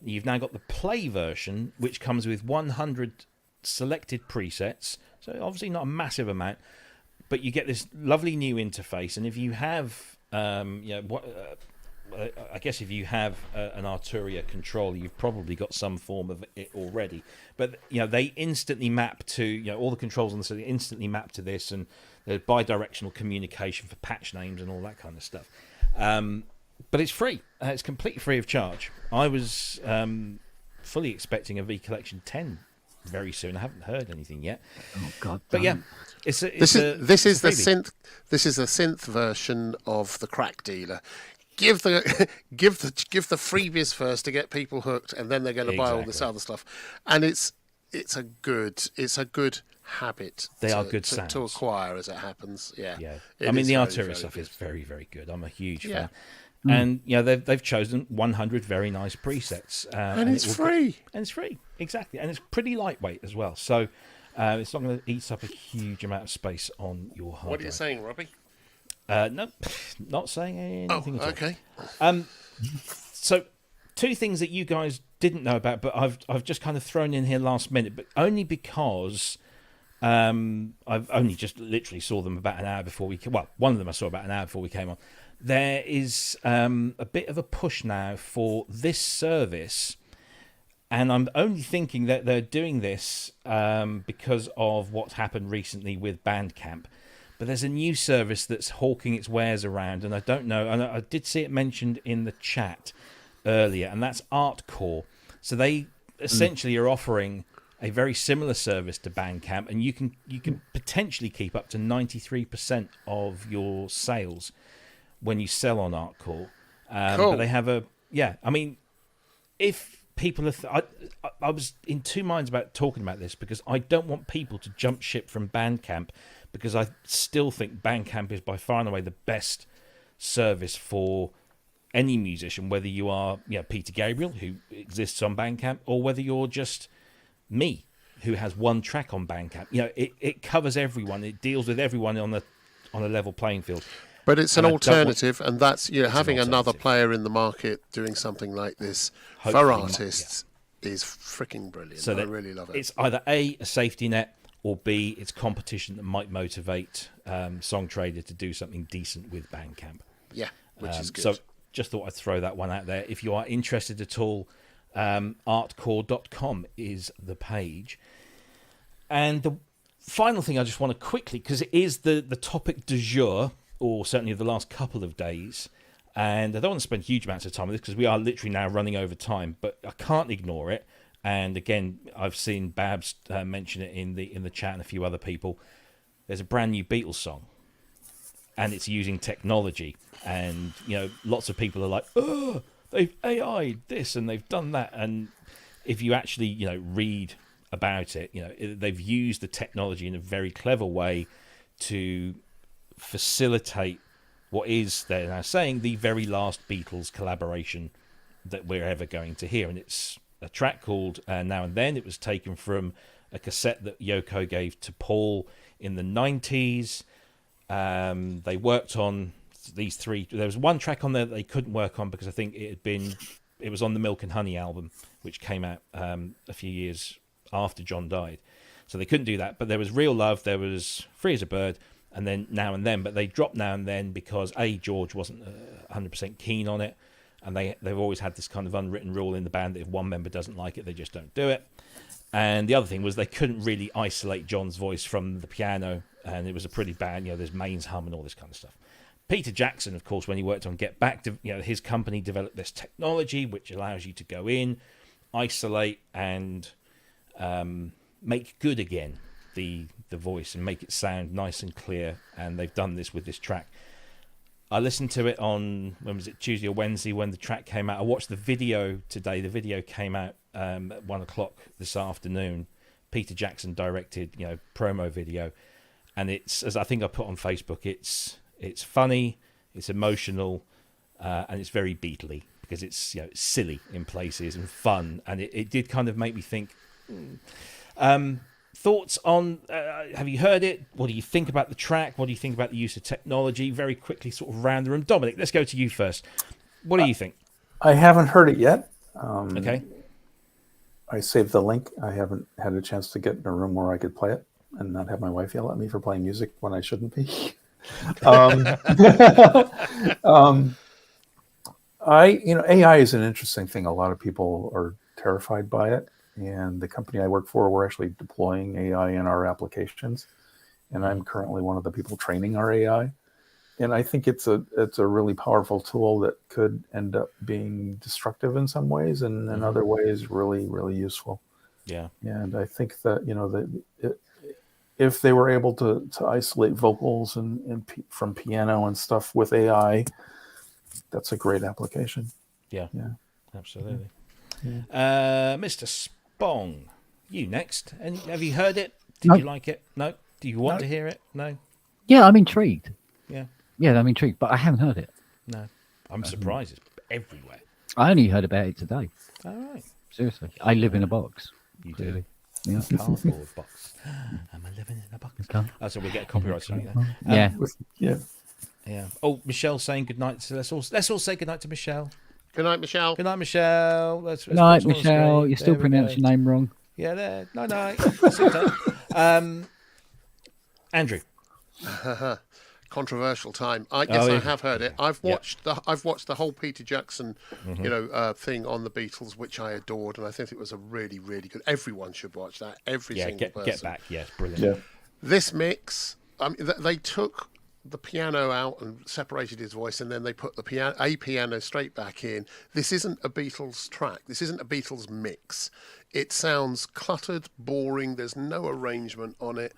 You've now got the Play version, which comes with 100 selected presets. So obviously not a massive amount, but you get this lovely new interface. And if you have, I guess if you have an Arturia controller, you've probably got some form of it already. But they instantly map to all the controls on the system instantly map to this, and there's bi-directional communication for patch names and all that kind of stuff. But it's free. It's completely free of charge. I was fully expecting a V Collection 10 very soon. I haven't heard anything yet. Oh God! But yeah, This is the synth version of the crack dealer. Give the freebies first to get people hooked, and then they're going to buy all this other stuff. And it's a good habit. They are good sounds to acquire as it happens. Yeah. I mean, the very, Arturia very stuff good. is very, very good. I'm a huge fan. Mm. And they've chosen 100 very nice presets, and it's free. And it's free, exactly, and it's pretty lightweight as well. So it's not going to eat up a huge amount of space on your hardware. What are you saying, Robbie? No, not saying anything at all. Okay. So, two things that you guys didn't know about, but I've just kind of thrown in here last minute, but only because I've only just literally saw them about an hour before we. Well, one of them I saw about an hour before we came on. There is a bit of a push now for this service, and I'm only thinking that they're doing this because of what's happened recently with Bandcamp. But there's a new service that's hawking its wares around, and I don't know. And I did see it mentioned in the chat earlier, and that's Artcore. So they essentially are offering a very similar service to Bandcamp, and you can potentially keep up to 93% of your sales when you sell on Artcore. Cool. But they have a I mean, if people are, I was in two minds about talking about this because I don't want people to jump ship from Bandcamp, because I still think Bandcamp is by far and away the best service for any musician, whether you are Peter Gabriel, who exists on Bandcamp, or whether you're just me, who has one track on Bandcamp. It covers everyone. It deals with everyone on a level playing field. But it's an And I don't alternative, and that's having another alternative. player in the market doing something like this for Hopefully artists is freaking brilliant. So I that really love it. It's either A, a safety net, or B, it's competition that might motivate Song Trader to do something decent with Bandcamp. Yeah, which is good. So just thought I'd throw that one out there. If you are interested at all, artcore.com is the page. And the final thing I just want to quickly, because it is the topic du jour, or certainly of the last couple of days, and I don't want to spend huge amounts of time on this because we are literally now running over time, but I can't ignore it. And again, I've seen Babs mention it in the chat and a few other people. There's a brand new Beatles song, and it's using technology. And lots of people are like, "Oh, they've AI'd this and they've done that." And if you actually read about it, they've used the technology in a very clever way to facilitate what is, they're now saying, the very last Beatles collaboration that we're ever going to hear. And it's a track called Now and Then. It was taken from a cassette that Yoko gave to Paul in the 90s. They worked on these three. There was one track on there that they couldn't work on because I think it was on the Milk and Honey album, which came out a few years after John died. So they couldn't do that. But there was Real Love, there was Free as a Bird, and then Now and Then. But they dropped Now and Then because George wasn't 100% keen on it. And they've always had this kind of unwritten rule in the band that if one member doesn't like it, they just don't do it. And the other thing was they couldn't really isolate John's voice from the piano, and it was a pretty bad, there's mains hum and all this kind of stuff. Peter Jackson, of course, when he worked on Get Back, his company developed this technology which allows you to go in, isolate, and make good again the voice and make it sound nice and clear. And they've done this with this track. I listened to it on, when was it, Tuesday or Wednesday, when the track came out. I watched the video today. The video came out at 1:00 this afternoon. Peter Jackson directed, promo video. And it's, as I think I put on Facebook, it's funny, it's emotional, and it's very Beatley because it's it's silly in places and fun. And it did kind of make me think. Thoughts on, have you heard it? What do you think about the track? What do you think about the use of technology? Very quickly, sort of round the room. Dominic, let's go to you first. What do you think? I haven't heard it yet. Okay. I saved the link. I haven't had a chance to get in a room where I could play it and not have my wife yell at me for playing music when I shouldn't be. AI is an interesting thing. A lot of people are terrified by it. And the company I work for, we're actually deploying AI in our applications. And I'm currently one of the people training our AI. And I think it's a really powerful tool that could end up being destructive in some ways, and in other ways really, really useful. Yeah. And I think that, if they were able to isolate vocals and from piano and stuff with AI, that's a great application. Yeah. Absolutely. Yeah. Mr. Spong, you next. And have you heard it? Did you like it? No. Do you want to hear it? No. Yeah, I'm intrigued. Yeah, I'm intrigued, but I haven't heard it. No. I'm surprised. It's everywhere. I only heard about it today. All right. Seriously, I live in a box. You Clearly. do. Yeah. Cardboard box. Am I living in a box? Okay. Oh, so we'll get a copyright strike there. Yeah. Yeah. Yeah. Oh, Michelle's saying good night. So let's all say good night to Michelle. Good night, Michelle. Good night, Michelle. Let's Good night, put it on the Michelle. screen. You still There we pronounce go. your name wrong. Yeah, there. No. Andrew. Controversial time. I yeah. have heard it. I've watched the whole Peter Jackson, thing on the Beatles, which I adored, and I think it was a really, really good. Everyone should watch that. Every single person. Get back. Yes, brilliant. Yeah. This mix, they took the piano out and separated his voice, and then they put a piano straight back in. This isn't a Beatles track. This isn't a Beatles mix. It sounds cluttered, boring. There's no arrangement on it.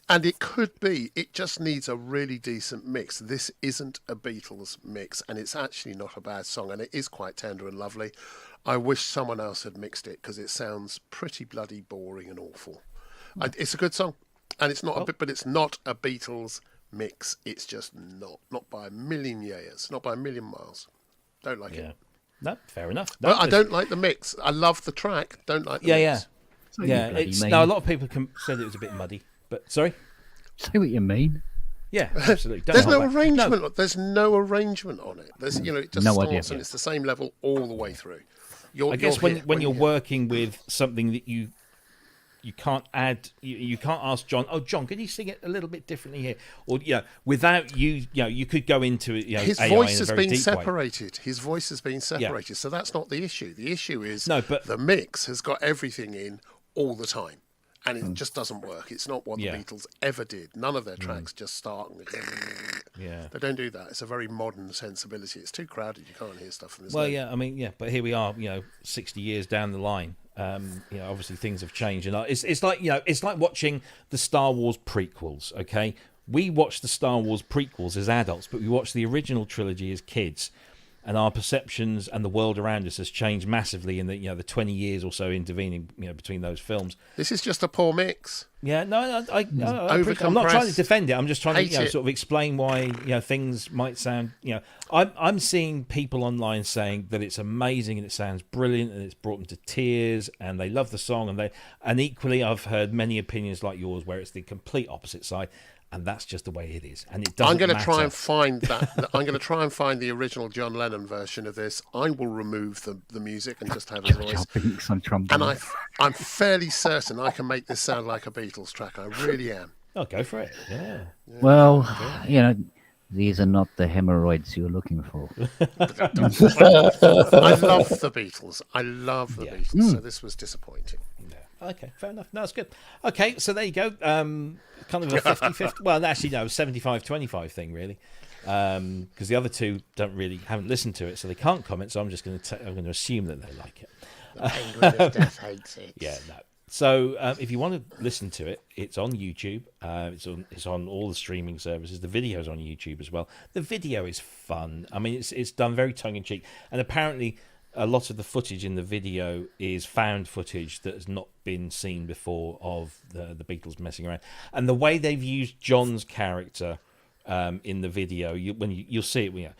And it could be. It just needs a really decent mix. This isn't a Beatles mix, and it's actually not a bad song, and it is quite tender and lovely. I wish someone else had mixed it because it sounds pretty bloody boring and awful. It's a good song, and it's not but it's not a Beatles mix. It's just not by a million years, not by a million miles. Don't like it. No, fair enough. Well, I don't like the mix. I love the track. Don't like the mix. Yeah. A lot of people said it was a bit muddy, but sorry. Say what you mean. Yeah, absolutely. Don't There's hold no back. arrangement. No. There's no arrangement on it. There's it just No starts idea. and it's the same level all the way through. I guess when you're working with something that you can't add, you can't ask John. Oh, John, can you sing it a little bit differently here? Or without you could go into it. His AI voice in a has very been deep way. separated. His voice has been separated. So that's not the issue. The issue is the mix has got everything in all the time. And it just doesn't work. It's not what the Beatles ever did. None of their tracks just start and they don't do that. It's a very modern sensibility. It's too crowded. You can't hear stuff from this. But here we are, 60 years down the line. Obviously things have changed, and it's like watching the Star Wars prequels. Okay, we watched the Star Wars prequels as adults, but we watched the original trilogy as kids. And our perceptions and the world around us has changed massively in the 20 years or so intervening between those films. This is just a poor mix. Yeah, no, I'm not trying to defend it. I'm just trying to sort of explain why things might sound. I'm seeing people online saying that it's amazing and it sounds brilliant and it's brought them to tears and they love the song and equally I've heard many opinions like yours where it's the complete opposite side. And that's just the way it is, and it doesn't. I'm going to matter. try and find that. I'm going to try and find the original John Lennon version of this. I will remove the music and just have his voice. And I'm fairly certain I can make this sound like a Beatles track. I really am. Oh, go for it. Yeah. Well, these are not the hemorrhoids you're looking for. I love the Beatles. I love the Beatles. So this was disappointing. Okay, fair enough. No, that's good. Okay, so there you go. Kind of a 50-50. Well, actually, no, 75-25 thing, really. Because the other two haven't listened to it, so they can't comment. So I'm just going to assume that they like it. The Penguin of Death hates it. Yeah, no. So if you want to listen to it, it's on YouTube. It's on all the streaming services. The video's on YouTube as well. The video is fun. I mean, it's done very tongue in cheek, and apparently a lot of the footage in the video is found footage that has not been seen before of the Beatles messing around. And the way they've used John's character in the video, you'll see it.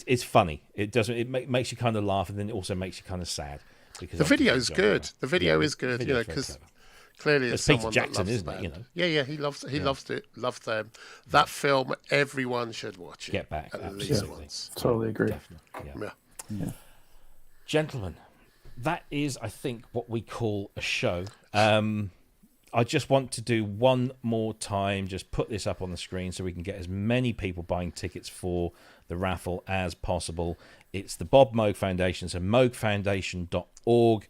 It's funny. It makes you kind of laugh, and then it also makes you kind of sad. Because the video's good. The video is good, because clearly it's Peter someone Jackson, that loves isn't the it? band. Yeah, he loves it. Loved them. That film, everyone should watch it. Get back at least once. Totally agree. Definitely. Yeah. Gentlemen, that is, I think, what we call a show. I just want to do one more time, just put this up on the screen so we can get as many people buying tickets for the raffle as possible. It's the Bob Moog Foundation, so moogfoundation.org.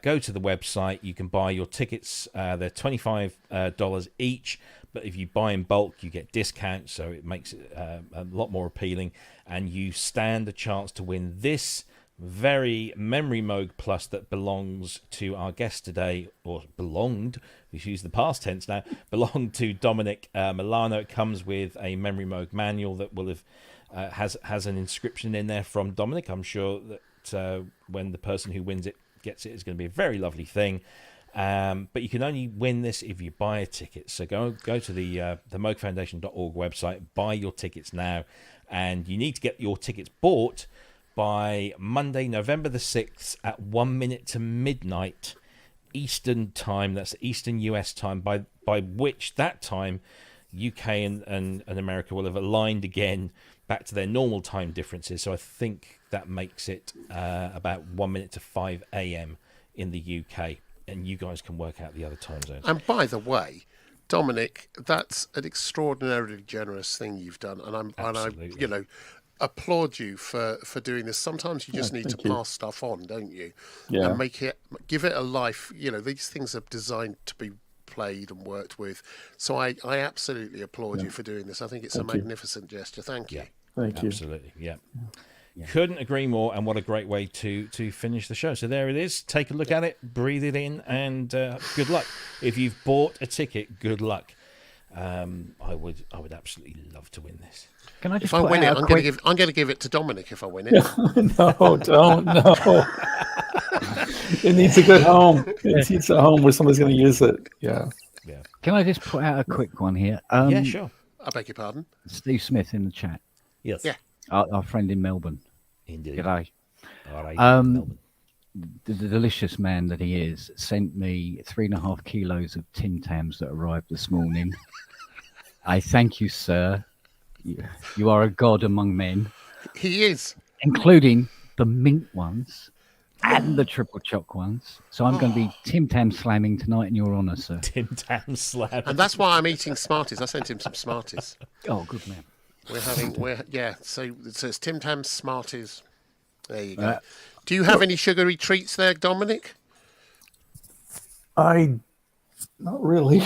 Go to the website. You can buy your tickets. They're $25 each, but if you buy in bulk, you get discounts, so it makes it a lot more appealing, and you stand a chance to win this very Memorymoog Plus that belongs to our guest today, or belonged, we use the past tense now, belonged to Dominic Milano. It comes with a Memorymoog manual that will have has an inscription in there from Dominic. I'm sure that when the person who wins it gets it, it's going to be a very lovely thing. But you can only win this if you buy a ticket. So go to the moogfoundation.org website, buy your tickets now, and you need to get your tickets bought by Monday, November the 6th at 1 minute to midnight Eastern time. That's Eastern US time, by which that time UK and America will have aligned again back to their normal time differences. So I think that makes it about 1 minute to 5 a.m. in the UK, and you guys can work out the other time zones. And by the way, Dominic, that's an extraordinarily generous thing you've done, and I applaud you for doing this. Sometimes you just need to pass stuff on, don't you? Yeah. And give it a life. These things are designed to be played and worked with. So I absolutely applaud you for doing this. I think it's a magnificent gesture. Thank you. Thank you. Absolutely, yeah. Couldn't agree more, and what a great way to finish the show. So there it is. Take a look at it, breathe it in, and good luck. If you've bought a ticket, good luck. I would absolutely love to win this. Can I just if I win it, I'm going to give it to Dominic if I win it. No, don't. No. It needs a good home. It needs a home where somebody's going to use it. Yeah. Can I just put out a quick one here? Yeah, sure. I beg your pardon. Steve Smith in the chat. Yes. Yeah. Our friend in Melbourne. Indeed. G'day. All right. The delicious man that he is sent me 3.5 kilos of Tim Tams that arrived this morning. I thank you, sir. You are a god among men. He is. Including the mint ones and the triple choc ones. So I'm going to be Tim Tam slamming tonight in your honour, sir. Tim Tam Slab. And that's why I'm eating Smarties. I sent him some Smarties. Oh, good man. So it's Tim Tam Smarties. There you go. Do you have any sugary treats there, Dominic? Not really.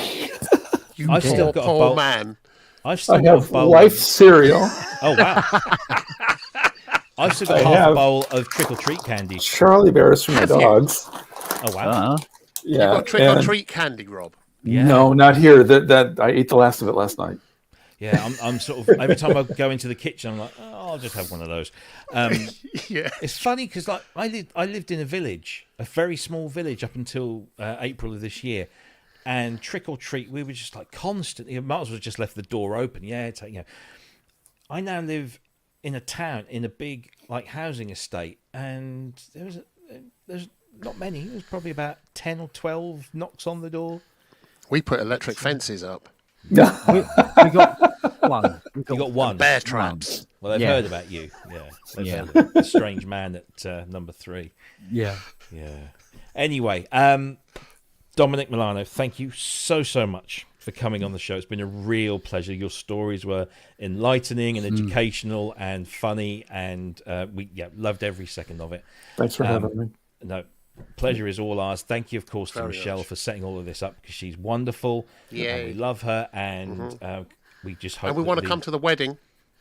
I've still got a poor bowl. Man. I've still I got have a bowl. Life cereal. Oh wow! I've still got half a bowl of trick or treat candy. Charlie bears for my dogs. Oh wow! Yeah. You've got trick or treat candy, Rob. Yeah. No, not here. That I ate the last of it last night. Yeah, I'm sort of every time I go into the kitchen, I'm like, oh, I'll just have one of those. Yeah. It's funny because like I lived in a village, a very small village, up until April of this year, and trick or treat, we were just like constantly. Might as well just left the door open. I now live in a town in a big like housing estate, and there's not many. There's probably about 10 or 12 knocks on the door. We put electric fences up. we got one. You got one. Bear traps. Well, they've heard about you. Yeah. They've Yeah. heard about the strange man at number 3. Yeah. Yeah. Anyway, Dominic Milano, thank you so much for coming on the show. It's been a real pleasure. Your stories were enlightening and educational and funny, and we loved every second of it. Thanks for having me. No, pleasure is all ours. Thank you, of course, to Very Michelle much. for setting all of this up, because she's wonderful. Yay. And we love her, and we just hope. And we want to come to the wedding.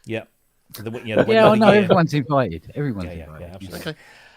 Yeah. The I know everyone's invited. Everyone's invited. Yeah, absolutely.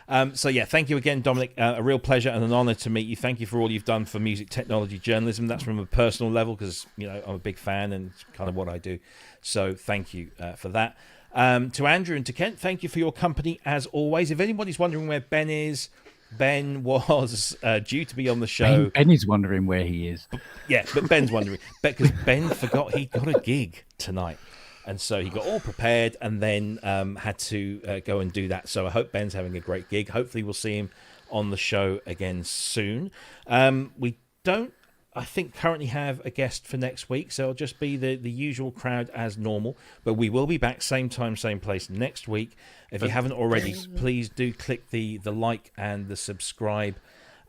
Okay. Thank you again, Dominic. A real pleasure and an honour to meet you. Thank you for all you've done for music technology journalism. That's from a personal level, because I'm a big fan and it's kind of what I do. So thank you for that. To Andrew and to Kent, thank you for your company as always. If anybody's wondering where Ben is, Ben was due to be on the show. Ben is wondering where he is. Yeah, but Ben's wondering because Ben forgot he got a gig tonight. And so he got all prepared and then had to go and do that. So I hope Ben's having a great gig. Hopefully we'll see him on the show again soon. We don't, I think, currently have a guest for next week. So it'll just be the usual crowd as normal. But we will be back same time, same place next week. If you haven't already, please do click the like and the subscribe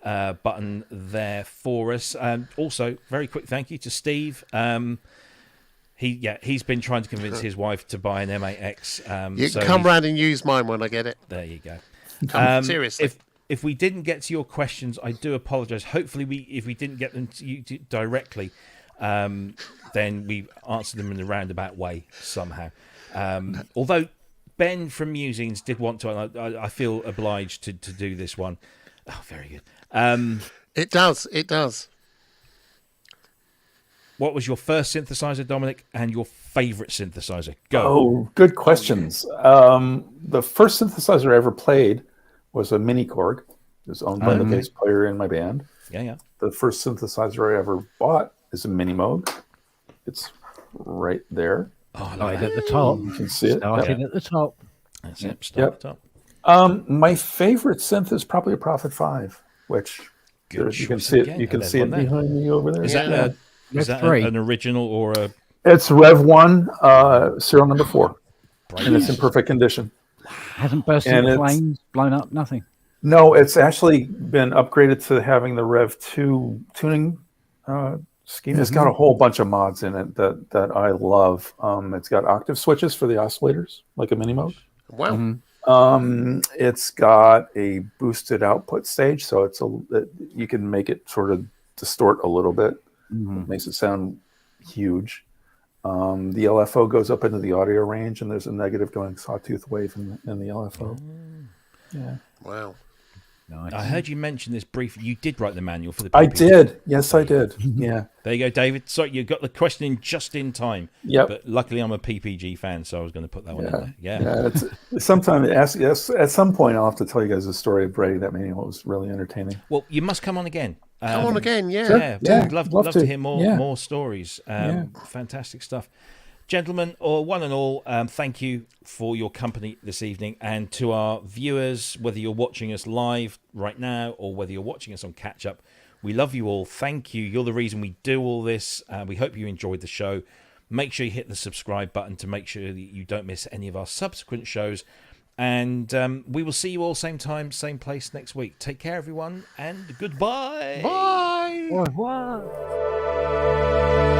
button there for us. Also, very quick thank you to Steve. He's been trying to convince his wife to buy an M8X. You can come round and use mine when I get it. There you go. Seriously. If we didn't get to your questions, I do apologise. Hopefully, if we didn't get them to you directly, then we answered them in a roundabout way somehow. Although Ben from Musings did want to, and I feel obliged to do this one. Oh, very good. It does. What was your first synthesizer, Dominic, and your favourite synthesizer? Go. Oh, good questions. The first synthesizer I ever played was a Mini Korg. It was owned by the bass player in my band. Yeah. The first synthesizer I ever bought is a Moog. It's right there. Oh, Right at the top. You can see it. Starting at the top. That's it. Start at the top. My favorite synth is probably a Prophet 5, which Good you can choice see it. again. You can There's see it one there. behind me over there. Is that an original or a? It's Rev 1, serial number 4, and it's in perfect condition. Hasn't burst And into it's- flames, blown up, nothing. No, it's actually been upgraded to having the Rev 2 tuning scheme. It's got a whole bunch of mods in it that I love. It's got octave switches for the oscillators, like a mini Moog. Wow. It's got a boosted output stage, so you can make it sort of distort a little bit. It makes it sound huge. The LFO goes up into the audio range, and there's a negative going sawtooth wave in the LFO. Yeah, Wow. Nice. I heard you mention this briefly. You did write the manual for the I PPG. did. Yes, I did. Yeah. There you go, David. Sorry, you got the question in just in time. Yep. But luckily, I'm a PPG fan, so I was going to put that one in there. Yeah. Yeah, at some point I'll have to tell you guys the story of writing that manual. It was really entertaining. Well, you must come on again. Come on again, yeah. Yeah, Yeah, we'd love love to to. hear Yeah. more stories. Fantastic stuff. Gentlemen, or one and all, thank you for your company this evening. And to our viewers, whether you're watching us live right now or whether you're watching us on catch up, we love you all. Thank you. You're the reason we do all this. We hope you enjoyed the show. Make sure you hit the subscribe button to make sure that you don't miss any of our subsequent shows. And we will see you all same time, same place next week. Take care, everyone, and goodbye. Bye. What?